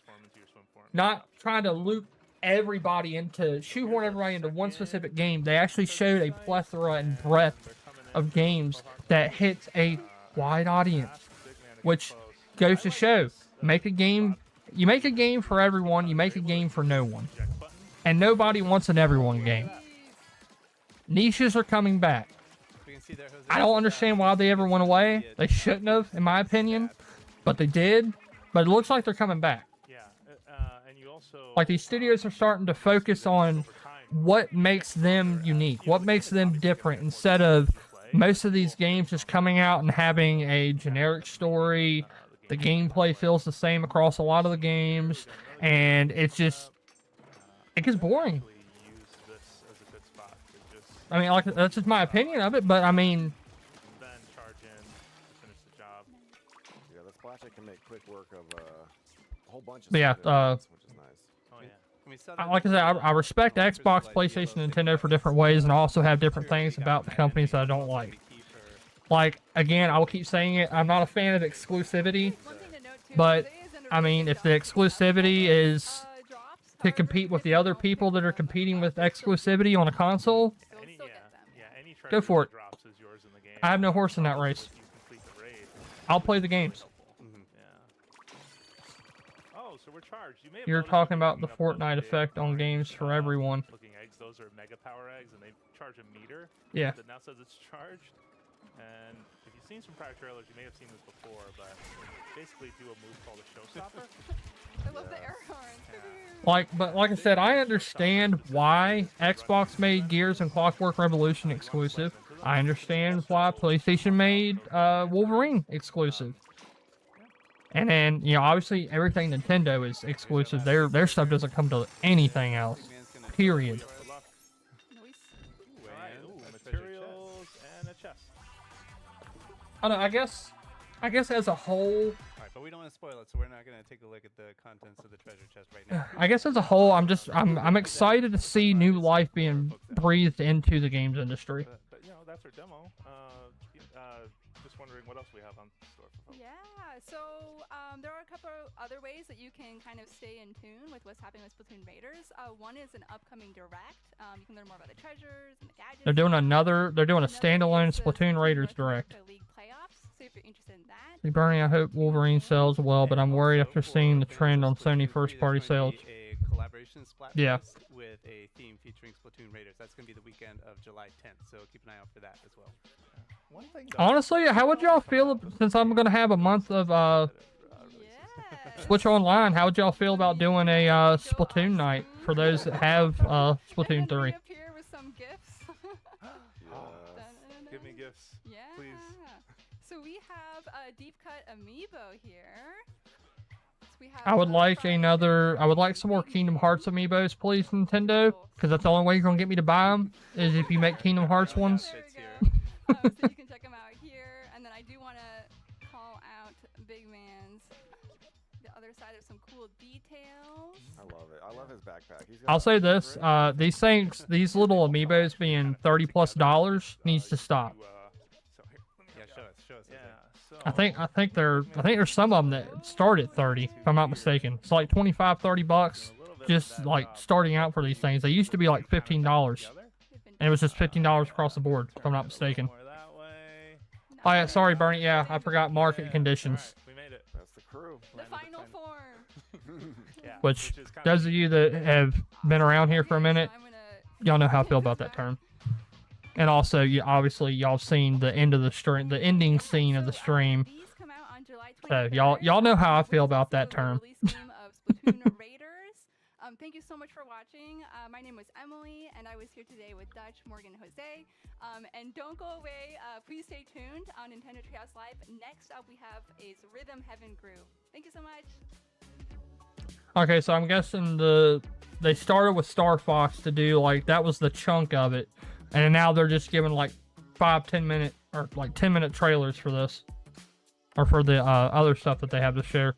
Not trying to loop everybody shoehorn everybody into one specific game. They actually showed a plethora and breadth of games that hits a wide audience, which goes to show, you make a game for everyone, you make a game for no one. And nobody wants an everyone game. Niches are coming back. I don't understand why they ever went away. They shouldn't have, in my opinion, but they did. But it looks like they're coming back. Like, these studios are starting to focus on what makes them unique, what makes them different, instead of most of these games just coming out and having a generic story. The gameplay feels the same across a lot of the games, and it gets boring. I mean, like, that's just my opinion of it, but I mean, Then charge in to finish the job. Yeah, the Splashit can make quick work of a whole bunch of but yeah, stuff, which is nice. Oh yeah. like I said, I respect Xbox, PlayStation, and Nintendo for different ways, and I also have different things about the companies that I don't like. Like, again, I will keep saying it, I'm not a fan of exclusivity, but, I mean, if the exclusivity is to compete with the other people that are competing with exclusivity on a console, go for it. I have no horse in that race. I'll play the games. Oh, so we're charged. You may have You're noticed talking that about the picking up Fortnite those effect big, on games for everyone. Looking eggs, those are mega power eggs, and they charge a meter. Yeah. That now says it's charged. And if you've seen some prior trailers, you may have seen this before, but basically do a move called a showstopper. I love the air horns. But like I said, I understand why Xbox made Gears and Clockwork Revolution exclusive. I understand why PlayStation made Wolverine exclusive. And then, you know, obviously everything Nintendo is exclusive. Their stuff doesn't come to anything else. Period. Materials and a chest. I don't know, I guess as a whole, Alright, but we don't want to spoil it, so we're not going to take a look at the contents of the treasure chest right now. I guess as a whole, I'm excited to see new life being breathed into the games industry. But you know, that's our demo. Just wondering what else we have on store for folks. Yeah, so there are a couple other ways that you can kind of stay in tune with what's happening with Splatoon Raiders. One is an upcoming direct. You can learn more about the treasures and the gadgets. They're doing a standalone Splatoon Raiders direct. League playoffs, so if you're interested in that. See, Bernie, I hope Wolverine sells well, but I'm worried after seeing the trend on Sony first-party sales. A collaboration Splatfest Yeah. with a theme featuring Splatoon Raiders. That's going to be the weekend of July 10th, so keep an eye out for that as well. One thing Honestly, how would y'all feel since I'm gonna have a month of Switch Online? How would y'all feel about doing a Splatoon night for those that have Splatoon 3? Here with some gifts. Give me gifts, please. So we have a deep cut amiibo here. So we have I would like some more Kingdom Hearts amiibos, please, Nintendo, because that's the only way you're gonna get me to buy them is if you make Kingdom Hearts ones. So you can check them out here, and then I do want to call out Big Man's the other side of some cool details. I love it. I love his backpack. I'll say this: these little amiibos being $30+ needs to stop. Yeah, show us. Yeah, I think there's some of them that start at 30, if I'm not mistaken. It's like 25, $30, just like starting out for these things. They used to be like $15, and it was just $15 across the board, if I'm not mistaken. Oh yeah, sorry, Bernie. Yeah, I forgot market conditions. We made it. That's the crew. The final form. Which those of you that have been around here for a minute, y'all know how I feel about that term. And also, obviously, y'all seen the end of the stream, the ending scene of the stream. So y'all know how I feel about that term. Thank you so much for watching. My name was Emily, and I was here today with Dutch, Morgan, Jose. And don't go away. Please stay tuned on Nintendo Treehouse Live. Next up, we have is Rhythm Heaven Groove. Thank you so much. Okay, so I'm guessing they started with Star Fox to do that was the chunk of it, and now they're just giving 5-10 minute or 10-minute trailers for this, or for the other stuff that they have to share.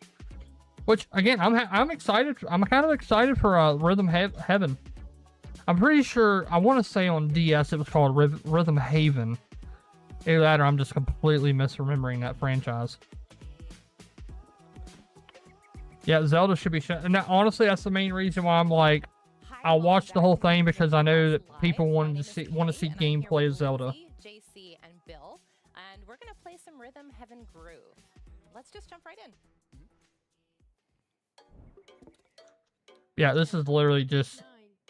Which again, I'm excited. I'm kind of excited for Rhythm Heaven. I'm pretty sure I want to say on DS it was called Rhythm Haven, Either that or I'm just completely misremembering that franchise. Yeah, Zelda should be shown. And honestly, that's the main reason why I'm like, I'll watch the whole thing because I know that people want to see gameplay of Zelda. JC and Bill, and we're gonna play some Rhythm Heaven Groove. Let's just jump right in. Yeah, this is literally just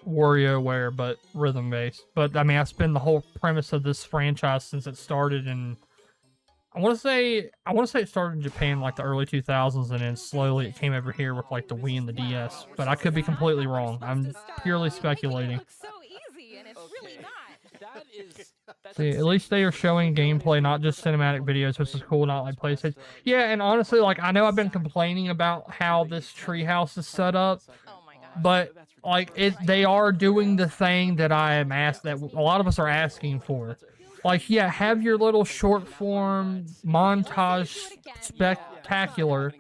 WarioWare, but rhythm based. But I mean, that's been the whole premise of this franchise since it started in. I want to say it started in Japan like the early 2000s, and then slowly it came over here with like the Wii and the DS. But I could be completely wrong. I'm purely speculating. See, at least they are showing gameplay, not just cinematic videos, which is cool, not like PlayStation. Yeah, and honestly, like, I know I've been complaining about how this treehouse is set up, but like they are doing the thing that I am asked, that a lot of us are asking for. Like, yeah, have your little short form montage spectacular,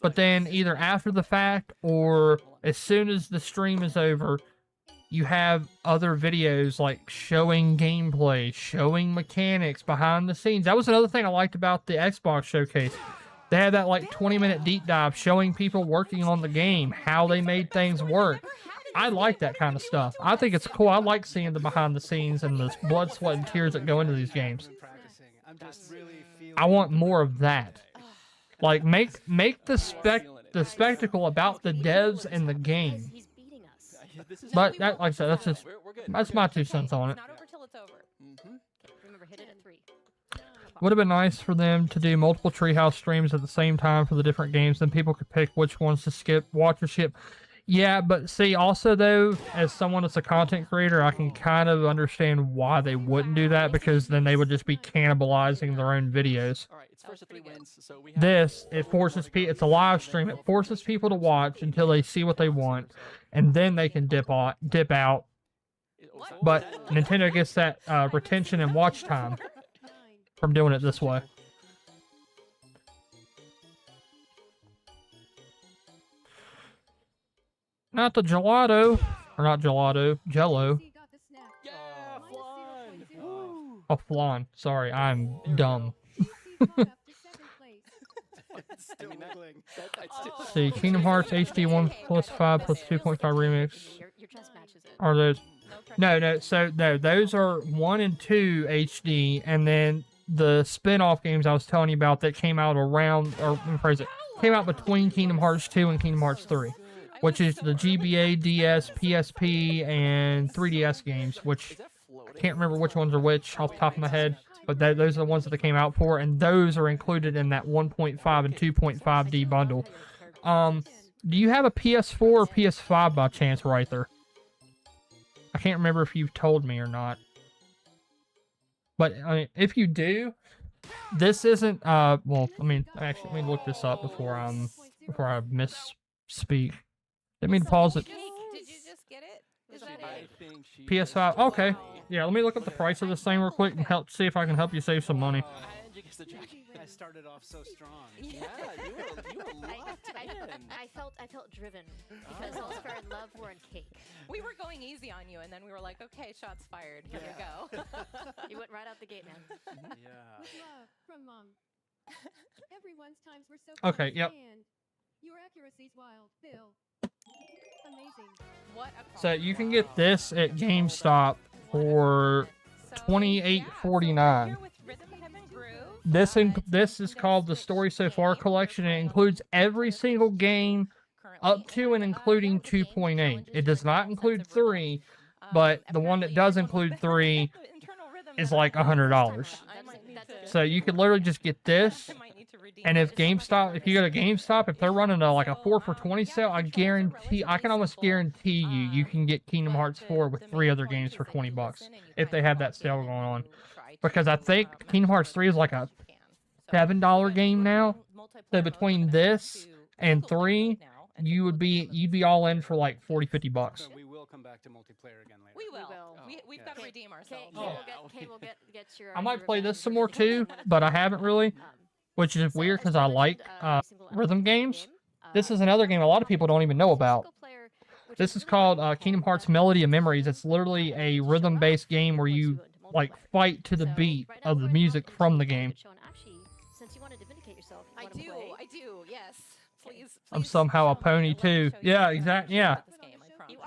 but then either after the fact or as soon as the stream is over, you have other videos like showing gameplay, showing mechanics behind the scenes. That was another thing I liked about the Xbox showcase. They had that like 20-minute deep dive showing people working on the game, how they made things work. I like that kind of stuff. I think it's cool. I like seeing the behind the scenes and the blood, sweat, and tears that go into these games. I want more of that. Like, make the spectacle about the devs and the game. But that, like I said, that's my 2 cents on it. Would have been nice for them to do multiple Treehouse streams at the same time for the different games, then people could pick which ones to skip, watch, or skip. Yeah, but see, also though, as someone that's a content creator, I can kind of understand why they wouldn't do that, because then they would just be cannibalizing their own videos. This, it forces people, it's a live stream, it forces people to watch until they see what they want, and then they can dip out. But Nintendo gets that retention and watch time from doing it this way. Not the gelato, or not gelato, Jello. Oh, flan. Sorry, I'm dumb. See, Kingdom Hearts HD 1 plus 5 plus 2.5 remix. Are those? No. So no, those are 1 and 2 HD, and then the spin-off games I was telling you about that came out around, or let me phrase it, came out between Kingdom Hearts 2 and Kingdom Hearts 3. Which is the GBA, DS, PSP, and 3DS games, which I can't remember which ones are which off the top of my head, but those are the ones that they came out for, and those are included in that 1.5 and 2.5D bundle. Do you have a PS4 or PS5 by chance, Ryther? I can't remember if you've told me or not. But I mean, if you do, this isn't, well, I mean, actually, let me look this up before I misspeak. Didn't mean to pause it. Did you just get it? Is that it? PS5. Okay. Yeah, let me look up the price of this thing real quick and see if I can help you save some money. I started off so strong. Yeah, you were locked in. I felt driven because Oscar and Love were in cake. We were going easy on you, and then we were like, okay, shots fired. Here you go. You went right out the gate, man. Yeah. Love from Mom. Everyone's times were so Okay, yep. Your accuracy's wild, Bill. Amazing. What So you can get this at GameStop for $28.49. This is called the Story So Far Collection. It includes every single game up to and including 2.8. It does not include 3, but the one that does include 3 is like $100. So you could literally just get this. And if GameStop, if you go to GameStop, if they're running a 4 for $20 sale, I can almost guarantee you can get Kingdom Hearts 4 with 3 other games for $20 if they have that sale going on. Because I think Kingdom Hearts 3 is like a $7 game now. So between this and 3, you'd be all in for like $40-50. So we will come back to multiplayer again later. We will. We've got to redeem ourselves. Get your, I might play this some more too, but I haven't really. Which is weird because I like rhythm games. This is another game a lot of people don't even know about. This is called Kingdom Hearts Melody of Memories. It's literally a rhythm-based game where you like fight to the beat of the music from the game. Actually, since you wanted to vindicate yourself, I do. Yes. Please. I'm somehow a pony too. Yeah, exactly. Yeah.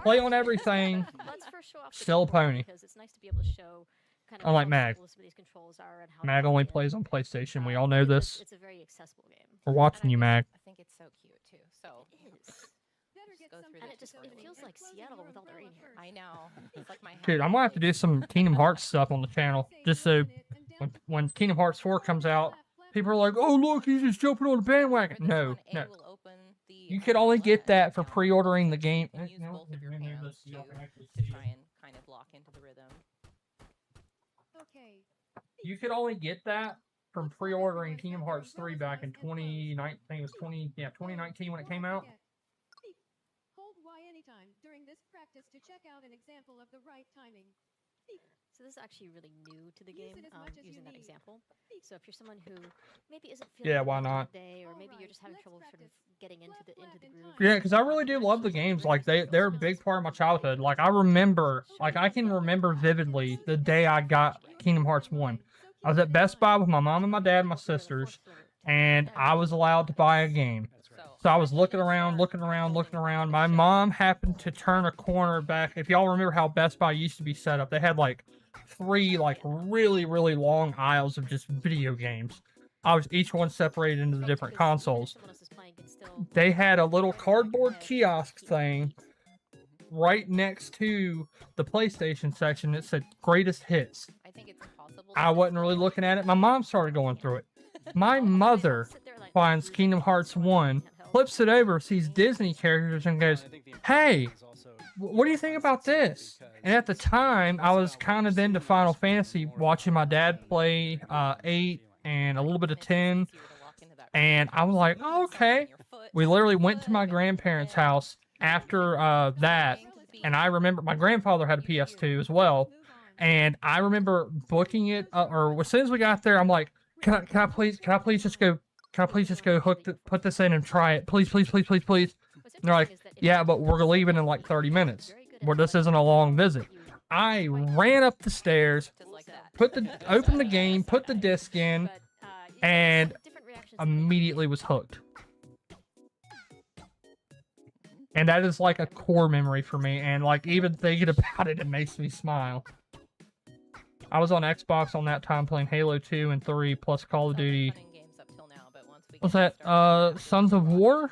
Play on everything. Let's first show off the Still a controller, pony. because it's nice to be able to show kind of Unlike how Mag. simple some of these controls are and how Mag only plays on PlayStation. We all know because this. it's a very accessible game. We're watching you, Mag. I think it's so cute too. So just go through And this it feels like Seattle with all the rain here. I know. It's like my Dude, I'm gonna have to do some Kingdom Hearts stuff on the channel, just so when Kingdom Hearts 4 comes out, people are like, "Oh, look, he's just jumping on the bandwagon." No, no. You could only get that for pre-ordering the game. You can use both of your hands to try and kind of lock into the rhythm. Okay. You could only get that from pre-ordering Kingdom Hearts 3 back in 2019. I think it was 2019 when it came out. Hold Y anytime during this practice to check out an example of the right timing. So this is actually really new to the game, it as much as you using that need. example. So if you're someone who maybe isn't feeling Yeah, like why it not? today, or maybe you're just having trouble sort of getting into the groove. Yeah, because I really do love the games. Like they're a big part of my childhood. Like I can remember vividly the day I got Kingdom Hearts 1. I was at Best Buy with my mom and my dad and my sisters, and I was allowed to buy a game. So I was looking around. My mom happened to turn a corner back. If y'all remember how Best Buy used to be set up, they had like 3 like really, really long aisles of just video games. Each one separated into the different consoles. They had a little cardboard kiosk thing right next to the PlayStation section that said greatest hits. I think it's impossible. I wasn't really looking at it. My mom started going through it. My mother finds Kingdom Hearts 1, flips it over, sees Disney characters, and goes, "Hey, what do you think about this?" And at the time, I was kind of into Final Fantasy, watching my dad play 8 and a little bit of 10. And I was like, "Oh, okay." We literally went to my grandparents' house after that. And I remember my grandfather had a PS2 as well. And I remember booking it, or as soon as we got there, I'm like, can I please just go put this in and try it, please. And they're like, "Yeah, but we're leaving in like 30 minutes. This isn't a long visit." I ran up the stairs, opened the game, put the disc in, and immediately was hooked. And that is like a core memory for me, and like even thinking about it, it makes me smile. I was on Xbox on that time playing Halo 2 and 3 plus Call of Duty. What's that? Sons of War?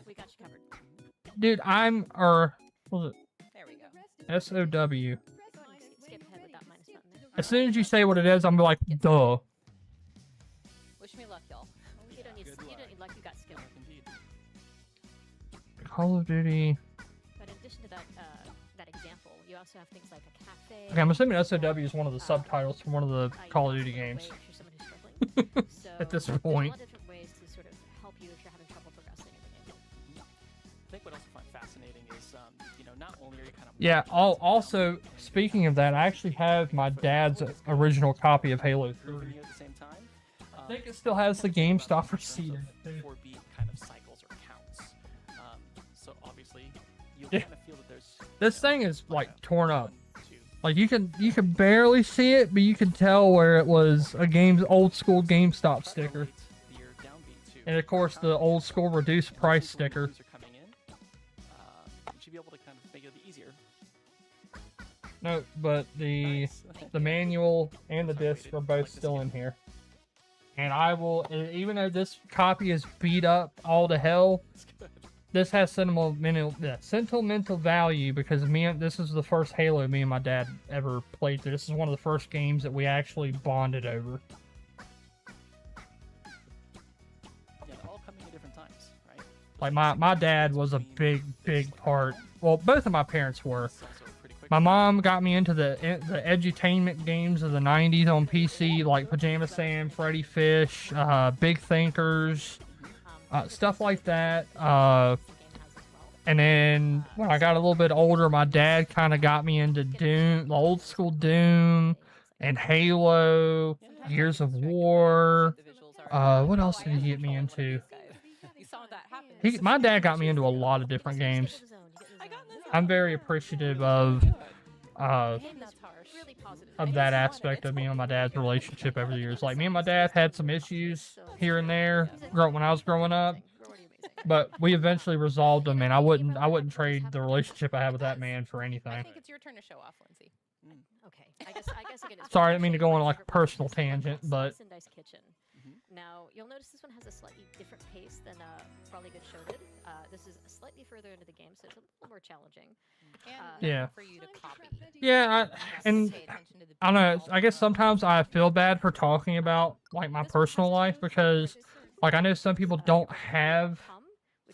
We got you covered. Dude, what was it? There we go. SOW. Skip ahead with that minus button there. As soon as you say what it is, I'm like, duh. Wish me luck, y'all. You don't need luck, you got skill. Call of Duty. But in addition to that example, you also have things like a cafe. Okay, I'm assuming SOW is one of the subtitles from one of the Call of Duty games. At this point. There's a lot of different ways to sort of help you if you're having trouble progressing in the game. I think what I also find fascinating is, not only are you kind of... Yeah, also, speaking of that, I actually have my dad's original copy of Halo 3. At the same time, I think it still has the GameStop receipt in it. 4-beat kind of cycles or counts. So obviously, you'll Yeah. kind of feel that there's... This thing is like torn up. Like you can barely see it, but you can tell where it was a old school GameStop sticker. And of course the old school reduced price sticker. You should be able to kind of make it easier. No, but the manual and the disc are both still in here. And I will, even though this copy is beat up all to hell, this has sentimental value because this is the first Halo me and my dad ever played through. This is one of the first games that we actually bonded over. Yeah, they're all coming at different times, right? Like my dad was a big part. Well, both of my parents were. My mom got me into the edutainment games of the 90s on PC, like Pajama Sam, Freddy Fish, Big Thinkers, stuff like that. And then when I got a little bit older, my dad kind of got me into Doom, the old school Doom, and Halo, Gears of War. What else did he get me into? My dad got me into a lot of different games. I'm very appreciative of of that aspect of me and my dad's relationship over the years. Like, me and my dad had some issues here and there when I was growing up, but we eventually resolved them, and I wouldn't trade the relationship I had with that man for anything. I think it's your turn to show off, Lindsay. Okay, I guess again. Sorry, I didn't mean to go on like a personal tangent, but Dice Kitchen. Now you'll notice this one has a slightly different pace than Probably Good Show did. This is slightly further into the game, so it's a little more challenging. yeah. For you to copy. Yeah, I don't know. I guess sometimes I feel bad for talking about like my personal life because, like, I know some people don't have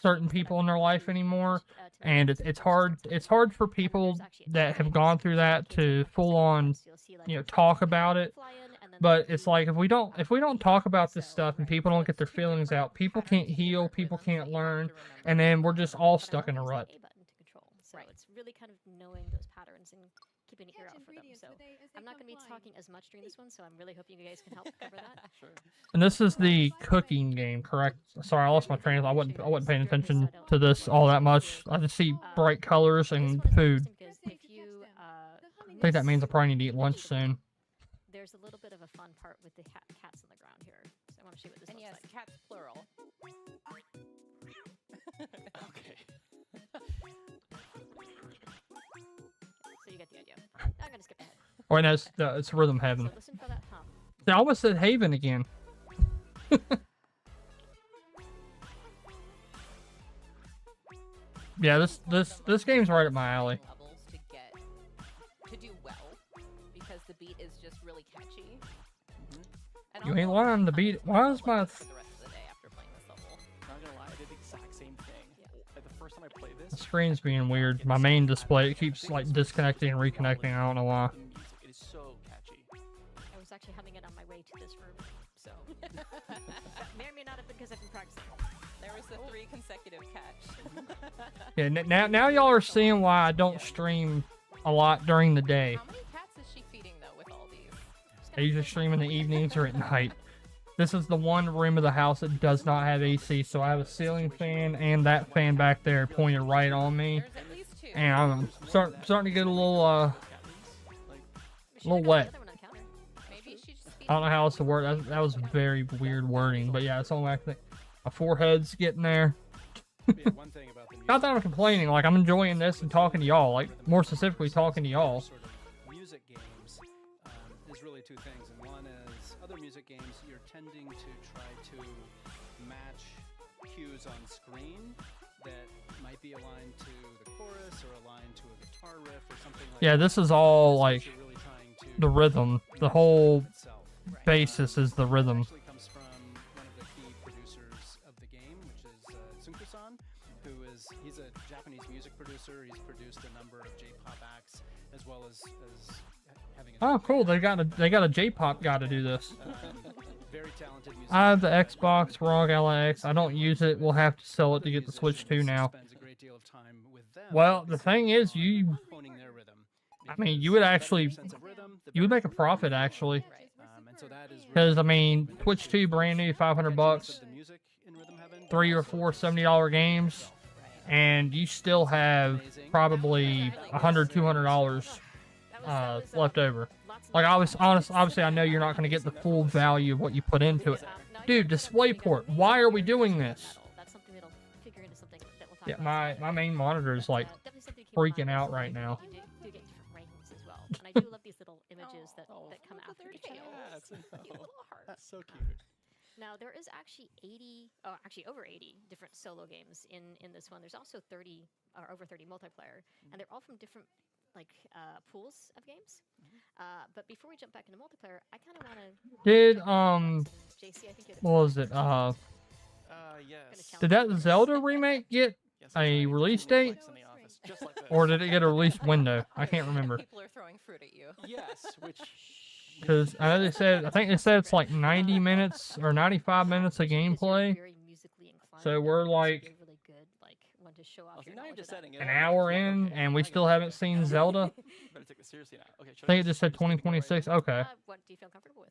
certain people in their life anymore, and it's hard. It's hard for people that have gone through that to full on, talk about it. But it's like if we don't talk about this stuff and people don't get their feelings out, people can't heal, people can't learn, and then we're just all stuck in a rut. So it's really kind of knowing those patterns and keeping an ear out for them. So I'm not going to be talking as much during this one, so I'm really hoping you guys can help cover that. Sure. And this is the cooking game, correct? Sorry, I lost my train of thought. I wasn't paying attention to this all that much. I just see bright colors and food. I think that means I probably need to eat lunch soon. There's a little bit of a fun part with the cats on the ground here. So I want to show you what this looks like. Cats plural. Okay. So you get the idea. I'm going to skip ahead. Wait, no, it's Rhythm Heaven. So listen for that hum. I almost said Haven again. Yeah, this game's right up my alley. Levels to do well because the beat is just really catchy. And You ain't lying. The beat. Why is my? the rest of the day after playing this level. Not gonna lie, I did the exact same thing. Like, the first time I played this, The screen's being weird. My main display, it keeps like disconnecting and reconnecting. I don't know why. it is so catchy. I was actually humming it on my way to this room, so that may or may not have been because I've been practicing. There was the 3 consecutive catch. Yeah. Now y'all are seeing why I don't stream a lot during the day. How many cats is she feeding though with all these? I usually stream in the evenings or at night. This is the one room of the house that does not have AC, so I have a ceiling fan and that fan back there pointed right on me. There's at least 2. And I'm starting to get a little wet. Maybe she just I don't know how else to word that was very weird wording, but yeah, it's all like my forehead's getting there. Not that I'm complaining, like I'm enjoying this and talking to y'all, like more specifically talking to y'all. Sort of music games is really 2 things, and one is other music games you're tending to try to match cues on screen that might be aligned to the chorus or aligned to a guitar riff or something like that. Yeah, this is all like the rhythm. The whole basis is the rhythm. Actually comes from one of the key producers of the game, which is Tsunku-san, who is he's a Japanese music producer. He's produced a number of J-pop acts as well as having. Oh, cool! They got a J-pop guy to do this. Very talented musician. I have the Xbox ROG LX. I don't use it. We'll have to sell it to get the Switch 2 now. Well, the thing is, I mean, you would make a profit actually. Because I mean, Switch 2 brand new, $500, 3 or 4 $70 games, and you still have probably $100, $200 left over. Like obviously, I know you're not going to get the full value of what you put into it. Dude, DisplayPort, why are we doing this? Yeah, my main monitor is like freaking out right now. You do get different rankings as well. And I do love these little images that come after each kill. Cute little hearts. That's so cute. Now there is actually over 80 different solo games in this one. There's also 30 or over 30 multiplayer, and they're all from different pools of games. But before we jump back into multiplayer, I kind of want to. Did JC, I think what was it? Yes. Did that Zelda remake get a release date? Or did it get a release window? I can't remember. People are throwing fruit at you. Yes, which. Because I think they said it's like 90 minutes or 95 minutes of gameplay. So we're like an hour in, and we still haven't seen Zelda. Better take it seriously now. Okay. I think it just said 2026. Okay. What do you feel comfortable with?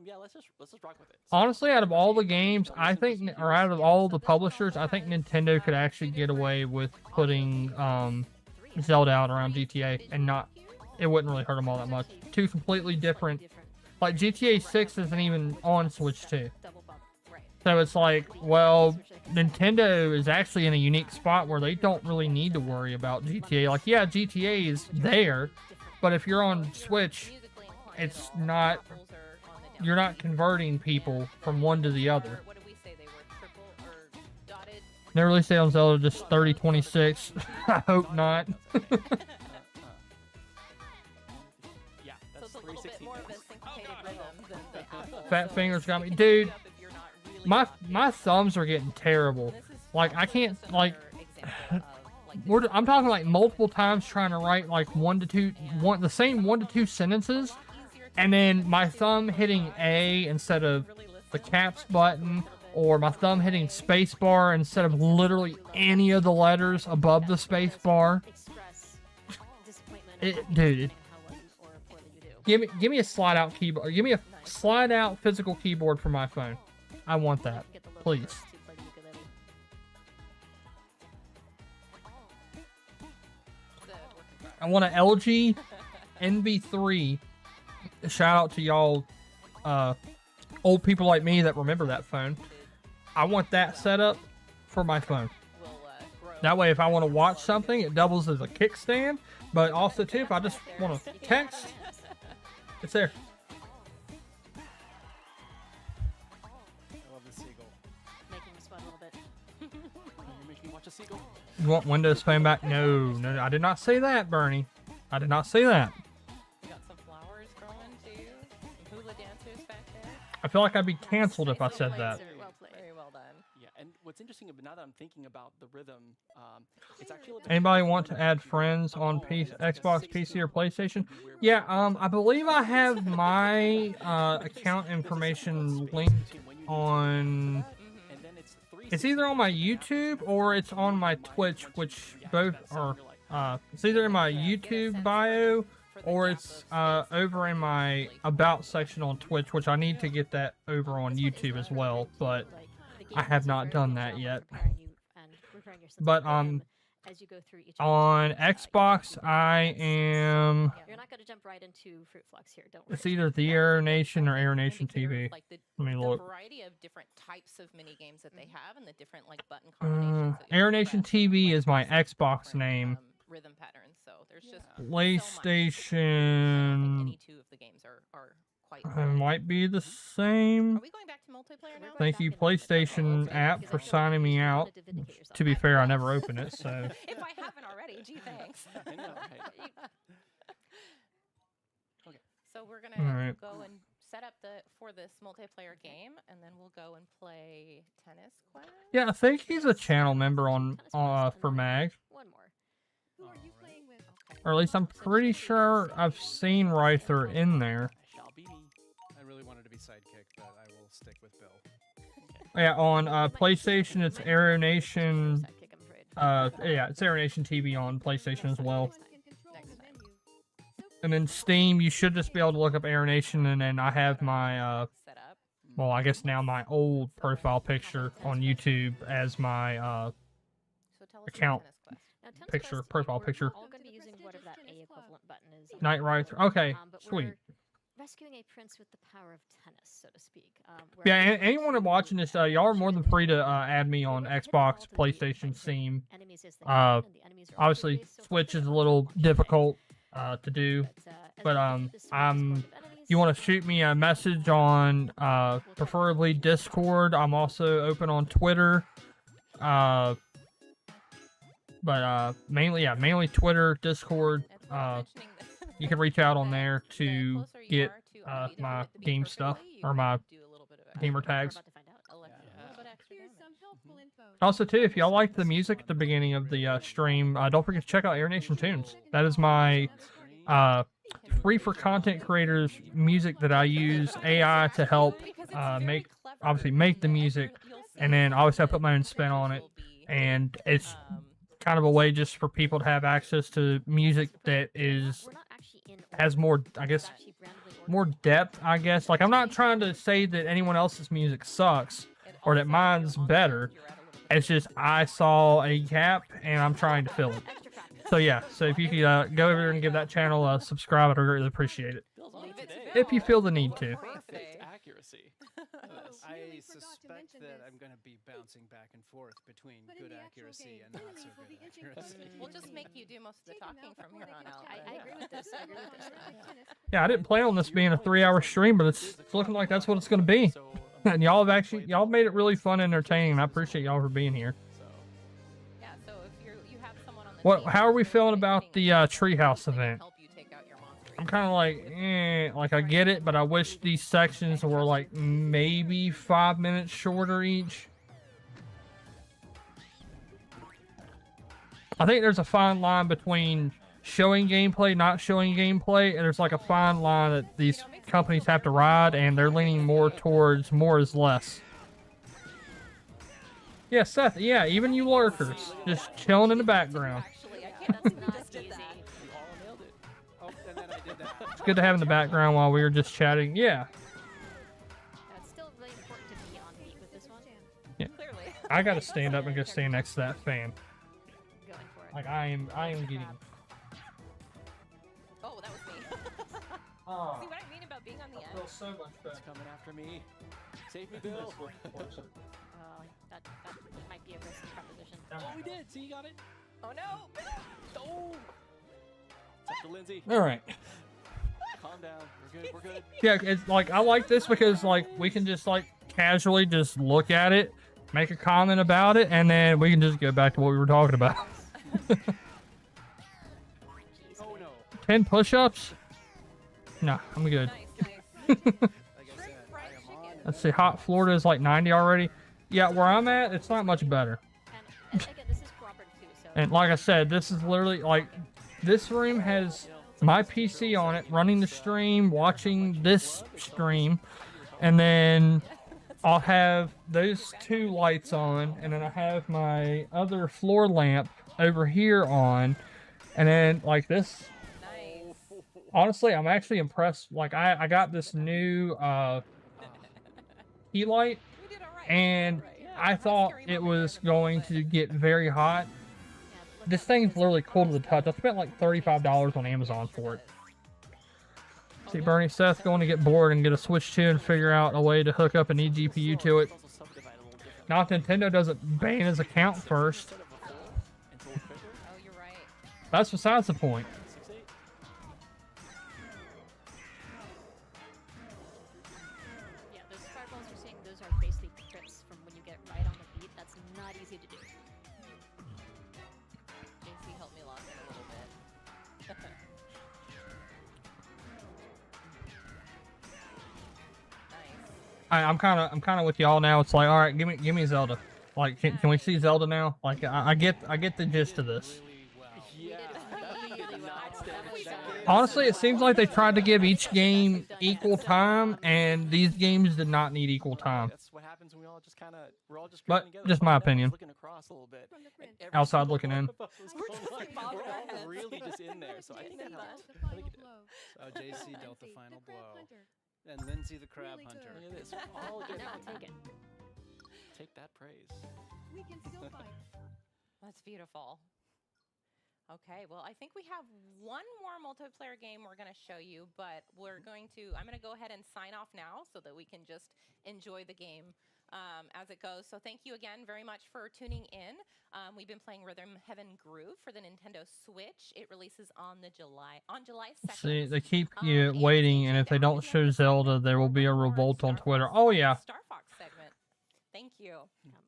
Yeah, let's just rock with it. Honestly, out of all the games, I think, or out of all the publishers, I think Nintendo could actually get away with putting Zelda out around GTA and not it wouldn't really hurt them all that much. Two completely different. Like GTA 6 isn't even on Switch 2. So it's like, well, Nintendo is actually in a unique spot where they don't really need to worry about GTA. Like, yeah, GTA is there, but if you're on Switch, it's not, you're not converting people from one to the other. They released it on Zelda just 3026. I hope not. Yeah, that's 360. Fat fingers got me, dude. My thumbs are getting terrible. Like I can't like. I'm talking like multiple times trying to write like the same 1 to 2 sentences, and then my thumb hitting A instead of the caps button, or my thumb hitting spacebar instead of literally any of the letters above the spacebar. Dude, give me a slide out keyboard. Give me a slide out physical keyboard for my phone. I want that, please. I want an LG NV3. Shout out to y'all, old people like me that remember that phone. I want that set up for my phone. That way, if I want to watch something, it doubles as a kickstand. But also, too, if I just want to text, it's there. I love the seagull. Making me sweat a little bit. You're making me watch a seagull. You want Windows Phone back? No, I did not say that, Bernie. I did not say that. You got some flowers growing too. Some hula dancers back there. I feel like I'd be canceled if I said that. Very well done. Yeah, and what's interesting, now that I'm thinking about the rhythm, it's actually a little bit Anybody want to add friends on Xbox, PC, or PlayStation? Yeah, I believe I have my account information linked on. It's either on my YouTube or it's on my Twitch, which both are. It's either in my YouTube bio or it's over in my About section on Twitch, which I need to get that over on YouTube as well, but I have not done that yet. But as you go through each on Xbox, I am. You're not going to jump right into Fruit Flux here, don't worry. It's either the Aeronation or Aeronation TV. Like the look. variety of different types of mini games that they have and the different like button combinations. Aeronation TV is my Xbox name. Rhythm patterns. So there's just PlayStation. any two of the games are quite. It might be the same. Are we going back to multiplayer now? Thank you, PlayStation app, for signing me out. To be fair, I never open it, so. If I haven't already, gee, thanks. I know, right? Okay. So we're gonna Alright. go and set up for this multiplayer game, and then we'll go and play tennis quest. Yeah, I think he's a channel member on for Mag. One more. Who are you playing with? Or at least I'm pretty sure I've seen Ryther in there. Shall be me. I really wanted to be sidekick, but I will stick with Bill. Yeah, on PlayStation it's Aeronation. Yeah, it's Aeronation TV on PlayStation as well. And then Steam, you should just be able to look up Aeronation, and then I have my well, I guess now my old profile picture on YouTube as my account picture, profile picture. All going to be using whatever that A equivalent button is. Night Ryther. Okay, But sweet. we're rescuing a prince with the power of tennis, so to speak. Yeah, anyone watching this, y'all are more than free to add me on Xbox, PlayStation, Steam. Obviously, Switch is a little difficult to do, but you want to shoot me a message on preferably Discord. I'm also open on Twitter, but mainly Twitter, Discord. You can reach out on there to get my game stuff or my gamer tags. Also, too, if y'all like the music at the beginning of the stream, don't forget to check out Aeronation Tunes. That is my free for content creators music that I use AI to help make the music, and then obviously I put my own spin on it, and it's kind of a way just for people to have access to music that has more, I guess, more depth, I guess. Like, I'm not trying to say that anyone else's music sucks or that mine's better. It's just I saw a gap and I'm trying to fill it. So yeah, so if you could go over there and give that channel a subscribe, I'd really appreciate it. If you feel the need to. Perfect accuracy. I suspect that I'm going to be bouncing back and forth between good accuracy and not so good accuracy. We'll just make you do most of the talking from here on out. I agree with this. I agree with this. Yeah, I didn't plan on this being a 3-hour stream, but it's looking like that's what it's going to be. And y'all made it really fun and entertaining, and I appreciate y'all for being here. Yeah, so if you have someone on the How are we feeling about the treehouse event? I'm kind of like, like I get it, but I wish these sections were like maybe 5 minutes shorter each. I think there's a fine line between showing gameplay, not showing gameplay, and there's like a fine line that these companies have to ride, and they're leaning more towards more is less. Yeah, Seth, yeah, even you lurkers, just chilling in the background. It's good to have in the background while we were just chatting. Yeah. It's still really important to be on beat with this one. Yeah. I gotta stand up and go stand next to that fan. Going for it. Like I am getting. Oh, that was me. Oh. See what I mean about being on the edge? Feels so much better. It's coming after me. Save me, Bill. That might be a risky proposition. Oh, we did. See, you got it. Oh no! Oh. It's up to Lindsay. All right. Calm down. We're good. We're good. Yeah, it's like I like this because like we can just like casually just look at it, make a comment about it, and then we can just go back to what we were talking about. Oh no. 10 push-ups? No, I'm good. Let's see, hot Florida is like 90 already. Yeah, where I'm at, it's not much better. And again, this is cooperative too, so. And like I said, this is literally like this room has my PC on it, running the stream, watching this stream, and then I'll have those 2 lights on, and then I have my other floor lamp over here on, and then like this. Honestly, I'm actually impressed. Like I got this new key light, and I thought it was going to get very hot. This thing's literally cool to the touch. I spent like $35 on Amazon for it. See, Bernie Seth going to get bored and get a Switch 2 and figure out a way to hook up an eGPU to it. Not Nintendo doesn't ban his account first. That's besides the point. Yeah, those fireballs you're seeing, those are basically trips from when you get right on the beat. That's not easy to do. JC helped me lock in a little bit. I'm kind of with y'all now. It's like, all right, give me Zelda. Like, can we see Zelda now? Like, I get the gist of this. Honestly, it seems like they tried to give each game equal time, and these games did not need equal time. That's what happens when we're all just But together. just my opinion. Looking across a little bit. Outside looking in. We're all really just in there, so I think that helped. I think it did. So JC dealt the final blow. And Lindsay the crab hunter. Look at this. We're all getting Now take it. Take that praise. We can still fight. That's beautiful. Okay, well, I think we have one more multiplayer game we're going to show you, but I'm going to go ahead and sign off now so that we can just enjoy the game as it goes. So thank you again very much for tuning in. We've been playing Rhythm Heaven Groove for the Nintendo Switch. It releases on July 2nd. See, they keep you waiting, and if they don't show Zelda, there will be a revolt on Twitter. Oh yeah. Star Fox segment. Thank you.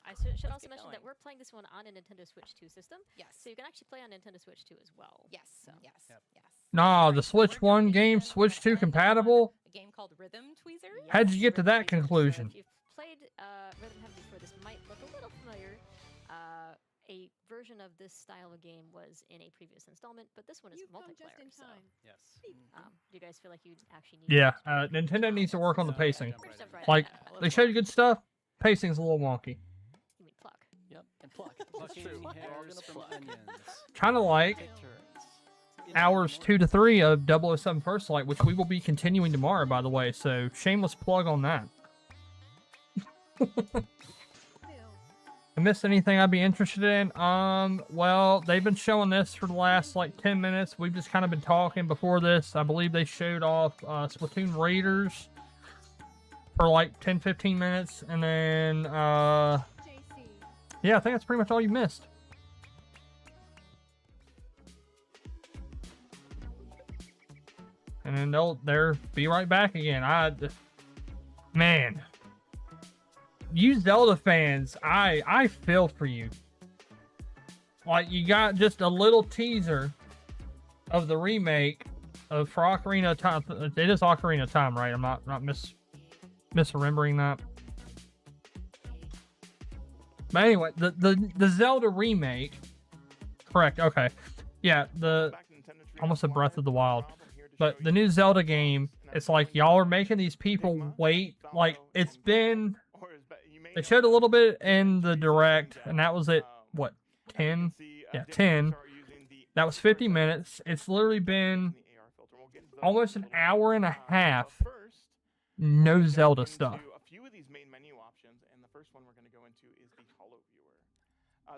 I should also get mention that going. we're playing this one on a Nintendo Switch 2 system. Yes. So you can actually play on Nintendo Switch 2 as well. Yes. So. Yes. Yes. Nah, the Switch 1 game, Switch 2 compatible? A game called Rhythm Tweezers. How'd you get to that conclusion? If you've played Rhythm Heaven before, this might look a little familiar. A version of this style of game was in a previous installment, but this one is multiplayer. So, yes. Do you guys feel like you actually need? Yeah, Nintendo needs to work on the pacing. Like, they show you good stuff, pacing's a little wonky. You mean pluck? Yep, and pluck. Plucking True. We're all hairs gonna from pluck. onions. Kind of like hours 2 to 3 of 007 First Light, which we will be continuing tomorrow, by the way, so shameless plug on that. I missed anything I'd be interested in? Well, they've been showing this for the last like 10 minutes. We've just kind of been talking before this. I believe they showed off Splatoon Raiders for like 10-15 minutes, and then yeah, I think that's pretty much all you missed. And then they'll be right back again. Man, you Zelda fans, I feel for you. Like, you got just a little teaser of the remake of for Ocarina of Time. It is Ocarina of Time, right? I'm not misremembering that. But anyway, the Zelda remake. Correct. Okay. Yeah. Almost a Breath of the Wild. But the new Zelda game, it's like y'all are making these people wait. Like, it's been. They showed a little bit in the direct, and that was it. What, 10? Yeah, 10. That was 50 minutes. It's literally been almost an hour and a half. No Zelda stuff. A few of these main menu options, and the first one we're going to go into is the Holo Viewer.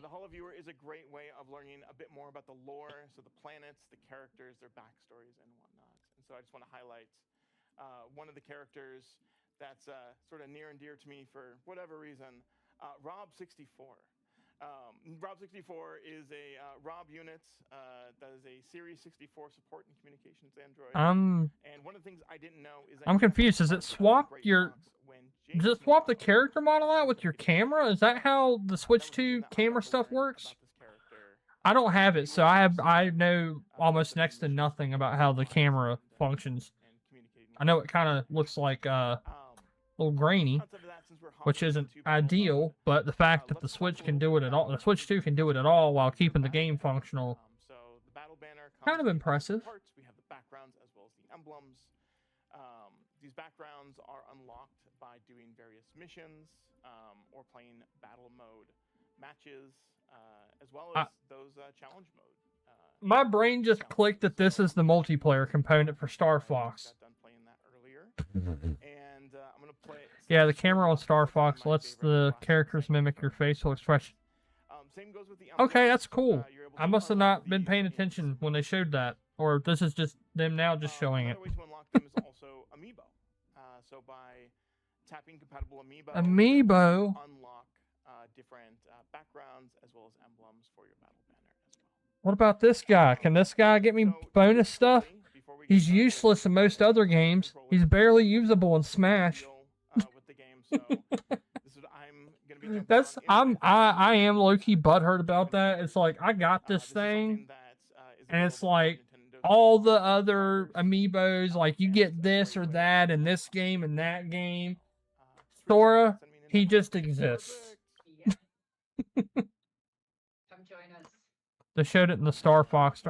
The Holo Viewer is a great way of learning a bit more about the lore, so the planets, the characters, their backstories, and whatnot. And so I just want to highlight one of the characters that's sort of near and dear to me for whatever reason, Rob64. Rob64 is a Rob Units that is a Series 64 support and communications Android. And one of the things I didn't know is I'm confused. Does it swap the character model out with your camera? Is that how the Switch 2 camera stuff works? I don't have it, so I know almost next to nothing about how the camera functions. I know it kind of looks like a little grainy, which isn't ideal, but the fact that the Switch can do it at all, the Switch 2 can do it at all while keeping the game functional, kind of impressive. We have the backgrounds as well as the emblems. These backgrounds are unlocked by doing various missions or playing battle mode matches, as well as those challenge mode. My brain just clicked that this is the multiplayer component for Star Fox. Yeah, the camera on Star Fox lets the characters mimic your facial expression. Okay, that's cool. I must have not been paying attention when they showed that, or this is just them now just showing it. Another way to unlock them is also Amiibo. So by tapping compatible Amiibo, unlock different backgrounds as well as emblems for your battle banner as well. What about this guy? Can this guy get me bonus stuff? He's useless in most other games. He's barely usable in Smash. I am low-key butthurt about that. It's like, I got this thing, and it's like all the other amiibos, like you get this or that in this game and that game. Sora, he just exists. Come join us. They showed it in the Star Fox.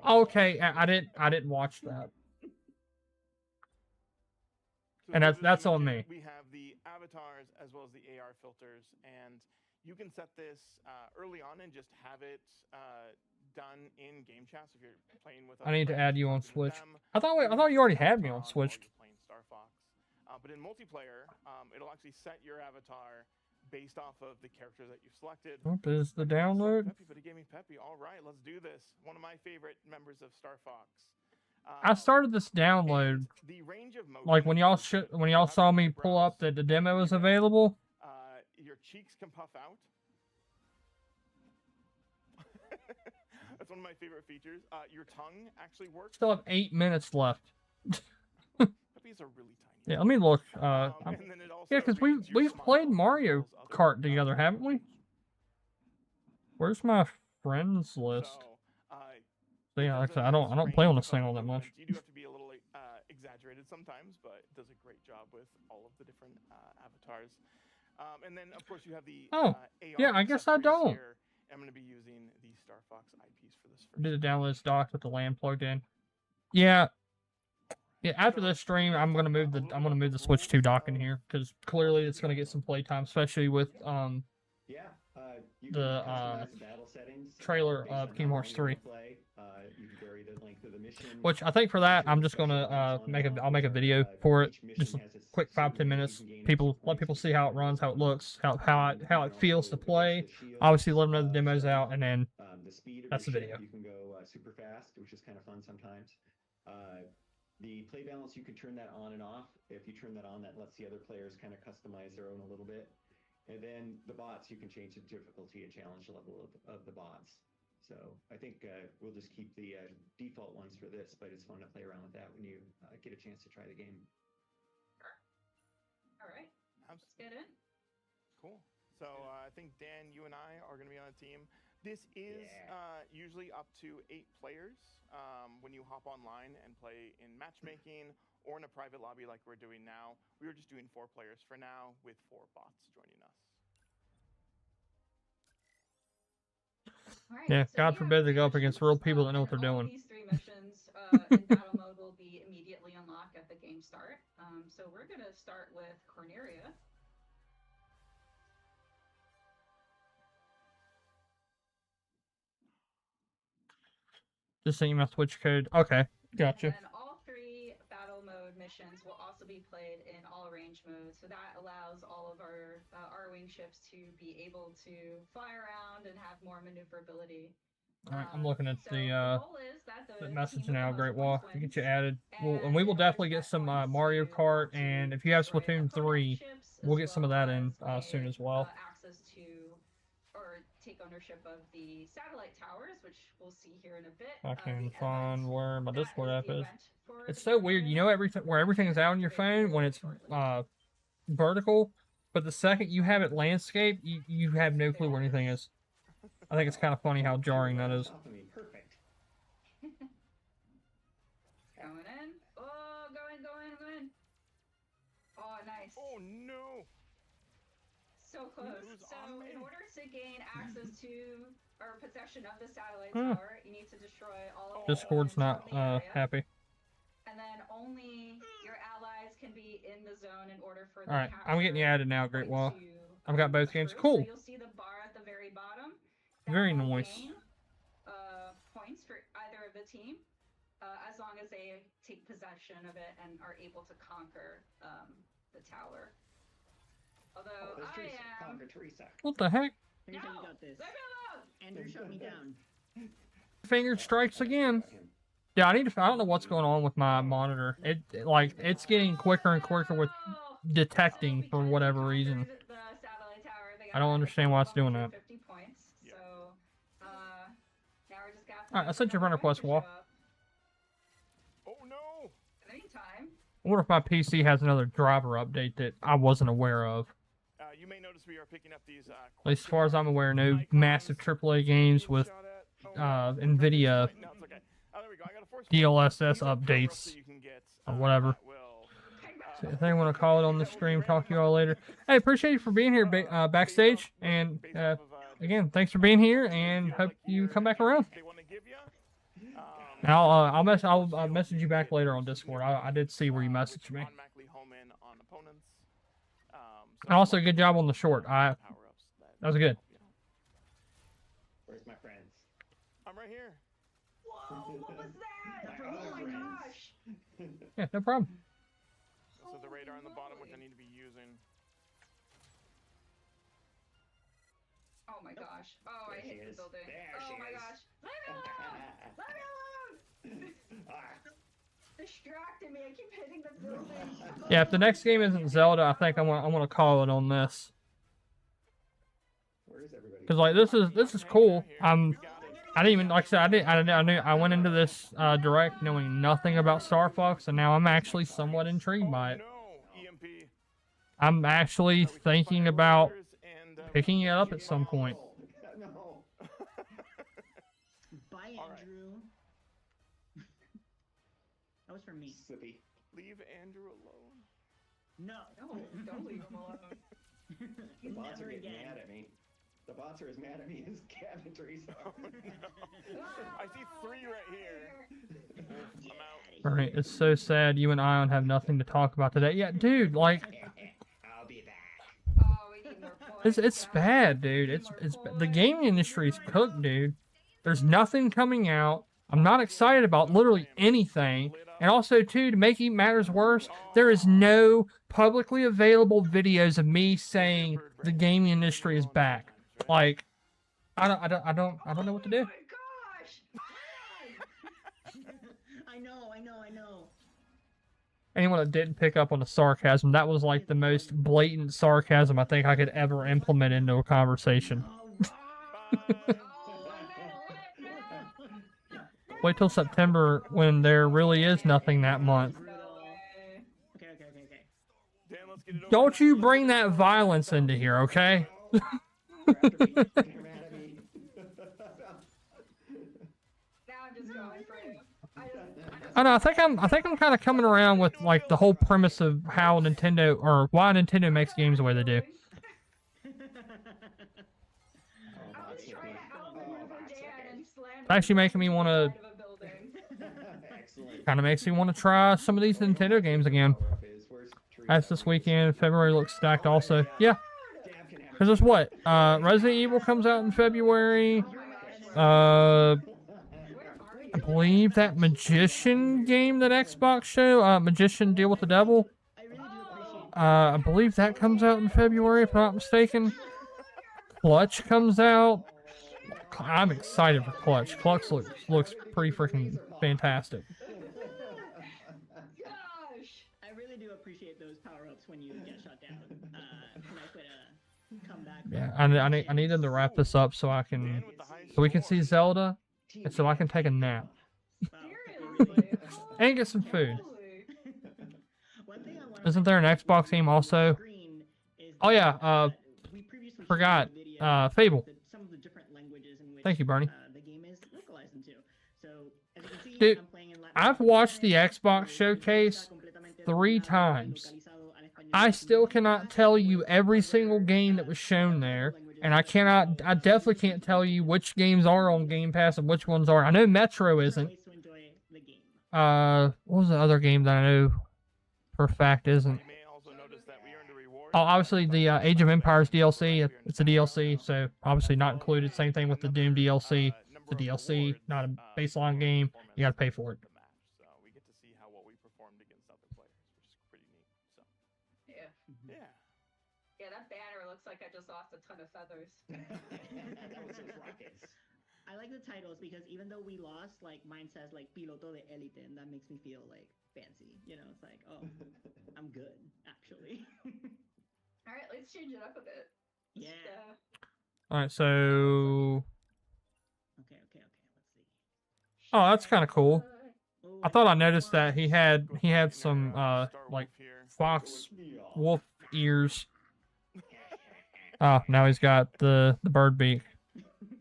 Okay, I didn't watch that. And that's on me. We have the avatars as well as the AR filters, and you can set this early on and just have it done in game chat. If you're playing with, I need to add you on Switch. I thought you already had me on Switch. Playing Star Fox, but in multiplayer, it'll actually set your avatar based off of the character that you've selected. What is the download? Peppy, but it gave me Peppy. All right, let's do this. One of my favorite members of Star Fox. I started this download like when y'all saw me pull up that the demo was available. Your cheeks can puff out. That's one of my favorite features. Your tongue actually works. Still have 8 minutes left. Puppies are really tiny. Yeah, let me look. Yeah, because we've played Mario Kart together, haven't we? Where's my friends list? So yeah, like I said, I don't play on this thing all that much. You do have to be a little exaggerated sometimes, but it does a great job with all of the different avatars. And then of course you have the AR yeah, I guess I don't. Here. I'm going to be using the Star Fox eyepiece for this. Did the download dock with the LAN plugged in? Yeah. Yeah. After this stream, I'm gonna move the Switch 2 dock in here because clearly it's gonna get some playtime, especially with the trailer of Kingdom Hearts 3. Which I think for that, I'm just gonna I'll make a video for it, just a quick 5-10 minutes. Let people see how it runs, how it looks, how it feels to play. Obviously, let them know the demo's out, and then that's the video. You can go super fast, which is kind of fun sometimes. The play balance, you can turn that on and off. If you turn that on, that lets the other players kind of customize their own a little bit. And then the bots, you can change the difficulty and challenge level of the bots. So I think we'll just keep the default ones for this, but it's fun to play around with that when you get a chance to try the game. All right. Let's get in. Cool. So I think Dan, you and I are going to be on a team. This is usually up to 8 players when you hop online and play in matchmaking or in a private lobby like we're doing now. We were just doing 4 players for now with 4 bots joining us. Yeah, God forbid they go up against real people that know what they're doing. These 3 missions in battle mode will be immediately unlocked at the game start. So we're going to start with Corneria. Just saying my Twitch code. Okay, gotcha. And all 3 battle mode missions will also be played in all range modes. So that allows all of our wing ships to be able to fly around and have more maneuverability. All right, I'm looking at the goal is that the message now. Great Wall to get you added. And we will definitely get some Mario Kart, and if you have Splatoon 3, we'll get some of that in soon as well. Access to or take ownership of the satellite towers, which we'll see here in a bit. I can find where my Discord app is. It's so weird, you know, where everything is out on your phone when it's vertical, but the second you have it landscape, you have no clue where anything is. I think it's kind of funny how jarring that is. Perfect. Going in. Oh, going. Oh, nice. Oh, no. So close. So in order to gain access to or possession of the satellite tower, you need to destroy all of the Discord's not happy. And then only your allies can be in the zone in order for the Alright, I'm getting you added now, Great Wall. I've got both games. Cool. So you'll see the bar at the very bottom. Very nice. Gain, points for either of the team, as long as they take possession of it and are able to conquer the tower. Although I am... What the heck? No! Got this. Andrew shut me down. Finger strikes again. Yeah, I don't know what's going on with my monitor. It's getting quicker and quicker with detecting for whatever reason. I don't understand why it's doing that. Alright, I sent you a friend request, Wall. Oh no! In the meantime, I wonder if my PC has another driver update that I wasn't aware of. You may notice we are picking up these. At least as far as I'm aware, no massive AAA games with NVIDIA DLSS updates or whatever. So if they want to call it on the stream, talk to you all later. Hey, appreciate you for being here backstage, and again, thanks for being here, and hope you come back around. I'll message you back later on Discord. I did see where you messaged me. And also, good job on the short. That was good. Where's my friends? I'm right here. Whoa, what was that? Oh my gosh. Yeah, no problem. So the radar on the bottom, which I need to be using. Oh my gosh. Oh, I hit the building. There oh she my is. gosh. Let me alone! Let me alone! Distracting me. I keep hitting the building. Yeah, if the next game isn't Zelda, I think I'm gonna call it on this. Where is everybody? Cause like this is cool. I didn't even, like I said, I went into this direct knowing nothing about Star Fox, and now I'm actually somewhat intrigued by it. I'm actually thinking about picking it up at some point. No. Bye, Andrew. That was for me. Slippy. Leave Andrew alone. No. No, don't leave him alone. The bots are Never getting again. mad at me. The bots are as mad at me as cabinetries are. I see 3 right here. I'm out. Right, it's so sad you and Ion have nothing to talk about today. Yeah, dude, like I'll be back. Oh, we need more points. it's bad, dude. It's the gaming industry's cooked, dude. There's nothing coming out. I'm not excited about literally anything. And also, too, to make matters worse, there is no publicly available videos of me saying the gaming industry is back. Like, I don't know what to do. I know. Anyone that didn't pick up on the sarcasm, that was like the most blatant sarcasm I think I could ever implement into a conversation. Wait till September when there really is nothing that month. Don't you bring that violence into here, okay? I know. I think I'm kind of coming around with like the whole premise of how Nintendo or why Nintendo makes games the way they do. It's actually making me want to. Kind of makes me want to try some of these Nintendo games again. That's this weekend. February looks stacked also. Yeah. Because there's what? Resident Evil comes out in February. I believe that Magician game that Xbox showed, Magician Deal with the Devil. I believe that comes out in February, if I'm not mistaken. Clutch comes out. I'm excited for Clutch. Clutch looks pretty freaking fantastic. I really do appreciate those power-ups when you get shot down. Nice way to come back. Yeah, I need them to wrap this up so we can see Zelda, and so I can take a nap. And get some food. Isn't there an Xbox game also? Oh yeah, forgot. Fable. Thank you, Bernie. Dude, I've watched the Xbox showcase 3 times. I still cannot tell you every single game that was shown there, and I definitely can't tell you which games are on Game Pass and which ones aren't. I know Metro isn't. What was the other game that I know for a fact isn't? Oh, obviously the Age of Empires DLC. It's a DLC, so obviously not included. Same thing with the Doom DLC. The DLC, not a baseline game. You got to pay for it. We get to see what we performed against other players, which is pretty neat. So. Yeah. Yeah, that banner looks like I just lost a ton of feathers. That was those rockets. I like the titles because even though we lost, like mine says like Piloto de Elite, and that makes me feel like fancy. You know, it's like, oh, I'm good actually. All right, let's change it up a bit. Yeah. All right, so. Okay. Let's see. Oh, that's kind of cool. I thought I noticed that he had some like fox wolf ears. Oh, now he's got the bird beak.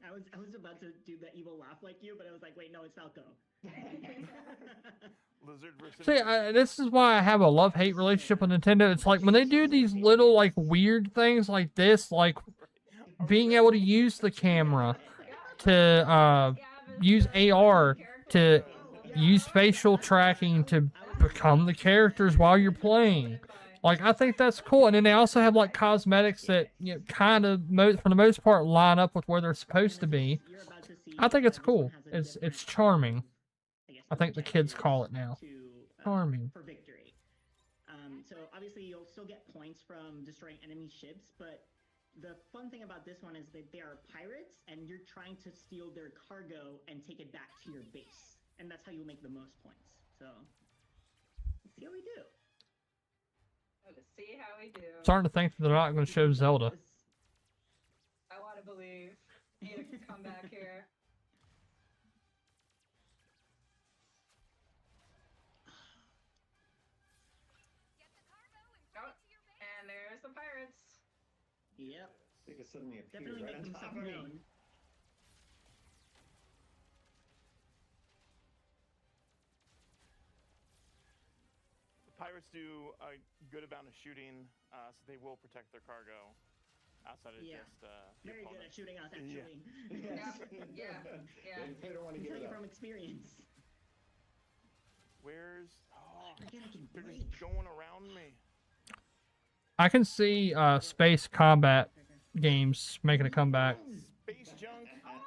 I was about to do the evil laugh like you, but I was like, wait, no, it's Falco. See, this is why I have a love-hate relationship with Nintendo. It's like when they do these little like weird things like this, like being able to use the camera to use AR to use facial tracking to become the characters while you're playing. Like, I think that's cool. And then they also have like cosmetics that kind of, for the most part, line up with where they're supposed to be. I think it's cool. It's charming. I think the kids call it now. Charming. For victory. So obviously you'll still get points from destroying enemy ships, but the fun thing about this one is that they are pirates, and you're trying to steal their cargo and take it back to your base, and that's how you make the most points. So let's see how we do. Let's see how we do. Starting to think that they're not going to show Zelda. I want to believe. Need to come back here. Oh, and there's the pirates. Yep. They could suddenly appear Definitely right on making top stuff of me. known. Pirates do a good amount of shooting, so they will protect their cargo outside of just the very good at shooting us, Yeah. actually. Yeah. They don't want to I give tell it you up. from experience. Where's... Oh, Again, I can they're break. just going around me. I can see space combat games making a comeback. Space junk. Oh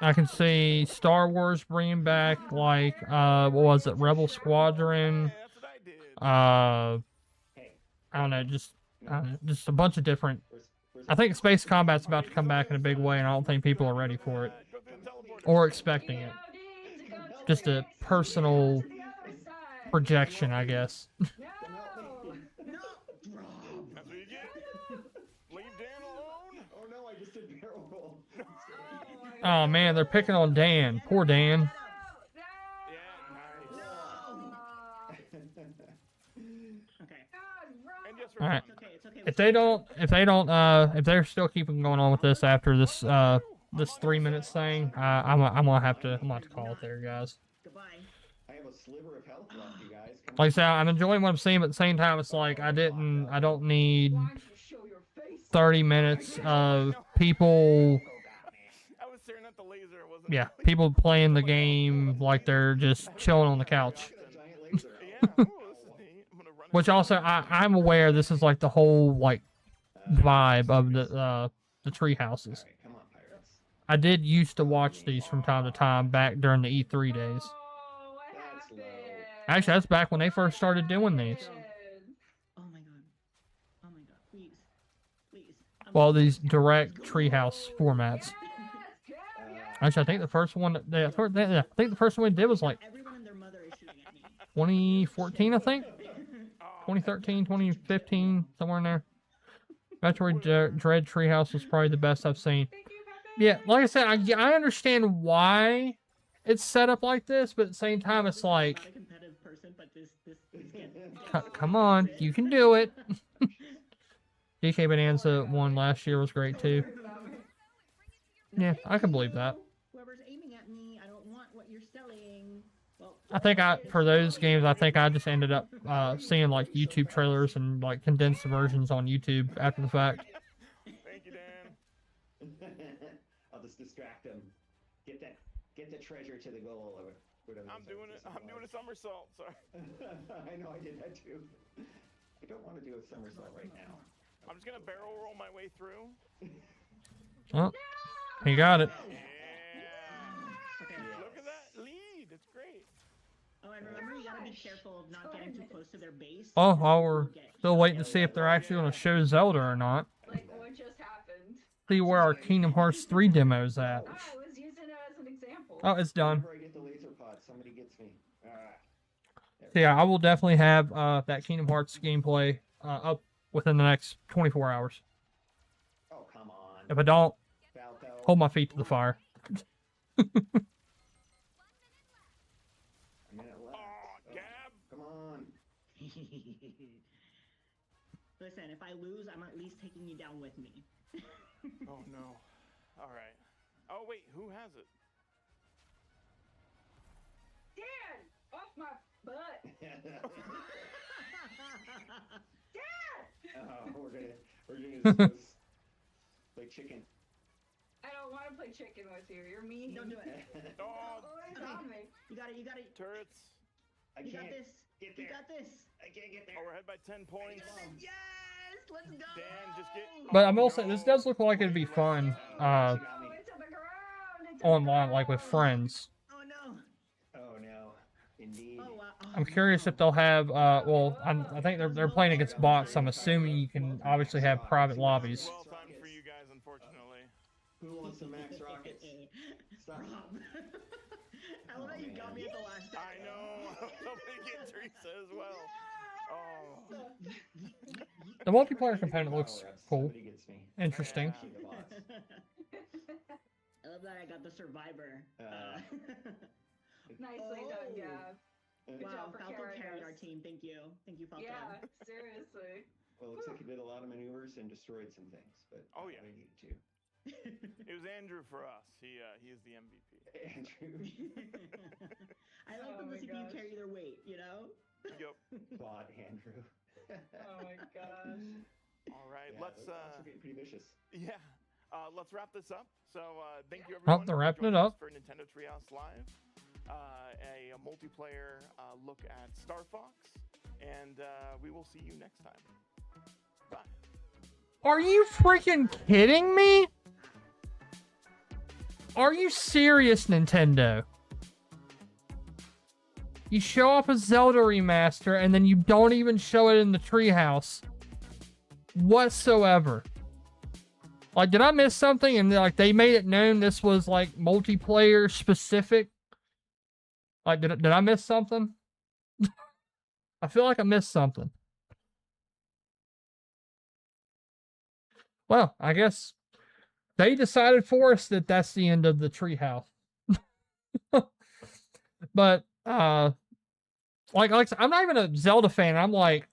no! I can see Star Wars bringing back, like, what was it, Rebel Squadron? I don't know, just a bunch of different. I think space combat's about to come back in a big way, and I don't think people are ready for it or expecting it. Just a personal projection, I guess. That's what you get. Leave Dan alone. Oh no, I just did barrel roll. Oh man, they're picking on Dan. Poor Dan. All right. If they're still keeping going on with this after this this 3 minutes thing, I'm gonna have to call it there, guys. I have a sliver of health left, you guys. Come Like I said, I'm enjoying what I'm seeing, but at the same time, it's like I don't need 30 minutes of people. Yeah, people playing the game like they're just chilling on the couch. Which also, I'm aware this is like the whole like vibe of the tree houses. I did used to watch these from time to time back during the E3 days. Actually, that's back when they first started doing these. Oh my god. Oh my god. Please. Please. Well, these direct treehouse formats. Actually, I think the first one I think the first one we did was like 2014, I think. 2013, 2015, somewhere in there. Metroid Dread Treehouse was probably the best I've seen. Yeah, like I said, I understand why it's set up like this, but at the same time, it's like, come on, you can do it. DK Bonanza one last year was great too. Yeah, I can believe that. Whoever's aiming at me, I don't want what you're selling. Well, I think for those games, I think I just ended up seeing like YouTube trailers and like condensed versions on YouTube after the fact. Thank you, Dan. I'll just distract him. Get the treasure to the goal. Or whatever. I'm doing a somersault. Sorry. I know I did that too. I don't want to do a somersault right now. I'm just gonna barrel roll my way through. Oh, he got it. Okay. Look at that lead. It's great. Oh, and remember, you gotta be careful of not getting too close to their base. Oh, we're still waiting to see if they're actually going to show Zelda or not. Like, what just happened? See where our Kingdom Hearts 3 demo's at. I was using it as an example. Oh, it's done. Whenever I get the laser pod, somebody gets me. So yeah, I will definitely have that Kingdom Hearts gameplay up within the next 24 hours. Oh, come on. If I don't, hold my feet to the fire. A minute left. Oh, Gab. Come on. Listen, if I lose, I'm at least taking you down with me. Oh, no. All right. Oh, wait. Who has it? Dan! Off my butt! Dan! We're gonna just play chicken. I don't want to play chicken with you. You're mean. Don't do it. Oh, Always on me. You got it. Turrets. You got this. Get You there. got this. I can't get there. Oh, we're ahead by 10 points. Yes! Let's go! Dan, just get. But I'm also, this does look like it'd be fun online, like with friends. Oh no! Oh no! Indeed. Oh wow! I'm curious if they'll have, well, I think they're playing against bots, so I'm assuming you can obviously have private lobbies. Well timed for you guys, unfortunately. Who wants some max rockets? Stop. I love that you got me at the last time. I know. Somebody get Teresa as well. Oh. The multiplayer component looks cool. Interesting. I love that I got the survivor. Nicely done, Gab. Good Wow, job for Falco carried carrying our us. team. Thank you, Falco. Yeah, seriously. Well, it looks like you did a lot of maneuvers and destroyed some things, but Oh, yeah. we needed to. It was Andrew for us. He is the MVP. Andrew. I like when the CPU carry their weight, you know? Yep. Quad Andrew. Oh my gosh. All right, Yeah, let's those are getting pretty vicious. yeah. Let's wrap this up. So thank you Oh, everyone they're for wrapping it joining us up. for Nintendo Treehouse Live. A multiplayer look at Star Fox, and we will see you next time. Bye. Are you freaking kidding me? Are you serious, Nintendo? You show off a Zelda remaster and then you don't even show it in the treehouse whatsoever. Like, did I miss something? And like they made it known this was like multiplayer specific. Like, did I miss something? I feel like I missed something. Well, I guess they decided for us that that's the end of the treehouse. But like I'm not even a Zelda fan. I'm like,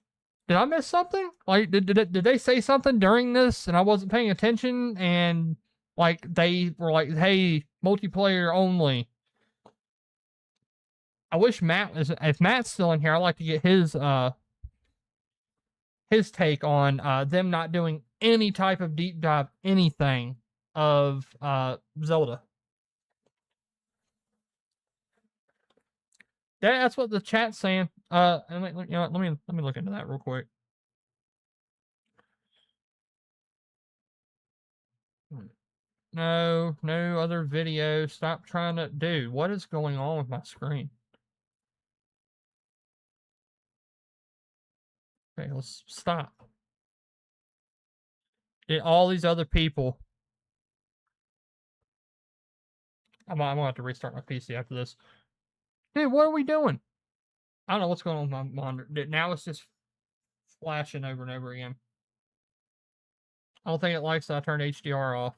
did I miss something? Like, did they say something during this and I wasn't paying attention? And like they were like, hey, multiplayer only. I wish Matt was. If Matt's still in here, I'd like to get his take on them not doing any type of deep dive anything of Zelda. That's what the chat's saying. And you know, let me look into that real quick. No other video. Stop trying to. Dude, what is going on with my screen? Okay, let's stop. All these other people. I'm gonna have to restart my PC after this. Dude, what are we doing? I don't know what's going on with my monitor. Now it's just flashing over and over again. I don't think it likes that I turned HDR off.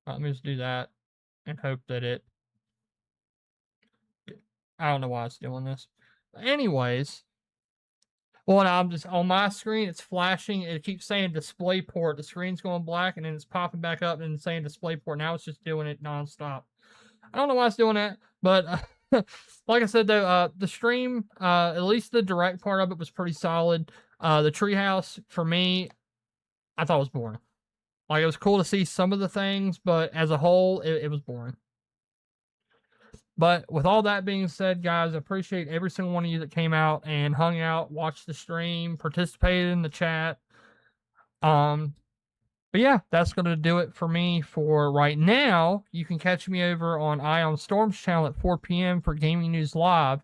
Let me just do that and hope that it... I don't know why it's doing this. But anyways, well, now I'm just on my screen. It's flashing. It keeps saying display port. The screen's going black and then it's popping back up and saying display port. Now it's just doing it nonstop. I don't know why it's doing that, but like I said, though, the stream, at least the direct part of it was pretty solid. The treehouse, for me, I thought it was boring. Like, it was cool to see some of the things, but as a whole, it was boring. But with all that being said, guys, I appreciate every single one of you that came out and hung out, watched the stream, participated in the chat. But yeah, that's going to do it for me for right now. You can catch me over on Ion Storm's channel at 4 p.m. for Gaming News Live.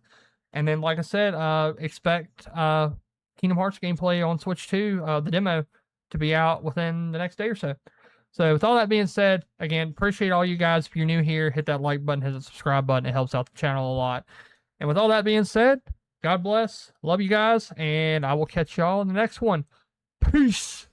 And then, like I said, expect Kingdom Hearts gameplay on Switch 2, the demo, to be out within the next day or so. So with all that being said, again, appreciate all you guys. If you're new here, hit that like button, hit the subscribe button. It helps out the channel a lot. And with all that being said, God bless. Love you guys. And I will catch y'all in the next one. Peace.